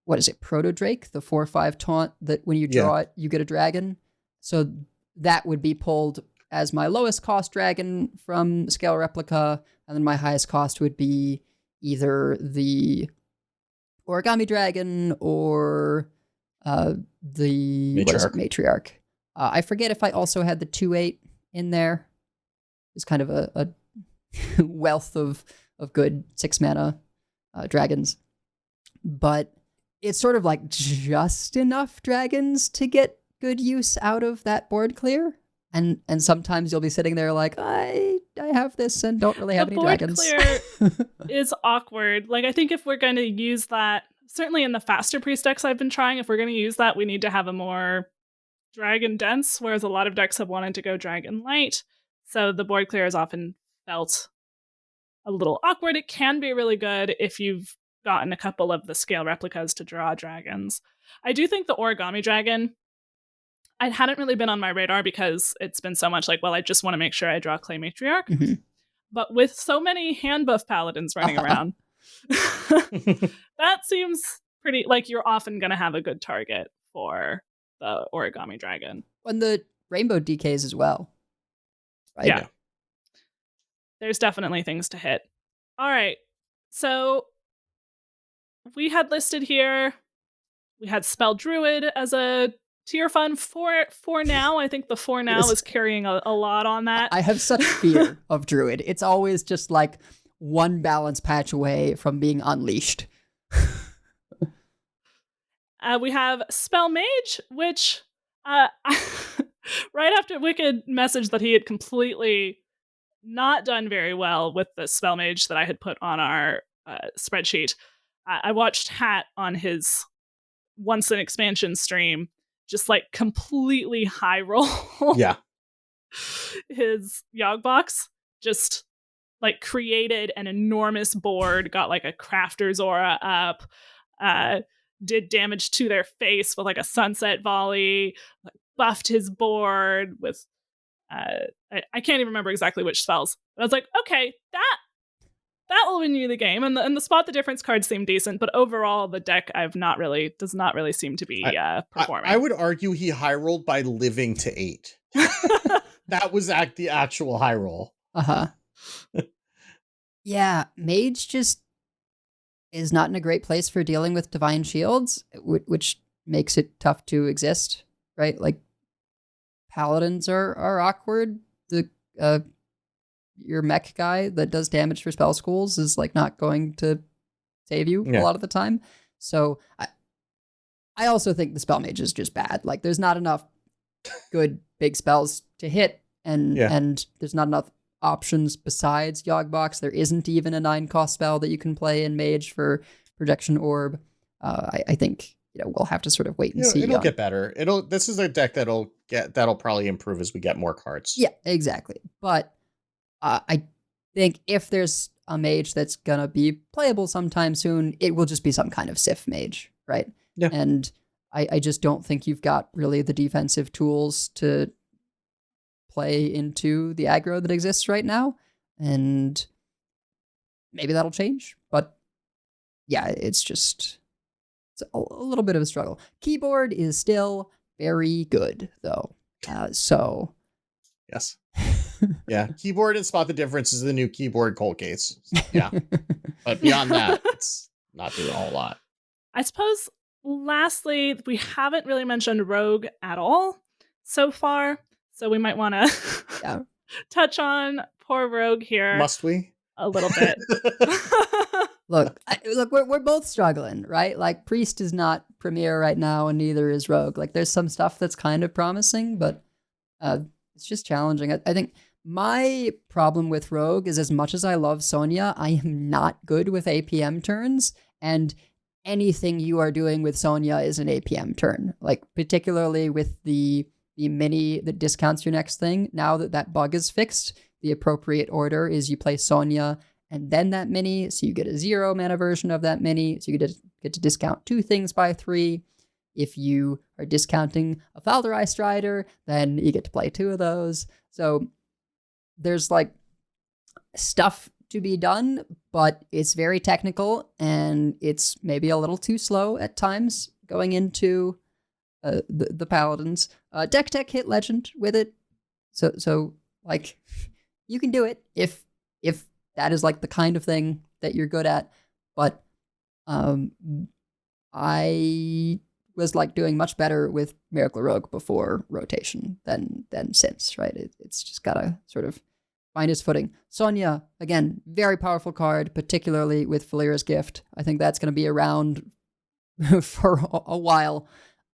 what is it, Proto Drake, the 4/5 taunt that when you draw it, you get a dragon. So that would be pulled as my lowest cost dragon from Scale Replica, and then my highest cost would be either the Origami Dragon or the Matriarch. I forget if I also had the 2/8 in there. It's kind of a wealth of good 6 mana dragons, but it's sort of like just enough dragons to get good use out of that board clear. And sometimes you'll be sitting there like, I have this and don't really have any dragons. The board clear is awkward. Like, I think if we're going to use that, certainly in the faster priest decks I've been trying, if we're going to use that, we need to have a more dragon dense, whereas a lot of decks have wanted to go dragon light. So the board clear has often felt a little awkward. It can be really good if you've gotten a couple of the scale replicas to draw dragons. I do think the Origami Dragon, I hadn't really been on my radar because it's been so much like, well, I just want to make sure I draw Clay Matriarch. Mm-hmm. But with so many hand buff paladins running around, that seems pretty, like you're often going to have a good target for the Origami Dragon. And the Rainbow DKs as well. Right? Yeah. There's definitely things to hit. All right. So we had listed here, we had Spell Druid as a tier fun for now. I think the for now is carrying a lot on that. I have such fear of Druid. It's always just like one balance patch away from being unleashed. We have Spell Mage, which right after Wicked messaged that he had completely not done very well with the Spell Mage that I had put on our spreadsheet, I watched Hat on his Once an Expansion stream just like completely high roll his Yogg-Box, just like created an enormous board, got like a Crafter's Aura up, did damage to their face with like a Sunset Volley, like, buffed his board with I can't even remember exactly which spells. But I was like, okay, that will win you the game. And the Spot the Difference cards seem decent, but overall the deck does not really seem to be performing. I would argue he high rolled by living to 8. That was the actual high roll. Yeah, Mage just is not in a great place for dealing with Divine Shields, which makes it tough to exist, right? Like Paladins are awkward. The your mech guy that does damage for spell schools is like not going to save you a lot of the time. So I also think the Spell Mage is just bad. Like there's not enough good big spells to hit, and there's not enough options besides Yogg-Box. There isn't even a 9-cost spell that you can play in Mage for Projection Orb. I think we'll have to sort of wait and see. It'll get better. This is a deck that'll probably improve as we get more cards. Yeah, exactly. But I think if there's a mage that's gonna be playable sometime soon, it will just be some kind of Sif mage, right? Yeah. And I just don't think you've got really the defensive tools to play into the aggro that exists right now. And maybe that'll change. But yeah, it's a little bit of a struggle. Keyboard is still very good, though. So yes. Yeah, keyboard and Spot the Difference is the new keyboard cold case. Yeah. But beyond that, it's not doing a whole lot. I suppose, lastly, we haven't really mentioned Rogue at all so far. So we might want to touch on poor Rogue here. Must we? A little bit. Look, we're both struggling, right? Like Priest is not Premier right now, and neither is Rogue. Like there's some stuff that's kind of promising, but it's just challenging. I think my problem with Rogue is, as much as I love Sonya, I am not good with APM turns, and anything you are doing with Sonya is an APM turn. Like particularly with the mini that discounts your next thing. Now that bug is fixed, the appropriate order is you play Sonya and then that mini, so you get a 0 mana version of that mini, so you get to discount 2 things by 3. If you are discounting a Falderai Strider, then you get to play 2 of those. So there's like stuff to be done, but it's very technical and it's maybe a little too slow at times going into the Paladins. Deck Tech hit Legend with it. So like you can do it if that is like the kind of thing that you're good at. But I was like doing much better with Miracle Rogue before rotation than since, right? It's just gotta sort of find its footing. Sonya, again, very powerful card, particularly with Falira's Gift. I think that's going to be around for a while.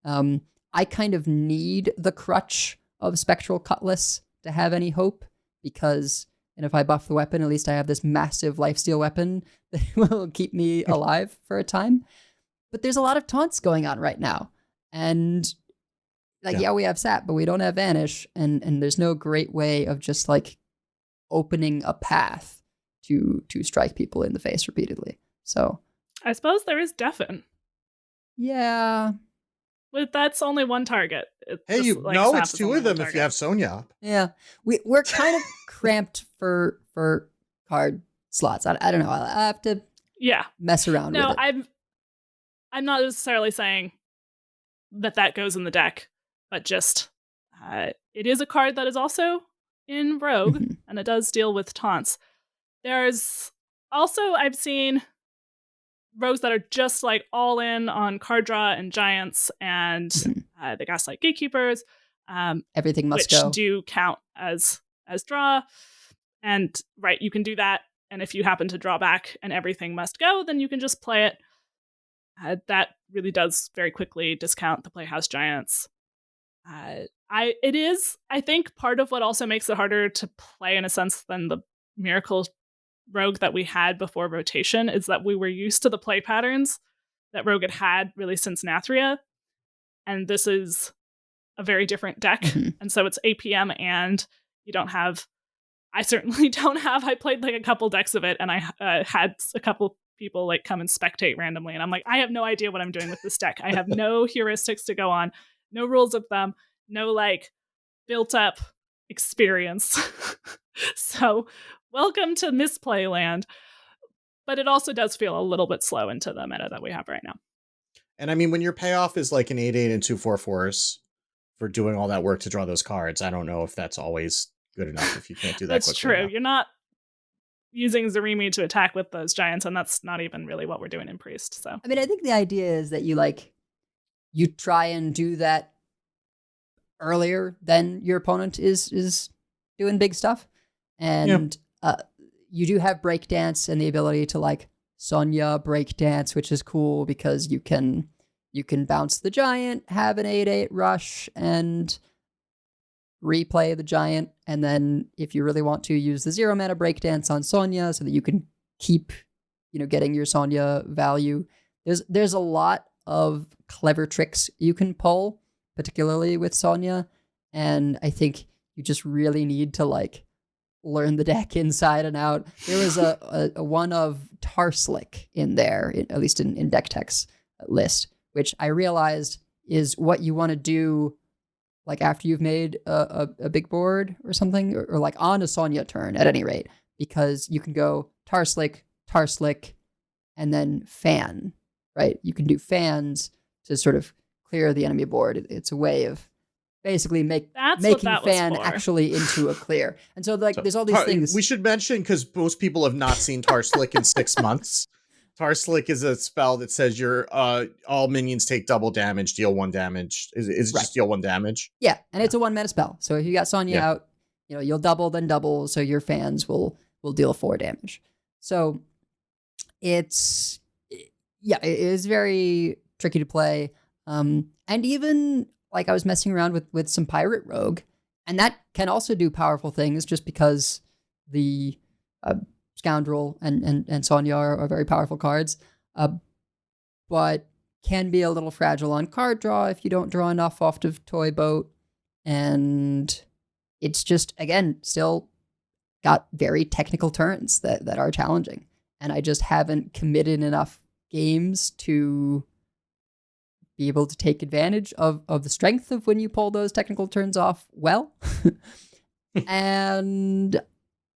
I kind of need the crutch of Spectral Cutlass to have any hope, because, and if I buff the weapon, at least I have this massive lifesteal weapon that will keep me alive for a time. But there's a lot of taunts going on right now. And like, yeah, we have Sap, but we don't have Vanish. And there's no great way of just like opening a path to strike people in the face repeatedly. So I suppose there is Deafen. Yeah. But that's only one target. Hey, it's 2 of them if you have Sonya up. Yeah. We're kind of cramped for card slots. I don't know. I'll have to mess around with it. No, I'm not necessarily saying that goes in the deck, but just it is a card that is also in Rogue, and it does deal with taunts. There's also, I've seen rogues that are just like all in on card draw and giants, and the Gaslight Gatekeepers. Everything must which go. do count as draw. And right, you can do that. And if you happen to draw back and everything must go, then you can just play it. That really does very quickly discount the Playhouse Giants. It is, I think, part of what also makes it harder to play in a sense than the Miracle Rogue that we had before rotation is that we were used to the play patterns that Rogue had really since Nathria. And this is a very different deck. And so it's APM and you don't have, I certainly don't have, I played like a couple decks of it and I had a couple people like come and spectate randomly. And I'm like, I have no idea what I'm doing with this deck. I have no heuristics to go on, no rules of them, no like built up experience. So welcome to misplay land. But it also does feel a little bit slow into the meta that we have right now. And I mean, when your payoff is like an 8/8 and 2 4/4s for doing all that work to draw those cards, I don't know if that's always good enough if you can't do that. That's true. Enough. You're not using Zarimi to attack with those giants, and that's not even really what we're doing in Priest. So I mean, I think the idea is that you try and do that earlier than your opponent is doing big stuff. And you do have Breakdance and the ability to like Sonya Breakdance, which is cool because you can bounce the giant, have an 8/8 rush, and replay the giant. And then if you really want to, use the 0 mana Breakdance on Sonya so that you can keep, getting your Sonya value. There's a lot of clever tricks you can pull, particularly with Sonya. And I think you just really need to like learn the deck inside and out. There was a one of Tarslick in there, at least in Deck Tech's list, which I realized is what you want to do like after you've made a big board or something, or like on a Sonya turn at any rate, because you can go Tarslick, and then fan, right? You can do fans to sort of clear the enemy board. It's a way of basically making fan actually into a clear. And so like there's all these things. We should mention, because most people have not seen Tarslick in 6 months. Tarslick is a spell that says your all minions take double damage, deal 1 damage. Is it just deal 1 damage? Yeah, and it's a 1 mana spell. So if you got Sonya out, you'll double, then double, so your fans will deal 4 damage. So it is very tricky to play. And even like I was messing around with some Pirate Rogue, and that can also do powerful things just because the Scoundrel and Sonya are very powerful cards, but can be a little fragile on card draw if you don't draw enough off of Toy Boat. And it's just, again, still got very technical turns that are challenging. And I just haven't committed enough games to be able to take advantage of the strength of when you pull those technical turns off well. And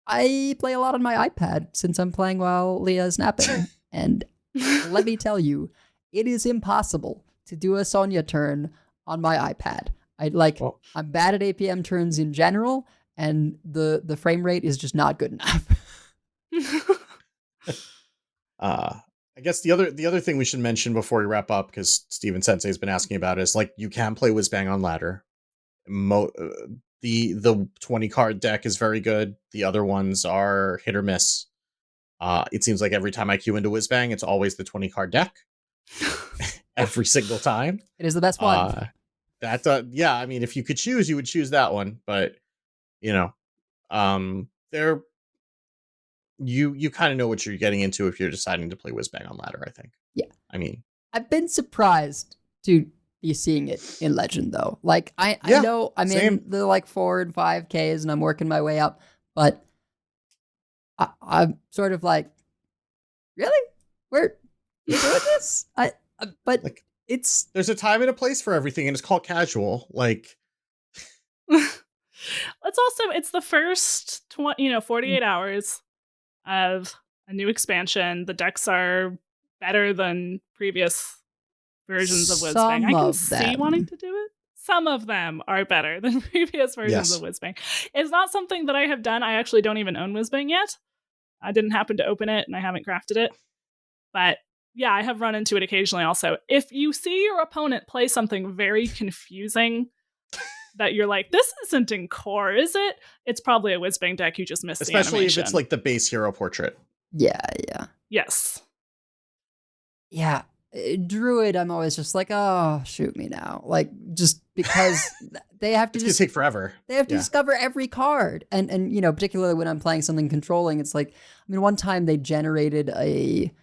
I play a lot on my iPad since I'm playing while Leah's napping. And let me tell you, it is impossible to do a Sonya turn on my iPad. I'm bad at APM turns in general, and the frame rate is just not good enough. I guess the other thing we should mention before we wrap up, because Steven Sensei has been asking about, is like you can play Whizbang on ladder. The 20 card deck is very good. The other ones are hit or miss. It seems like every time I queue into Whizbang, it's always the 20 card deck. Every single time. It is the best one. Yeah, I mean, if you could choose, you would choose that one. But, you know, you kind of know what you're getting into if you're deciding to play Whizbang on ladder, I think. Yeah. I mean, I've been surprised to be seeing it in Legend, though. Like, I know I'm same. in the like 4 and 5Ks and I'm working my way up, but I'm sort of like, really? We're doing this? But like, there's a time and a place for everything, and it's called casual. Like, it's the first 48 hours of a new expansion. The decks are better than previous versions of Whizbang. I can see wanting to do it. Some of them are better than previous versions of Whizbang. It's not something that I have done. I actually don't even own Whizbang yet. I didn't happen to open it, and I haven't crafted it. But yeah, I have run into it occasionally also. If you see your opponent play something very confusing that you're like, this isn't in core, is it? It's probably a Whizbang deck. You just missed the animation. Especially if it's like the base hero portrait. Yeah. Yes. Yeah. Druid, I'm always just like, oh, shoot me now. Like, just because they have to it's gonna take forever. They have to discover every card. And particularly when I'm playing something controlling, it's like, I mean, one time they generated a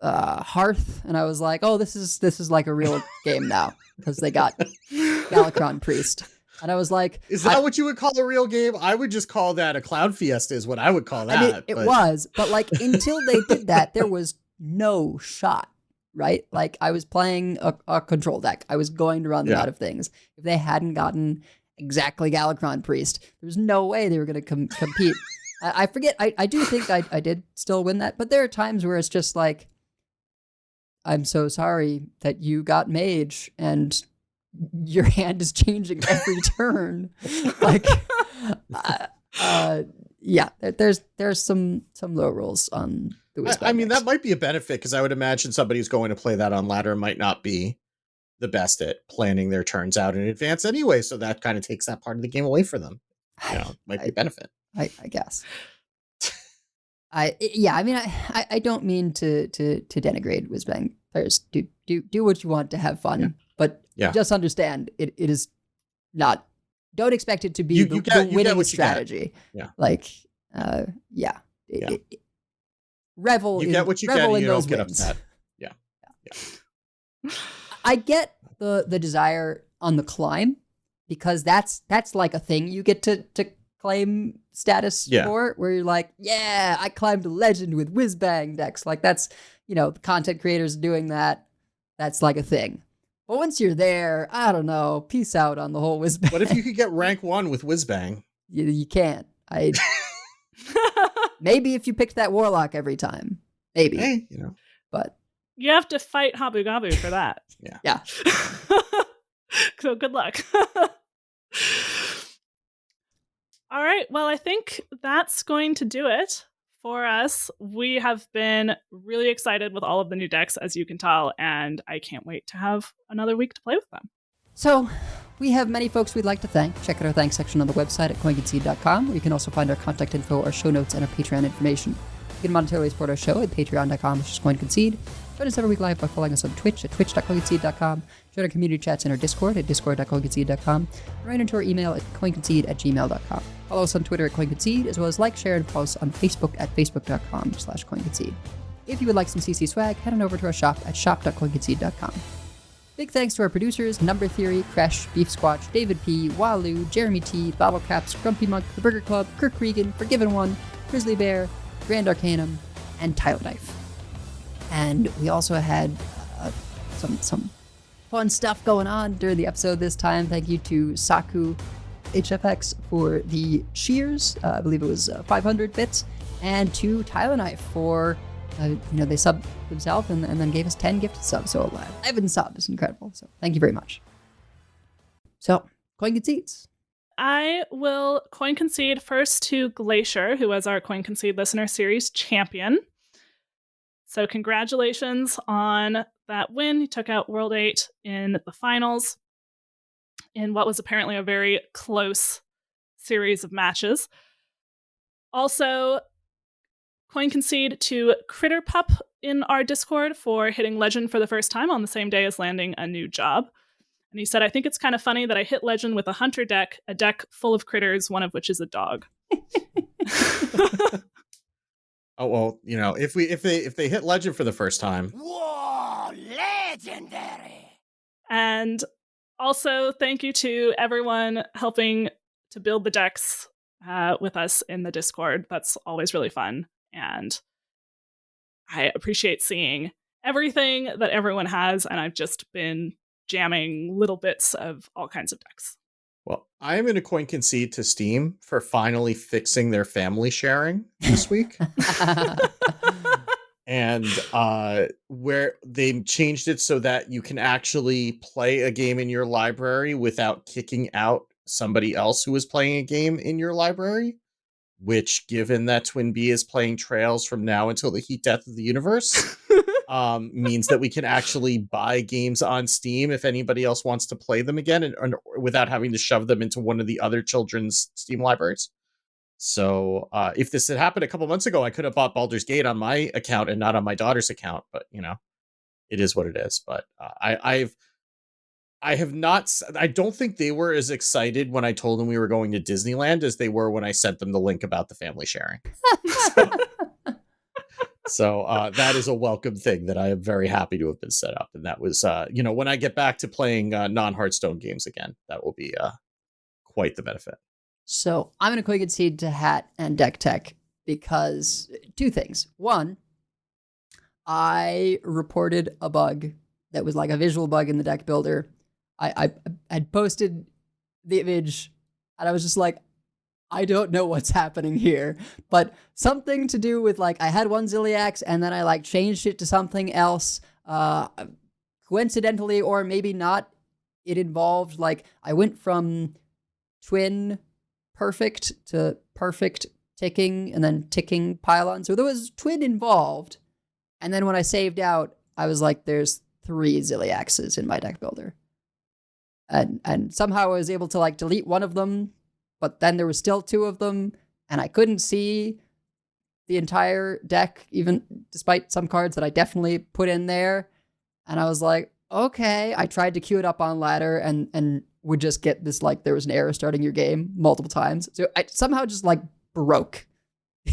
Hearth, and I was like, oh, this is like a real game now, because they got Galakron Priest. And I was like, is that what you would call a real game? I would just call that a cloud fiesta is what I would call that. I mean, it was, but like until they did that, there was no shot, right? Like I was playing a control deck. I was going to run them out of things. If they hadn't gotten exactly Galakron Priest, there was no way they were going to compete. I forget. I do think I did still win that, but there are times where it's just like, I'm so sorry that you got mage and your hand is changing every turn. Like, there's some low rolls on the Whizbang. I mean, that might be a benefit, because I would imagine somebody who's going to play that on ladder might not be the best at planning their turns out in advance anyway. So that kind of takes that part of the game away for them. Might be a benefit. I guess. I don't mean to denigrate Whizbang players. Do what you want to have fun, but just understand it is not. Don't expect it to be the winning strategy. Yeah, like revel. You get what you get. You don't get upset. Yeah. I get the desire on the climb, because that's like a thing you get to claim status for, where you're like, yeah, I climbed a legend with Whizbang decks. Like that's, the content creators doing that. That's like a thing. But once you're there, I don't know. Peace out on the whole Whizbang. What if you could get rank 1 with Whizbang? You can't. Maybe if you picked that warlock every time, maybe. Hey, but you have to fight Habu Gabu for that. Yeah. So good luck. All right. Well, I think that's going to do it for us. We have been really excited with all of the new decks, as you can tell, and I can't wait to have another week to play with them. So we have many folks we'd like to thank. Check out our thanks section on the website at Concede.com, where you can also find our contact info, our show notes, and our Patreon information. You can monetarily support our show at patreon.com/CoinConcede. Join us every week live by following us on Twitch at twitch.concede.com. Join our community chats in our Discord at discord.concede.com. And write into our email at coinconcede@gmail.com. Follow us on Twitter at CoinConcede, as well as like, share, and follow us on Facebook at facebook.com/CoinConcede. If you would like some CC swag, head on over to our shop at shop.coinconcede.com. Big thanks to our producers, Number Theory, Kresh, Beef Squatch, David P., Walu, Jeremy T., Bottlecaps, Grumpy Monk, The Burger Club, Kirk Regan, Forgiven One, Grizzly Bear, Grand Arcanum, and Tyler Knife. And we also had some fun stuff going on during the episode this time. Thank you to Saku HFX for the cheers. I believe it was 500 bits. And to Tyler Knife for, they subbed themselves and then gave us 10 gifted subs. So 11 subs is incredible. So thank you very much. So, Coin Concedes. I will coin concede first to Glacier, who was our Coin Concede Listener Series champion. So congratulations on that win. He took out World 8 in the finals in what was apparently a very close series of matches. Also, coin concede to Critter Pup in our Discord for hitting Legend for the first time on the same day as landing a new job. And he said, I think it's kind of funny that I hit Legend with a Hunter deck, a deck full of critters, one of which is a dog. Oh, well, if they hit Legend for the first time. Whoa, legendary! And also, thank you to everyone helping to build the decks with us in the Discord. That's always really fun. And I appreciate seeing everything that everyone has. And I've just been jamming little bits of all kinds of decks. Well, I am going to coin concede to Steam for finally fixing their family sharing this week. And where they changed it so that you can actually play a game in your library without kicking out somebody else who is playing a game in your library, which, given that Twin B is playing Trails from now until the heat death of the universe, means that we can actually buy games on Steam if anybody else wants to play them again, and without having to shove them into one of the other children's Steam libraries. So if this had happened a couple months ago, I could have bought Baldur's Gate on my account and not on my daughter's account, but it is what it is. But I don't think they were as excited when I told them we were going to Disneyland as they were when I sent them the link about the family sharing. So that is a welcome thing that I am very happy to have been set up. And that was, when I get back to playing non-Hearthstone games again, that will be quite the benefit. So I'm going to quick concede to Hat and Deck Tech because two things. One, I reported a bug that was like a visual bug in the deck builder. I had posted the image and I was just like, I don't know what's happening here, but something to do with I had one Ziliax and then I changed it to something else. Coincidentally, or maybe not, it involved I went from twin perfect to perfect ticking and then ticking pylon. So there was twin involved. And then when I saved out, I was like, there's 3 Ziliaxes in my deck builder. And somehow I was able to delete one of them, but then there was still 2 of them, and I couldn't see the entire deck, even despite some cards that I definitely put in there. And I was like, okay. I tried to queue it up on ladder and would just get this there was an error starting your game multiple times. So I somehow just broke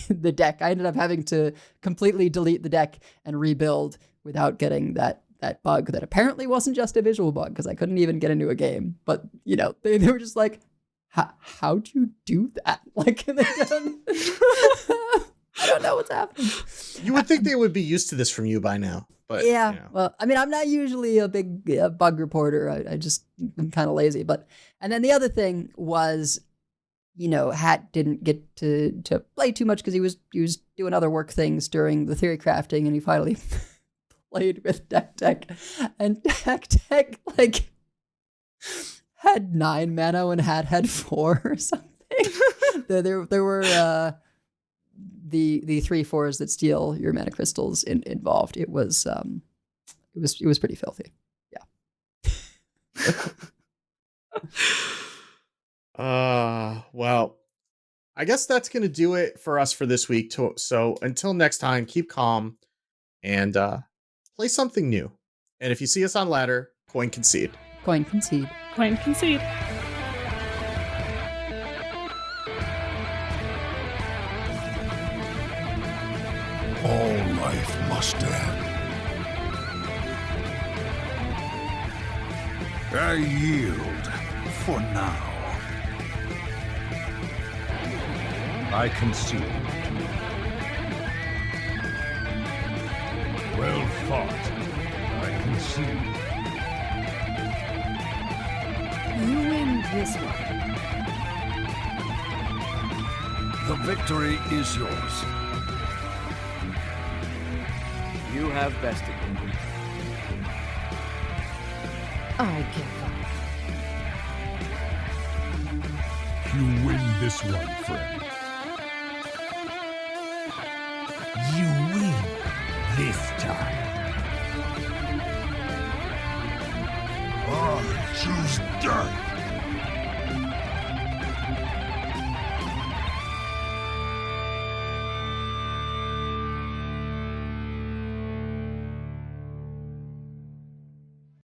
the deck. I ended up having to completely delete the deck and rebuild without getting that bug that apparently wasn't just a visual bug because I couldn't even get into a game. But, they were just like, how'd you do that? I don't know what's happening. You would think they would be used to this from you by now. But yeah, well, I mean, I'm not usually a big bug reporter. I'm kind of lazy. And then the other thing was, Hat didn't get to play too much because he was doing other work things during the theory crafting, and he finally played with Deck Tech, and Deck Tech had 9 mana when Hat had 4 or something. there were the 3/4s that steal your mana crystals involved. It was pretty filthy. Yeah. Well, I guess that's gonna do it for us for this week. So until next time, keep calm and play something new. And if you see us on ladder, coin concede. Coin concede. Coin concede. All life must end. I yield for now. I concede. Well fought. I concede. You win this one. The victory is yours. You have bested me. I give up. You win this one, friend.